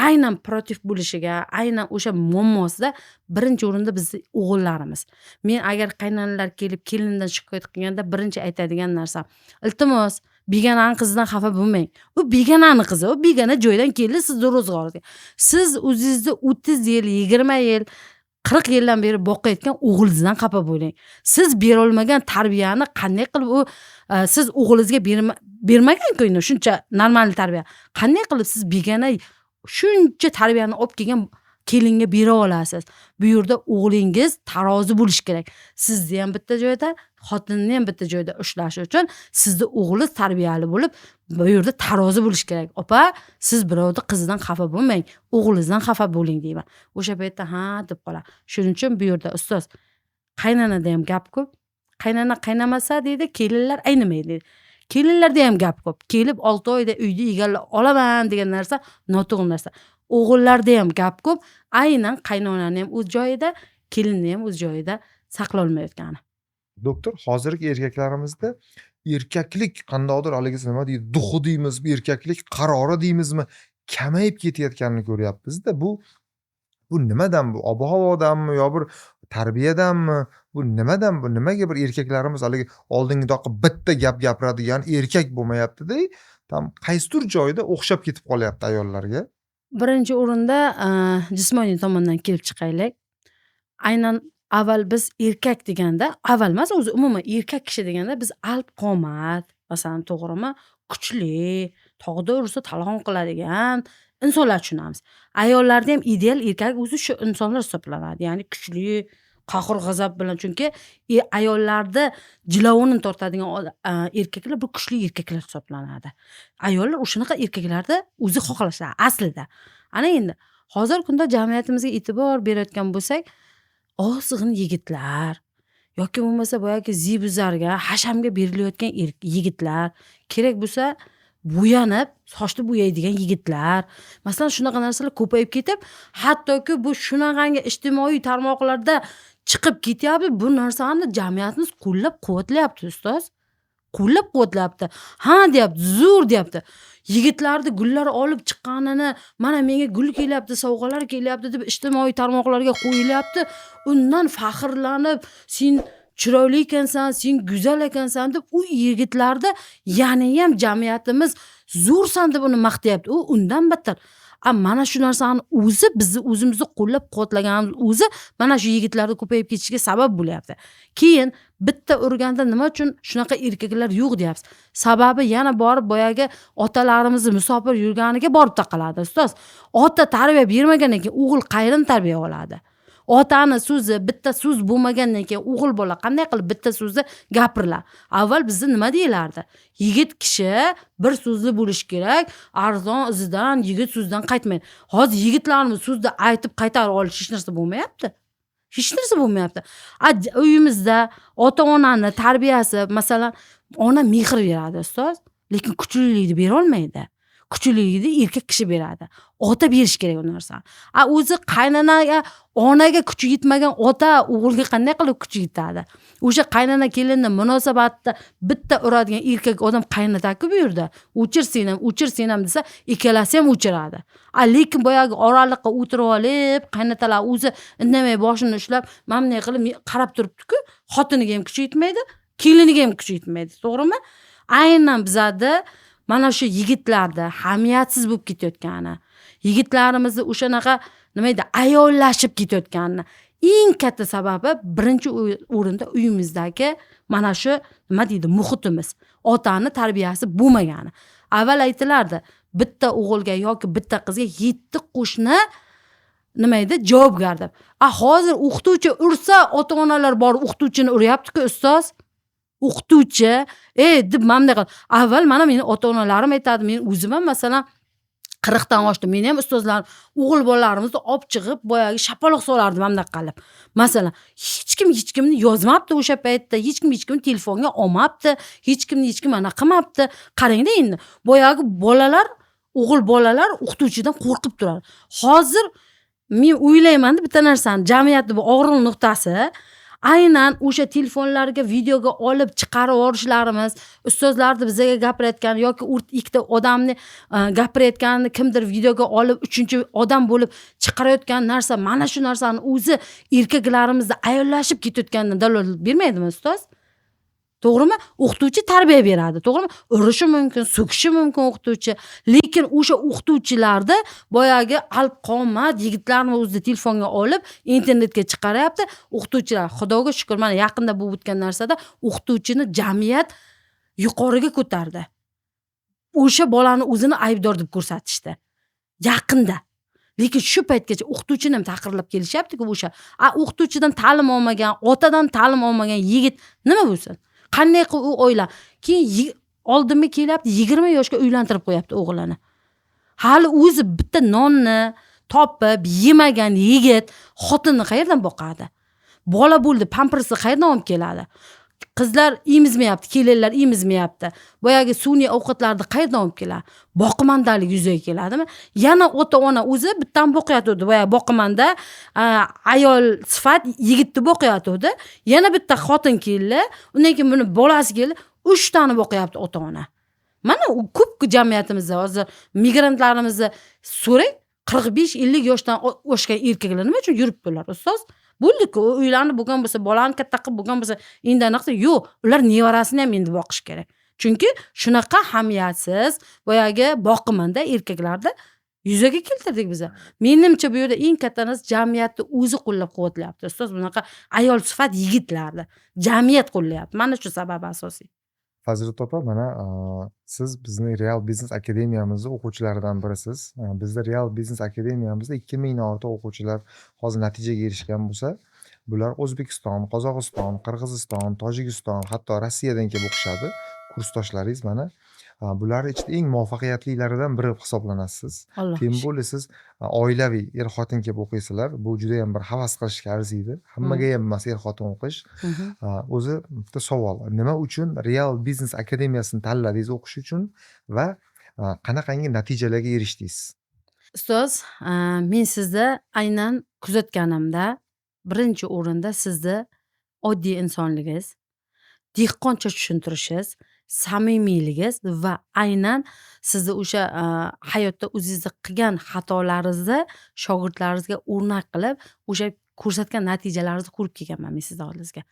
aynan protiv bo'lishiga, aynan o'sha muammosida birinchi o'rinda bizni o'g'illarimiz. Men agar qaynonalar kelib kelindan shikoyat qilganda birinchi aytadigan narsam, iltimos, begonaning qizidan xafa bo'lmang. U begonaning qizi, u begona joydan keldi, sizni ro'zg'orga. Siz o'zingizni 30 yil, 20 yil, 40 yildan beri boqayotgan o'g'lingizdan xafa bo'ling. Siz bera olmagan tarbiyani qanday qilib u siz o'g'lingizga bermagan-ku, shuncha normal tarbiya. Qanday qilib siz begona shuncha tarbiyani olib kelgan kelinga bera olasiz? Bu yerda o'g'lingiz tarozi bo'lish kerak. Sizni ham bitta joyda, xotinni ham bitta joyda ushlash uchun sizni o'g'lingiz tarbiyali bo'lib, bu yerda tarozi bo'lish kerak. Opa, siz birovni qizidan xafa bo'lmang, o'g'lingizdan xafa bo'ling deyman. O'sha paytda ha deb qoladi. Shuning uchun bu yerda ustoz, qaynonada ham gap ko'p. Qaynona qaynamasa deydi, kelinlar aynimaydi deydi. Kelinlarda ham gap ko'p. Kelib 6 oyda uyni egallab olaman degan narsa noto'g'ri narsa. O'g'illarda ham gap ko'p. Aynan qaynonani ham o'z joyida, kelinni ham o'z joyida saqlolmayotgani. Doktor, hozirgi erkaklarimizda erkaklik qandaydir haligi nima deydi, duxu deymizmi, erkaklik qarori deymizmi, kamayib ketayotganini ko'ryapmiz-da. Bu nimadan? Bu ob-havodanmi yo bir tarbiyadanmi? Bu nimadan? Bu nimaga bir erkaklarimiz haligi oldingidaqa bitta gap gapiradigan erkak bo'lmayapti-da? Tam qaysidir joyda o'xshab ketib qolyapti ayollarga. Birinchi o'rinda jismoniy tomondan kelib chiqaylik. Aynan avval biz erkak deganda, avval emas, o'zi umuman erkak kishi deganda biz alp qomat, masalan, to'g'rimi, kuchli, tog'da ursa talon qiladigan insonlar tushunamiz. Ayollarda ham ideal erkak o'zi shu insonlar hisoblanadi. Ya'ni kuchli, qahr g'azab bilan, chunki ayollarda jilovini tortadigan erkaklar bu kuchli erkaklar hisoblanadi. Ayollar o'shanaqa erkaklarda o'zi xohlashadi aslida. Ana endi hozirgi kunda jamiyatimizga e'tibor berayotgan bo'lsak, ozg'in yigitlar yoki bo'lmasa boyagi zibuzarga, hashamga berilayotgan yigitlar, kerak bo'lsa bo'yanib, sochni bo'yaydigan yigitlar. Masalan, shunaqa narsalar ko'payib ketib, hattoki bu shunaqangi ijtimoiy tarmoqlarda chiqib ketyapti. Bu narsani jamiyatimiz qo'llab-quvvatlayapti ustoz. qo'llab-quvvatlayapti. Ha deyapti, zo'r deyapti. Yigitlarni gullar olib chiqqanini, mana menga gul kelyapti, sovg'alar kelyapti deb ijtimoiy tarmoqlarga qo'yilyapti. Undan faxrlanib, sen chiroyli ekansan, sen go'zal ekansan deb u yigitlarda yanayam jamiyatimiz zo'rsan deb uni maqtayapti. U undan battar. Mana shu narsani o'zi bizni o'zimizni qo'llab-quvvatlaganimiz o'zi mana shu yigitlarning ko'payib ketishiga sabab bo'lyapti. Keyin bitta urganda nima uchun shunaqa erkaklar yo'q deyapsiz? Sababi yana borib boyagi otalarimizni musofir yurganiga borib taqaladi ustoz. Ota tarbiya bermagandan keyin o'g'il qayerdan tarbiya oladi? Otani so'zi bitta so'z bo'lmagandan keyin o'g'il bola qanday qilib bitta so'zni gapirlar? Avval bizda nima deyilardi? Yigit kishi bir so'zli bo'lish kerak, arzon izidan, yigit so'zdan qaytmaydi. Hozir yigitlarimiz so'zni aytib qaytarib olish hech narsa bo'lmayapti. Hech narsa bo'lmayapti. Uyimizda ota-onani tarbiyasi, masalan, ona mehr beradi ustoz, lekin kuchlilikni bera olmaydi. Kuchlilikni erkak kishi beradi. Ota berish kerak u narsani. O'zi qaynanaga, onaga kuchi yetmagan ota o'g'ilga qanday qilib kuchi yetadi? O'sha qaynana kelinni munosabatda bitta uradigan erkak odam qaynataku bu yerda. O'chir ham desa, ikkalasi ham o'chiradi. Lekin boyagi oraliqqa o'tirib olib, qaynatalar o'zi indamay boshini ushlab, mamnay qilib qarab turibdi-ku, xotiniga ham kuchi yetmaydi, keliniga ham kuchi yetmaydi. To'g'rimi? Aynan bizada mana shu yigitlarda hamiyatsiz bo'lib ketayotgani, yigitlarimizni o'shanaqa nima edi, ayollashib ketayotganini eng katta sababi birinchi o'rinda uyimizdagi mana shu nima deydi, muhitimiz, otani tarbiyasi bo'lmagani. Avval aytilardi, bitta o'g'ilga yoki bitta qizga 7 qo'shni nima edi, javobgar deb. Hozir o'qituvchi ursa, ota-onalar borib o'qituvchini uryapti-ku ustoz. O'qituvchi, deb mamnun qiladi. Avval mana meni ota-onalarim aytadi, men o'zim ham masalan 40 dan oshdim. Men ham ustozlarim, o'g'il bolalarimizni olib chiqib, boyagi shapaloq solardim mamnun qilib. Masalan, hech kimni yozmabdi o'sha paytda, hech kimni telefonga olmabdi, hech kim ana qilmabdi. Qarangda endi, boyagi bolalar, o'g'il bolalar o'qituvchidan qo'rqib turadi. Hozir men o'ylayman bitta narsani, jamiyatning bu og'riq nuqtasi aynan o'sha telefonlarga videoga olib chiqarib yorishlarimiz, ustozlarni bizga gapirayotgan yoki ikkita odamni gapirayotganini kimdir videoga olib uchinchi odam bo'lib chiqarayotgan narsa, mana shu narsani o'zi erkaklarimizni ayollashib ketayotganidan dalolat bermaydimi ustoz? To'g'rimi? O'qituvchi tarbiya beradi, to'g'rimi? Urishi mumkin, so'kishi mumkin o'qituvchi, lekin o'sha o'qituvchilarda boyagi alp-qomat yigitlarni o'zida telefonga olib internetga chiqaryapti. O'qituvchilar, Xudoga shukr, mana yaqinda bo'lib o'tgan narsada o'qituvchini jamiyat yuqoriga ko'tardi. O'sha bolani o'zini aybdor deb ko'rsatishdi. Yaqinda. Lekin shu paytgacha o'qituvchini ham taqirlab kelishyapti-ku o'sha. O'qituvchidan ta'lim olmagan, otadan ta'lim olmagan yigit nima bo'lsin? Qanday qilib u oila? Keyin oldimga kelyapti, 20 yoshga uylantirib qo'yapti o'g'lini. Hali o'zi bitta nonni topib yemagan yigit xotinni qayerdan boqadi? Bola bo'ldi, pampersni qayerdan olib keladi? Qizlar emizmayapti, kelinlar emizmayapti. Boyagi sun'iy ovqatlarni qayerdan olib keladi? Boqimandalik yuzaga keladimi? Yana ota-ona o'zi bittan boqyotdi. Boya boqimanda ayol sifat yigitni boqyotdi. Yana bitta xotin keldi, undan keyin buni bolasi keldi, 3 tani boqyapti ota-ona. Mana u ko'p jamiyatimizda hozir migrantlarimizni so'rang, 45-50 yoshdan oshgan erkaklar nima uchun yuribdilar ustoz? Bo'ldi-ku, uylanib bo'lgan bo'lsa, bolani katta qilib bo'lgan bo'lsa, indani qilsa, yo'q, ular nevarasini ham endi boqish kerak. Chunki shunaqa hamiyatsiz, boyagi boqimanda erkaklarda yuzaga keltirdik biz. Menimcha bu yerda eng katta narsa jamiyatni o'zi qo'llab-quvvatlayapti. Ustoz, bunaqa ayol sifat yigitlarni jamiyat qo'llayapti. Mana shu sabab asosiy. Fazilat opa, mana siz bizni Real Business Akademiyamizni o'quvchilaridan birisiz. Bizda Real Business Akademiyamizda 2000 dan ortiq o'quvchilar hozir natijaga erishgan bo'lsa, bular O'zbekiston, Qozog'iston, Qirg'iziston, Tojikiston, hatto Rossiyadan kelib o'qishadi. Kursdoshlaringiz mana bular ichida eng muvaffaqiyatlilaridan biri hisoblanasiz. Keyin bo'ldi siz oilaviy er-xotin kelib o'qiysizlar. Bu juda ham bir havas qilishga arziydi. Hammaga ham emas er-xotin o'qish. O'zi bitta savol, nima uchun Real Business Akademiyasini tanladingiz o'qish uchun va qanaqangi natijalarga erishdingiz? Ustoz, men sizni aynan kuzatganimda birinchi o'rinda sizni oddiy insonligingiz, dehqoncha tushuntirishingiz, samimiyligingiz va aynan sizni o'sha hayotda o'zingizda qilgan xatolaringizni shogirdlaringizga o'rnak qilib, o'sha ko'rsatgan natijalaringizni ko'rib kelganman men sizni oldingizga.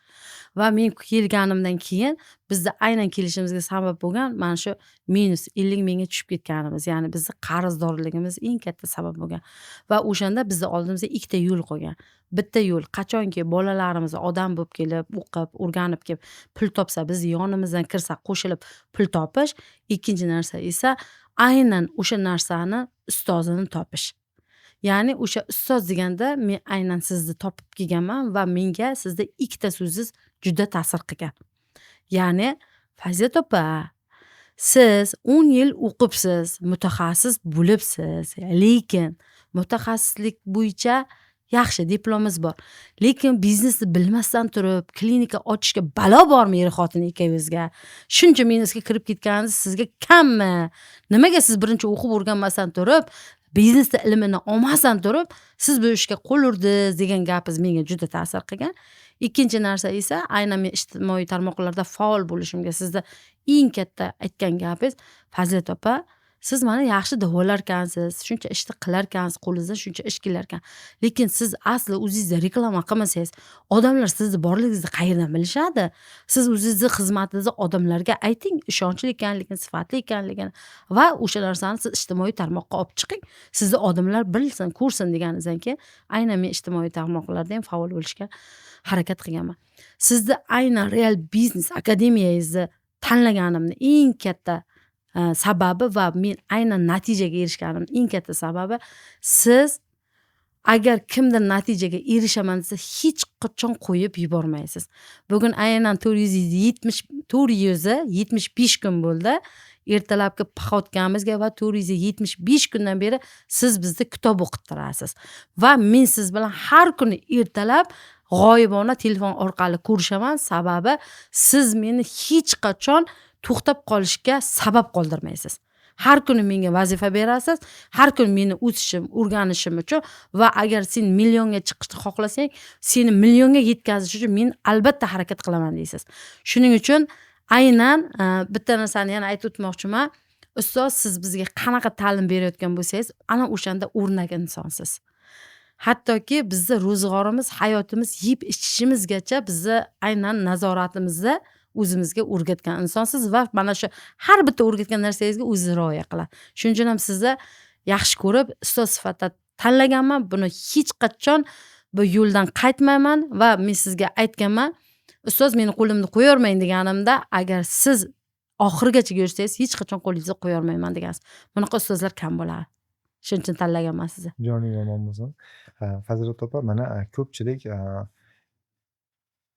Va men kelganimdan keyin bizni aynan kelishimizga sabab bo'lgan mana shu -50 mingga tushib ketganimiz, ya'ni bizni qarzdorligimiz eng katta sabab bo'lgan. Va o'shanda bizni oldimizga ikkita yo'l qo'ygan. Bitta yo'l qachonki bolalarimiz odam bo'lib kelib, o'qib, o'rganib kelib, pul topsa, bizni yonimizdan kirsa qo'shilib pul topish. Ikkinchi narsa esa aynan o'sha narsani ustozini topish. Ya'ni o'sha ustoz deganda men aynan sizni topib kelganman va menga sizda ikkita so'zingiz juda ta'sir qilgan. Ya'ni Fazilat opa, siz 10 yil o'qibsiz, mutaxassis bo'libsiz, lekin mutaxassislik bo'yicha yaxshi diplomingiz bor. Lekin biznesni bilmasdan turib, klinika ochishga balo bormi er-xotin ikkavingizga? Shuncha minusga kirib ketganingiz sizga kammi? Nimaga siz birinchi o'qib o'rganmasdan turib, biznesda ilmini olmasdan turib, siz bu ishga qo'l urdingiz degan gapingiz menga juda ta'sir qilgan. Ikkinchi narsa esa aynan men ijtimoiy tarmoqlarda faol bo'lishimga sizda eng katta aytgan gapingiz, Fazilat opa, siz mana yaxshi davolarkansiz, shuncha ishni qilarkansiz, qo'lingizdan shuncha ish kelarkan. Lekin siz asli o'zingizda reklama qilmasangiz, odamlar sizni borligingizni qayerdan bilishadi? Siz o'zingizni xizmatingizni odamlarga ayting, ishonchli ekanligini, sifatli ekanligini va o'sha narsani siz ijtimoiy tarmoqqa olib chiqing. Sizni odamlar bilsin, ko'rsin deganingizdan keyin aynan men ijtimoiy tarmoqlarda ham faol bo'lishga harakat qilganman. Sizni aynan Real Biznes akademiyangizni tanlaganimni eng katta sababi va men aynan natijaga erishganimning eng katta sababi, siz agar kimdir natijaga erishaman desa hech qachon qo'yib yubormaysiz. Bugun aynan 475 kun bo'ldi. Ertalabki paxotkamizga va 475 kundan beri siz bizni kitob o'qib turasiz. Va men siz bilan har kuni ertalab g'oyibona telefon orqali ko'rishaman, sababi siz meni hech qachon to'xtab qolishga sabab qoldirmaysiz. Har kuni menga vazifa berasiz, har kuni meni o'sishim, o'rganishim uchun va agar sen millionga chiqishni xohlasang, seni millionga yetkazish uchun men albatta harakat qilaman deysiz. Shuning uchun aynan bitta narsani yana aytib o'tmoqchiman. Ustoz, siz bizga qanaqa ta'lim berayotgan bo'lsangiz, ana o'shanda o'rnak insonsiz. Hattoki bizni ro'zg'orimiz, hayotimiz, yeb ichishimizgacha bizni aynan nazoratimizda o'zimizga o'rgatgan insonsiz va mana shu har bitta o'rgatgan narsangizga o'zingiz rioya qilasiz. Shuning uchun ham sizni yaxshi ko'rib, ustoz sifatida tanlaganman. Buni hech qachon bu yo'ldan qaytmayman va men sizga aytganman, ustoz meni qo'limni qo'yormang deganimda, agar siz oxirigacha yursangiz hech qachon qo'lingizni qo'yormayman degansiz. Bunaqa ustozlar kam bo'ladi. Shuning uchun tanlaganman sizni. Joning omon bo'lsin. Fazilat opa, mana ko'pchilik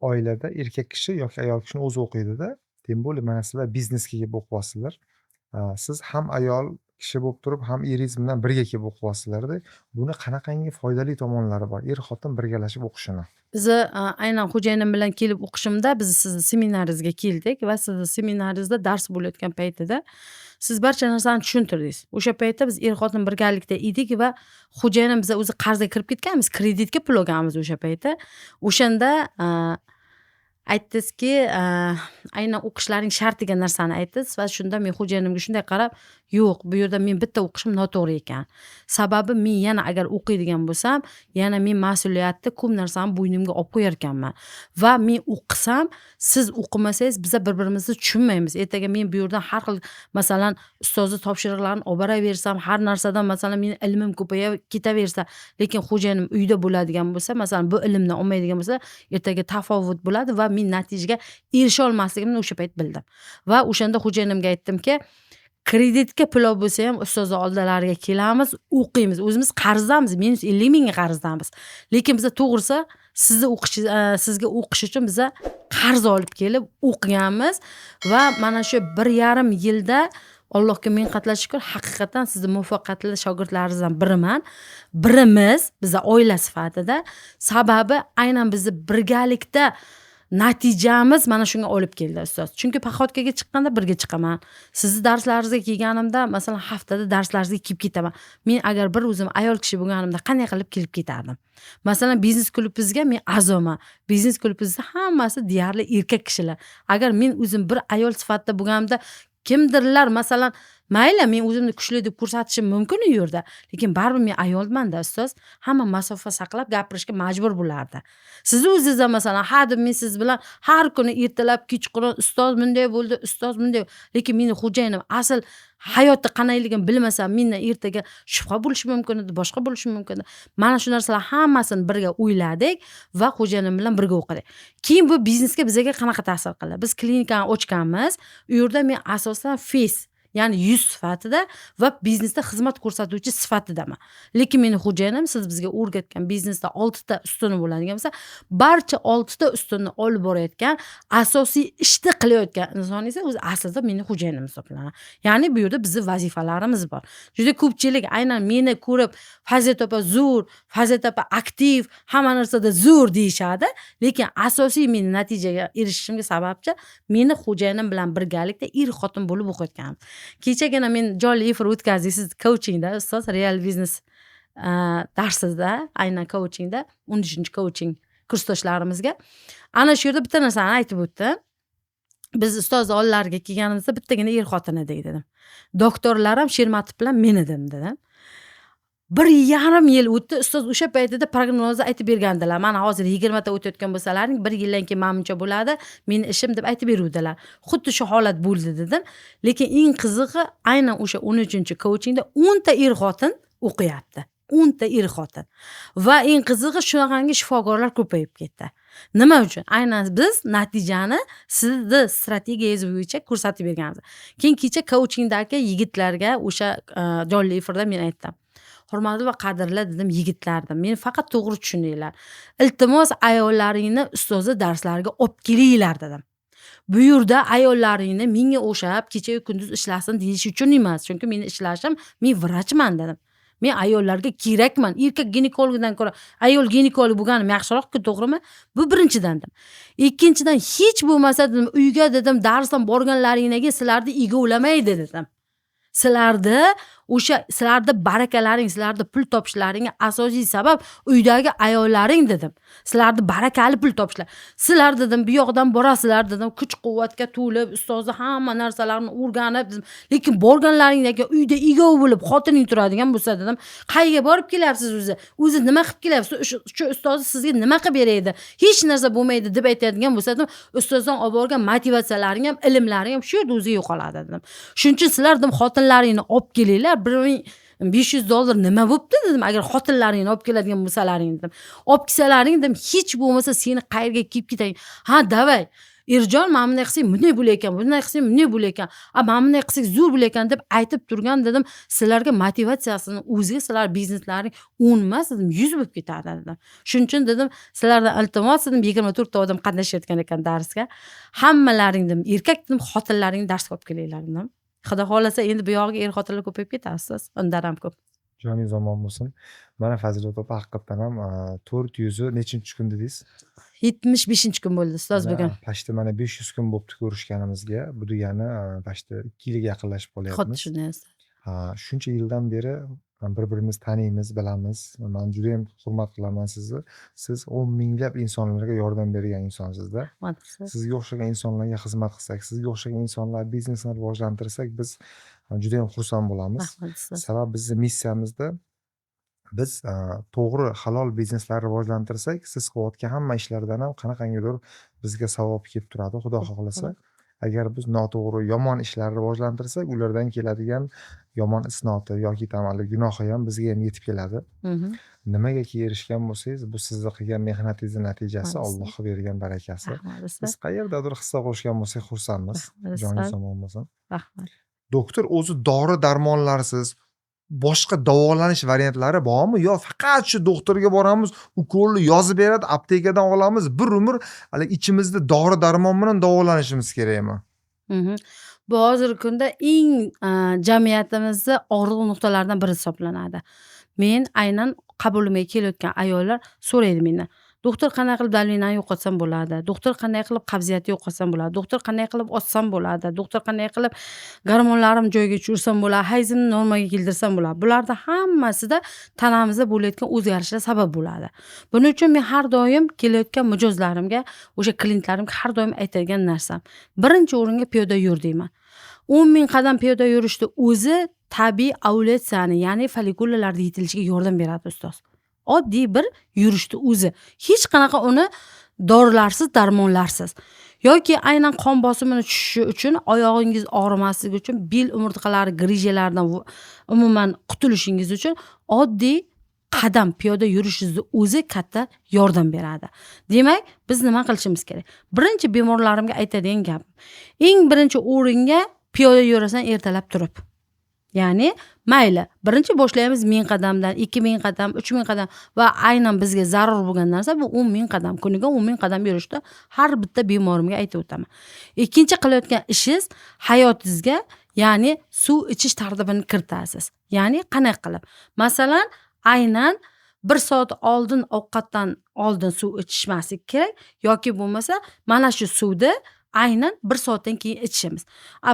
oilada erkak kishi yoki ayol kishini o'zi o'qiydi-da. Tem bo'lib mana sizlar biznesga kelib o'qiyapsizlar. Siz ham ayol kishi bo'lib turib, ham eringiz bilan birga kelib o'qiyapsizlar-da. Buni qanaqangi foydali tomonlari bor? Er-xotin birgalashib o'qishini. Bizni aynan xo'jayinim bilan kelib o'qishimda biz sizni seminaringizga keldik va sizni seminaringizda dars bo'layotgan paytida siz barcha narsani tushuntirdingiz. O'sha paytda biz er-xotin birgalikda edik va xo'jayinim biz o'zi qarzga kirib ketganmiz, kreditga pul olganmiz o'sha paytda. O'shanda aytdingizki, aynan o'qishlaring shart degan narsani aytdingiz va shunda men xo'jayinimga shunday qarab, yo'q, bu yerda men bitta o'qishim noto'g'ri ekan. Sababi men yana agar o'qiydigan bo'lsam, yana men mas'uliyatni ko'p narsani bo'ynimga olib qo'yar ekanman. Va men o'qisam, siz o'qimasangiz biz bir-birimizni tushunmaymiz. Ertaga men bu yerdan har xil masalan ustozlik topshiriqlarini olib boraversam, har narsadan masalan mening ilmim ko'payib ketaversa, lekin xo'jayinim uyda bo'ladigan bo'lsa, masalan bu ilmni olmaydigan bo'lsa, ertaga tafovut bo'ladi va men natijaga erisha olmasligimni o'sha payt bildim. Va o'shanda xo'jayinimga aytdimki, kreditga pul olib bo'lsa ham ustozlar oldilariga kelamiz, o'qiymiz. O'zimiz qarzdamiz, -50 mingga qarzdamiz. Lekin biz to'g'risi sizga o'qish uchun biz qarz olib kelib o'qiganmiz va mana shu 1,5 yilda Allohga ming qatla shukr, haqiqatan sizni muvaffaqiyatli shogirdlaringizdan biriman. Birimiz biz oila sifatida. Sababi aynan bizni birgalikda natijamiz mana shunga olib keldi ustoz. Chunki poxodkaga chiqqanda birga chiqaman. Sizni darslaringizga kelganimda, masalan, haftada darslaringizga kelib ketaman. Men agar bir o'zim ayol kishi bo'lganimda qanday qilib kelib ketardim? Masalan, biznes klubimizga men a'zoman. Biznes klubimizda hammasi deyarli erkak kishilar. Agar men o'zim bir ayol sifatida bo'lganimda, kimdirlar masalan, mayli men o'zimni kuchli deb ko'rsatishim mumkin u yerda, lekin baribir men ayolman-da ustoz. Hamma masofa saqlab gapirishga majbur bo'lardi. Siz o'zingizda masalan, ha deb men siz bilan har kuni ertalab kechqurun ustoz bunday bo'ldi, ustoz bunday, lekin meni xo'jayinim asl hayotda qanayligini bilmasam, mendan ertaga shubha bo'lishi mumkin edi, boshqa bo'lishi mumkin edi. Mana shu narsalar hammasini birga o'yladik va xo'jayinim bilan birga o'qidik. Keyin bu biznesga bizga qanaqa ta'sir qildi? Biz klinikani ochganmiz. U yerda men asosan face, ya'ni yuz sifatida va biznesda xizmat ko'rsatuvchi sifatidaman. Lekin meni xo'jayinim siz bizga o'rgatgan biznesda 6 ta ustuni bo'ladigan bo'lsa, barcha 6 ta ustunni olib borayotgan, asosiy ishni qilayotgan inson esa o'zi aslida meni xo'jayinim hisoblanadi. Ya'ni bu yerda bizning vazifalarimiz bor. Juda ko'pchilik aynan meni ko'rib, Fazet opa zo'r, Fazet opa aktiv, hamma narsada zo'r deyishadi, lekin asosiy meni natijaga erishishimga sababchi meni xo'jayinim bilan birgalikda er-xotin bo'lib o'qiyotganim. Kechagina men jonli efir o'tkazdik siz coachingda ustoz, real biznes darsida, aynan coachingda 13-coaching kursdoshlarimizga ana shu yerda bitta narsani aytib o'tdim. Biz ustoz ollariga kelganimizda bittagina er-xotin edik dedim. Doktorlar ham Shermatov bilan men edim dedim. 1,5 yil o'tdi. Ustoz o'sha paytida prognozni aytib bergandilar. Mana hozir 20 ta o'tayotgan bo'lsalaring, 1 yildan keyin menimcha bo'ladi, meni ishim deb aytib beruvdilar. Xuddi shu holat bo'ldi dedim. Lekin eng qizig'i aynan o'sha 13-coachingda 10 ta er-xotin o'qiyapti. 10 ta er-xotin. Va eng qizig'i shunaqangi shifokorlar ko'payib ketdi. Nima uchun? Aynan biz natijani sizni strategiyangiz bo'yicha ko'rsatib berganmiz. Keyin kecha coachingdagi yigitlarga o'sha jonli efirda men aytdim. Hurmatli va qadrli dedim yigitlardim. Meni faqat to'g'ri tushuninglar. Iltimos ayollaringni ustozi darslariga olib kelinglar dedim. Bu yerda ayollaringni menga o'xshab kecha kunduz ishlasin deyish uchun emas. Chunki meni ishlashim, men vrachman dedim. Men ayollarga kerakman. Erkak ginekologdan ko'ra ayol ginekolog bo'lganim yaxshiroq-ku, to'g'rimi? Bu birinchidan dedim. Ikkinchidan hech bo'lmasa dedim, uyga dedim darsdan borganlaringizga sizlarni egovlamaydi dedim. Sizlarda barakalaring, sizlarda pul topishlaringga asosiy sabab uydagi ayollaring dedim. Sizlarda barakali pul topishlar. Sizlar dedim bu yoqdan borasizlar dedim, kuch-quvvatga to'lib, ustozni hamma narsalarni o'rganib dedim. Lekin borganlaringdagi uyda egov bo'lib, xotining turadigan bo'lsa dedim, qayerga borib kelyapsiz o'zi? O'zi nima qilib kelyapsiz? Shu ustozni sizga nima qilib beradi? Hech narsa bo'lmaydi deb aytadigan bo'lsa dedim, ustozdan olib borgan motivatsiyalaring ham, ilmlaring ham shu yerda o'zi yo'qoladi dedim. Shuning uchun sizlar dedim xotinlaringni olib kelinglar. $1500 nima bo'pti dedim, agar xotinlaringni olib keladigan bo'lsalaring dedim. Olib kelsalaring dedim, hech bo'lmasa seni qayerga kelib ketay. Ha, davay. Erjon, men bunday qilsam bunday bo'lar ekan, bunday qilsam bunday bo'lar ekan. Men bunday qilsak zo'r bo'lar ekan deb aytib turgan dedim, sizlarga motivatsiyasini o'ziga sizlar bizneslaring 10 emas dedim, 100 bo'lib ketadi dedim. Shuning uchun dedim, sizlardan iltimos dedim, 24 ta odam qatnashayotgan ekan darsga. Hammalaring dedim, erkak dedim, xotinlaringni darsga olib kelinglar dedim. Xudo xolasa endi bu yog'iga er-xotinlar ko'payib ketasiz. Undan ham ko'p. Joningiz omon bo'lsin. Mana Fazilat opa haqiqatan ham 400 nechinchi kun dedingiz? 75-kun bo'ldi ustoz bugun. Pashta mana 500 kun bo'libdi ko'rishganimizga. Bu degani pashta 2 yilga yaqinlashib Xuddi qolyapmiz. shunday. Shuncha yildan beri bir-birimizni taniymiz, bilamiz. Men juda ham hurmat qilaman sizni. Siz 10 minglab insonlarga yordam bergan insonsizda. Sizga o'xshagan insonlarga xizmat qilsak, sizga o'xshagan insonlar biznesini rivojlantirsak, biz juda ham xursand bo'lamiz. Sabab bizning missiyamizda biz to'g'ri halol bizneslarni rivojlantirsak, siz qilayotgan hamma ishlardan ham qanaqangidir bizga savob kelib turadi, xudo xohlasa. Agar biz noto'g'ri, yomon ishlarni rivojlantirsak, ulardan keladigan yomon isnoti yoki tamalli gunohi ham bizga ham yetib keladi. Nimaga erishgan bo'lsangiz, bu sizni qilgan mehnatingizni natijasi, Allohga bergan barakasi. Biz qayerdadir hissa qo'shgan bo'lsak xursandmiz. Joningiz omon bo'lsin. Rahmat. Doktor o'zi dori darmonlarsiz boshqa davolanish variantlari bormi yo faqat shu doktorga boramiz, ukolni yozib beradi, aptekadan olamiz, bir umr hali ichimizda dori darmon bilan davolanishimiz kerakmi? Bu hozirgi kunda eng jamiyatimizda og'riq nuqtalaridan biri hisoblanadi. Men aynan qabulimga kelayotgan ayollar so'raydi mendan. Doktor qanday qilib davleniyani yo'qotsam bo'ladi? Doktor qanday qilib qabziyatni yo'qotsam bo'ladi? Doktor qanday qilib ozsam bo'ladi? Doktor qanday qilib gormonlarim joyiga tushirsam bo'ladi? Hayzimni normaga keltirsam bo'ladi? Bularni hammasida tanamizda bo'layotgan o'zgarishlar sabab bo'ladi. Buning uchun men har doim kelayotgan mijozlarimga, o'sha klientlarimga har doim aytadigan narsam, birinchi o'ringa piyoda yur deyman. 10,000 qadam piyoda yurishni o'zi tabiiy ovulyatsiyani, ya'ni follikulalarni yetilishiga yordam beradi ustoz. Oddiy bir yurishni o'zi. Hech qanaqa uni dorilarsiz, darmonlarsiz yoki aynan qon bosimini tushishi uchun, oyog'ingiz og'rimasligi uchun, bel umurtqalari grijalaridan umuman qutulishingiz uchun oddiy qadam piyoda yurishingizni o'zi katta yordam beradi. Demak, biz nima qilishimiz kerak? Birinchi bemorlarimga aytadigan gap, eng birinchi o'ringa piyoda yurasan ertalab turib. Ya'ni mayli, birinchi boshlaymiz 1000 qadamdan, 2000 qadam, 3000 qadam va aynan bizga zarur bo'lgan narsa bu 10,000 qadam. Kuniga 10,000 qadam yurishni har bitta bemorimga aytib o'taman. Ikkinchi qilayotgan ishingiz hayotingizga, ya'ni suv ichish tartibini kiritasiz. Ya'ni qanday qilib? Masalan, aynan 1 soat oldin ovqatdan oldin suv ichishmaslik kerak yoki bo'lmasa mana shu suvni aynan 1 soatdan keyin ichishimiz.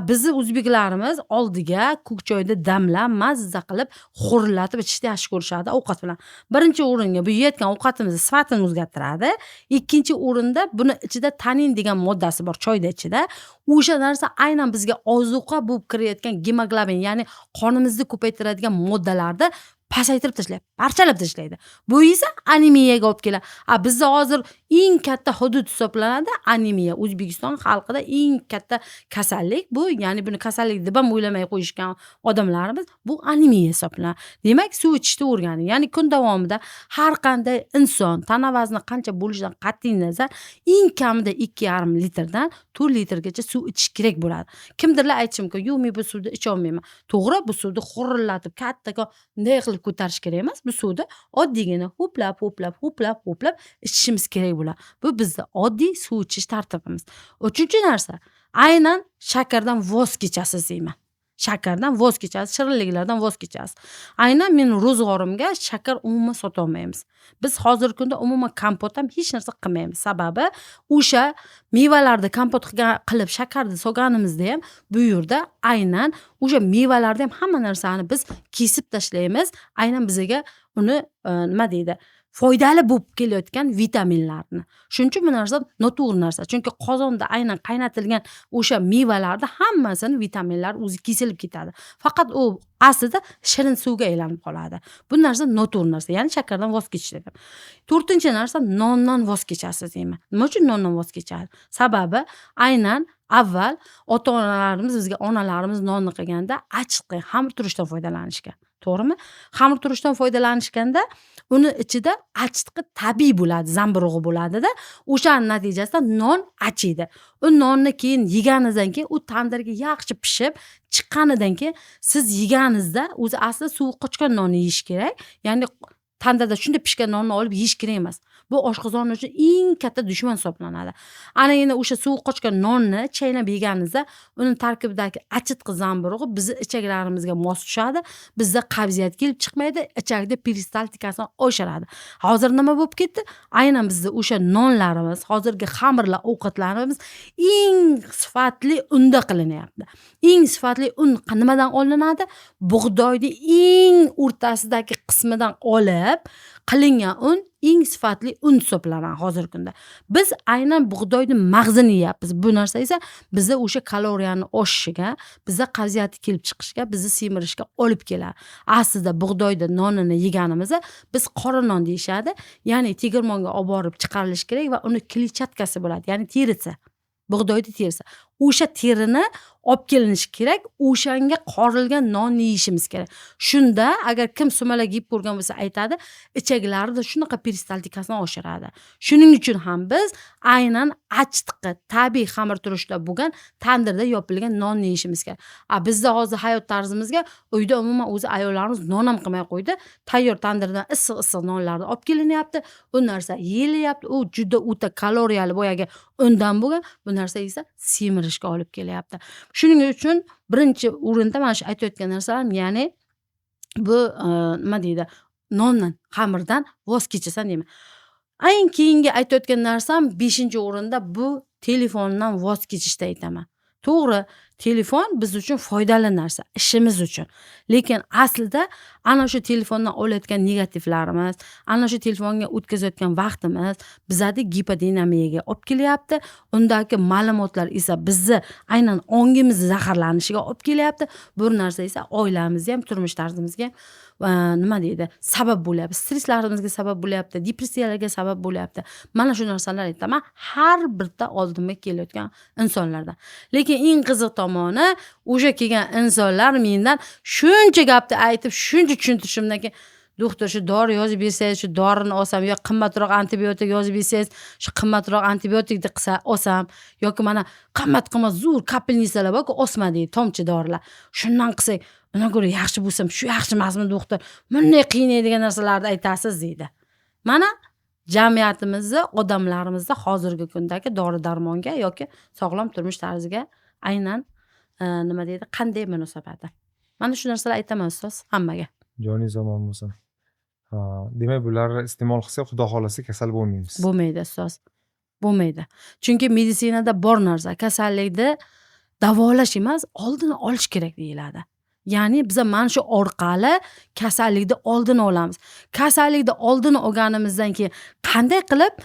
Bizni o'zbeklarimiz oldiga ko'k choyda damlab, mazza qilib, xo'rillatib ichishni yaxshi ko'rishadi ovqat bilan. Birinchi o'ringa bu yeyotgan ovqatimizni sifatini o'zgartiradi. Ikkinchi o'rinda buni ichida tanin degan moddasi bor choyda ichida. O'sha narsa aynan bizga ozuqa bo'lib kirayotgan gemoglobin, ya'ni qonimizni ko'paytiradigan moddalarni pasaytirib tashlaydi, parchalab tashlaydi. Bu esa anemiyaga olib keladi. Bizda hozir eng katta hudud hisoblanadi anemiya. O'zbekiston xalqida eng katta kasallik bu, ya'ni buni kasallik deb ham o'ylamay qo'yishgan odamlarimiz bu anemiya hisoblanadi. Demak, suv ichishni o'rganing. Ya'ni kun davomida har qanday inson tana vazni qancha bo'lishidan qat'iy nazar eng kamida 2,5 litrdan 4 litrgacha suv ichish kerak bo'ladi. Kimdirlar aytishi mumkin, "Yo'q, men bu suvni icha olmayman." To'g'ri, bu suvni xo'rillatib kattakon bunday qilib ko'tarish kerak emas. Bu suvni oddiygina ho'plab ichishimiz kerak bo'ladi. Bu bizda oddiy suv ichish tartibimiz. Uchinchi narsa, aynan shakardan voz kechasiz deyman. Shakardan voz kechasiz, shirinliklardan voz kechasiz. Aynan men ro'zg'orimga shakar umuman sota olmaymiz. Biz hozirgi kunda umuman kompot ham hech narsa qilmaymiz. Sababi o'sha mevalarni kompot qilib shakarni solganimizda ham bu yerda aynan o'sha mevalarni ham hamma narsani biz kesib tashlaymiz. Aynan bizga uni nima deydi? Foydali bo'lib kelayotgan vitaminlarni. Shuning uchun bu narsa noto'g'ri narsa. Chunki qozonda aynan qaynatilgan o'sha mevalarni hammasini vitaminlar o'zi kesilib ketadi. Faqat u aslida shirin suvga aylanib qoladi. Bu narsa noto'g'ri narsa. Ya'ni shakardan voz kechish dedim. 4-chi narsa, nondan voz kechasiz deyman. Nima uchun nondan voz kechadi? Sababi aynan avval ota-onalarimiz bizga onalarimiz nonni qilganda achitqi, xamir turishdan foydalanishgan. To'g'rimi? Xamir turishdan foydalanishganda uni ichida achitqi tabiiy bo'ladi, zamburug'i bo'ladi-da, o'shaning natijasida non achiydi. U nonni keyin yeganingizdan keyin u tandirga yaxshi pishib chiqqanidan keyin siz yeganingizda o'zi aslida suvi qochgan nonni yeyish kerak. Ya'ni tandirda shunday pishgan nonni olib yeyish kerak emas. Bu oshqozon uchun eng katta dushman hisoblanadi. Ana endi o'sha suvi qochgan nonni chaynab yeganingizda uni tarkibidagi achitqi zamburug'i bizni ichaklarimizga mos tushadi. Bizda qabziyat kelib chiqmaydi, ichakda peristaltikasini oshiradi. Hozir nima bo'lib ketdi? Aynan bizda o'sha nonlarimiz, hozirgi xamirlar ovqatlarimiz eng sifatli unda qilinyapti. Eng sifatli un nimadan olinadi? Bug'doyning eng o'rtasidagi qismidan olib qilingan un eng sifatli un hisoblanadi hozirgi kunda. Biz aynan bug'doyni mag'zini yeyapmiz. Bu narsa esa bizda o'sha kaloriyani oshishiga, bizda qabziyatni kelib chiqishiga, bizni semirishga olib keladi. Aslida bug'doyda nonini yeganimizda biz qora non deyishadi. Ya'ni tegirmonga olib borib chiqarilishi kerak va uni kletchatkasi bo'ladi, ya'ni terisi. Bug'doyni terisi. O'sha terini olib kelinishi kerak, o'shanga qorilgan nonni yeyishimiz kerak. Shunda agar kim sumalak yeb ko'rgan bo'lsa aytadi, ichaklarida shunaqa peristaltikasini oshiradi. Shuning uchun ham biz aynan achitqi, tabiiy xamir turishda bo'lgan tandirda yopilgan nonni yeyishimiz kerak. Bizda hozir hayot tarzimizga uyda umuman o'zi ayollarimiz non ham qilmay qo'ydi. Tayyor tandirdan issiq nonlarni olib kelinyapti. Bu narsa yeyilyapti. U juda o'ta kaloriyali boyagi undan bo'lgan. Bu narsa esa semirishga olib kelyapti. Shuning uchun birinchi o'rinda mana shu aytayotgan narsalarim, ya'ni bu nima deydi? Nondan, xamirdan voz kechasan deyman. Eng keyingi aytayotgan narsam 5-o'rinda bu telefondan voz kechishda aytaman. To'g'ri, telefon biz uchun foydali narsa, ishimiz uchun. Lekin aslida ana shu telefondan olayotgan negativlarimiz, ana shu telefonga o'tkazayotgan vaqtimiz bizani gipodinamiyaga olib kelyapti. Undagi ma'lumotlar esa bizni aynan ongimizni zaharlanishiga olib kelyapti. Bu narsa esa oilamizga ham, turmush tarzimizga nima deydi, sabab bo'lyapti. Stresslarimizga sabab bo'lyapti, depressiyalarga sabab bo'lyapti. Mana shu narsalar aytaman har birda oldimga kelayotgan insonlardan. Lekin eng qiziq tomoni, o'sha kelgan insonlar mendan shuncha gapni aytib, shuncha tushuntirishimdan keyin doktor shu dori yozib bersangiz, shu dorini olsam, yo qimmatroq antibiotik yozib bersangiz, shu qimmatroq antibiotikni olsam, yoki mana qimmat zo'r kapelnisalar borku, osma deydi, tomchi dorilar. Shundan qilsak, undan ko'ra yaxshi bo'lsam, shu yaxshi emasmi doktor? Bunday qiynaydigan narsalarni aytasiz deydi. Mana jamiyatimizni, odamlarimizni hozirgi kundagi dori-darmonga yoki sog'lom turmush tarziga aynan nima deydi, qanday munosabati? Mana shu narsalarni aytaman ustoz hammaga. Joningiz omon bo'lsin. Demak, bularni iste'mol qilsak, xudo xolasa kasal bo'lmaymiz. Bo'lmaydi ustoz. Bo'lmaydi. Chunki meditsinada bor narsa kasallikni davolash emas, oldini olish kerak deyiladi. Ya'ni biz mana shu orqali kasallikni oldini olamiz. Kasallikni oldini olganimizdan keyin qanday qilib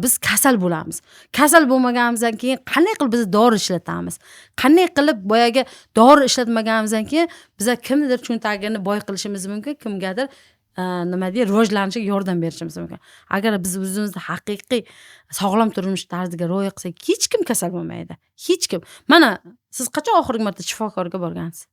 biz kasal bo'lamiz? Kasal bo'lmaganimizdan keyin qanday qilib biz dori ishlatamiz? Qanday qilib boyagi dori ishlatmaganimizdan keyin biz kimnidir cho'ntagini boy qilishimiz mumkin, kimgadir nima deydi, rivojlanishiga yordam berishimiz mumkin. Agar biz o'zimizni haqiqiy sog'lom turmush tarziga rioya qilsak, hech kim kasal bo'lmaydi. Hech kim. Mana siz qachon oxirgi marta shifokorga borgansiz?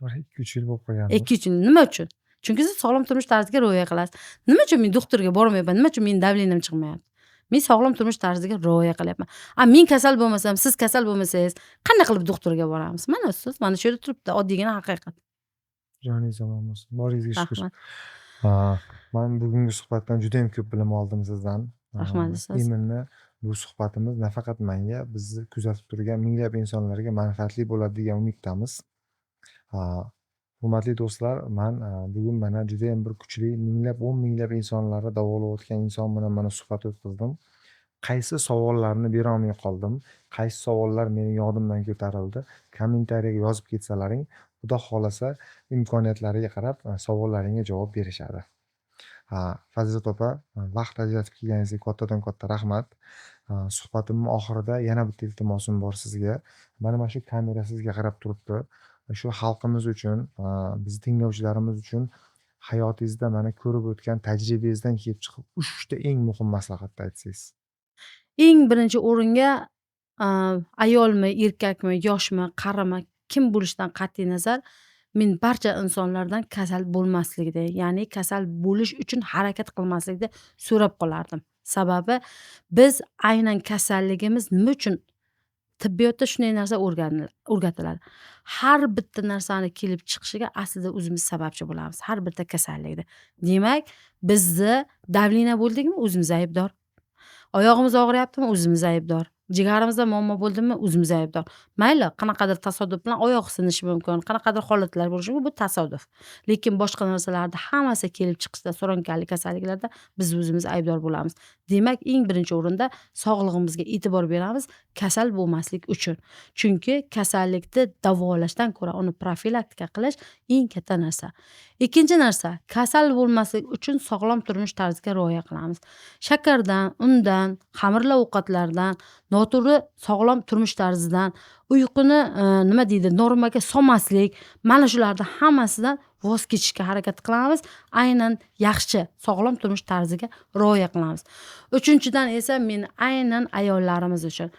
2-3 yil bo'lib qolgan. 2-3 yil. Nima uchun? Chunki siz sog'lom turmush tarziga rioya qilasiz. Nima uchun men doktorga bormayapman? Nima uchun mening davleniyam chiqmayapti? Men sog'lom turmush tarziga rioya qilyapman. Men kasal bo'lmasam, siz kasal bo'lmasangiz, qanday qilib doktorga boramiz? Mana siz, mana shu yerda turibdi, oddiygina haqiqat. Joningiz omon bo'lsin. Boringizga shukur. Rahmat. Men bugungi suhbatdan juda ham ko'p bilim oldim sizdan. Rahmat ustoz. Eminni bu suhbatimiz nafaqat menga, bizni kuzatib turgan minglab insonlarga manfaatli bo'ladi degan umiddamiz. Hurmatli do'stlar, men bugun mana juda ham bir kuchli, o'n minglab insonlarni davolayotgan inson bilan mana suhbat o'tkazdim. Qaysi savollarni bera olmay qoldim, qaysi savollar meni yodimdan ko'tarildi, kommentariyaga yozib ketsalaring, xudo xolasa imkoniyatlariga qarab savollaringga javob berishadi. Fazilat opa, vaqt ajratib kelganingizga kattadan katta rahmat. Suhbatimning oxirida yana bitta iltimosim bor sizga. Mana shu kamera sizga qarab turibdi. Shu xalqimiz uchun, biz tinglovchilarimiz uchun hayotingizda mana ko'rib o'tgan tajribangizdan kelib chiqib 3 ta eng muhim maslahatni aytsangiz. Eng birinchi o'ringa ayolmi, erkakmi, yoshmi, qarimi, kim bo'lishidan qat'iy nazar men barcha insonlardan kasal bo'lmaslikda, ya'ni kasal bo'lish uchun harakat qilmaslikda so'rab qolardim. Sababi biz aynan kasalligimiz nima uchun tibbiyotda shunday narsa o'rgatiladi. Har bitta narsani kelib chiqishiga aslida o'zimiz sababchi bo'lamiz. Har bitta kasallikda. Demak, bizni davleniya bo'ldikmi, o'zimiz aybdor. Oyog'imiz og'riyaptimi, o'zimiz aybdor. Jigarimizda muammo bo'ldimi, o'zimiz aybdor. Mayli, qanaqadir tasodif bilan oyoq sinishi mumkin, qanaqadir holatlar bo'lishi mumkin, bu tasodif. Lekin boshqa narsalarda hammasi kelib chiqishda, surunkali kasalliklarda biz o'zimiz aybdor bo'lamiz. Demak, eng birinchi o'rinda sog'lig'imizga e'tibor beramiz, kasal bo'lmaslik uchun. Chunki kasallikni davolashdan ko'ra uni profilaktika qilish eng katta narsa. Ikkinchi narsa, kasal bo'lmaslik uchun sog'lom turmush tarziga rioya qilamiz. Shakardan, undan, xamirli ovqatlardan, noto'g'ri sog'lom turmush tarzidan, uyquni nima deydi, normaga solmaslik, mana shularning hammasidan voz kechishga harakat qilamiz. Aynan yaxshi sog'lom turmush tarziga rioya qilamiz. Uchinchidan esa men aynan ayollarimiz uchun.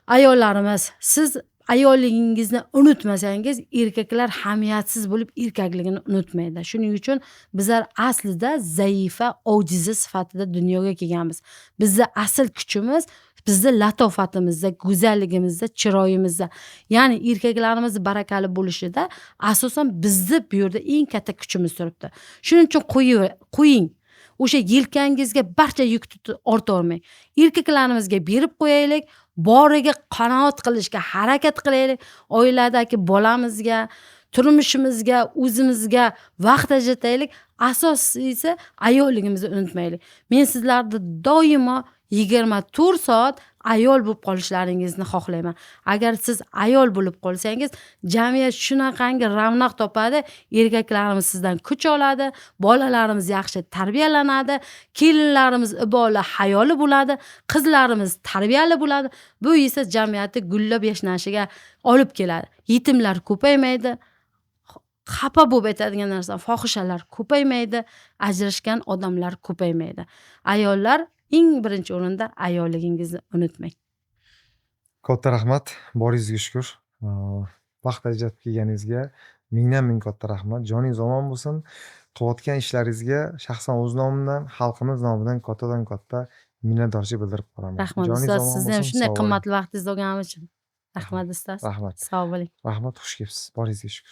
Ayollarimiz, siz ayolligingizni unutmasangiz, erkaklar hamiyatsiz bo'lib erkakligini unutmaydi. Shuning uchun bizlar aslida zaifa, ojiza sifatida dunyoga kelganmiz. Bizning asl kuchimiz bizni latofatimizda, go'zalligimizda, chiroyimizda. Ya'ni erkaklarimiz barakali bo'lishida asosan bizni bu yerda eng katta kuchimiz turibdi. Shuning uchun qo'ying. O'sha yelkangizga barcha yukni ortolmang. Erkaklarimizga berib qo'yaylik, boriga qanoat qilishga harakat qilaylik. Oiladagi bolamizga, turmushimizga, o'zimizga vaqt ajrataylik. Asosiysi ayolligimizni unutmaylik. Men sizlarni doimo 24 soat ayol bo'lib qolishlaringizni xohlayman. Agar siz ayol bo'lib qolsangiz, jamiyat shunaqangi ravnaq topadi, erkaklarimiz sizdan kuch oladi, bolalarimiz yaxshi tarbiyalanadi, kelinlarimiz ibola hayoli bo'ladi, qizlarimiz tarbiyali bo'ladi. Bu esa jamiyatni gullab yashnashiga olib keladi. Yetimlar ko'paymaydi. Xafa bo'lib aytadigan narsa, fohishalar ko'paymaydi, ajrashgan odamlar ko'paymaydi. Ayollar eng birinchi o'rinda ayolligingizni unutmang. Katta rahmat, boringizga shukur. Vaqt ajratib kelganingizga mingdan ming katta rahmat. Joningiz omon bo'lsin. Qilayotgan ishlaringizga shaxsan o'z nomimdan, xalqimiz nomidan kattadan katta minnatdorchilik bildirib qo'yaman. Rahmat Joningiz ustoz, omon sizni ham bo'lsin. shunday Sog' bo'ling. qimmatli vaqtingizni olganim uchun. Rahmat ustoz. Rahmat. Sog' bo'ling. Rahmat, xush kelibsiz. Boringizga shukur.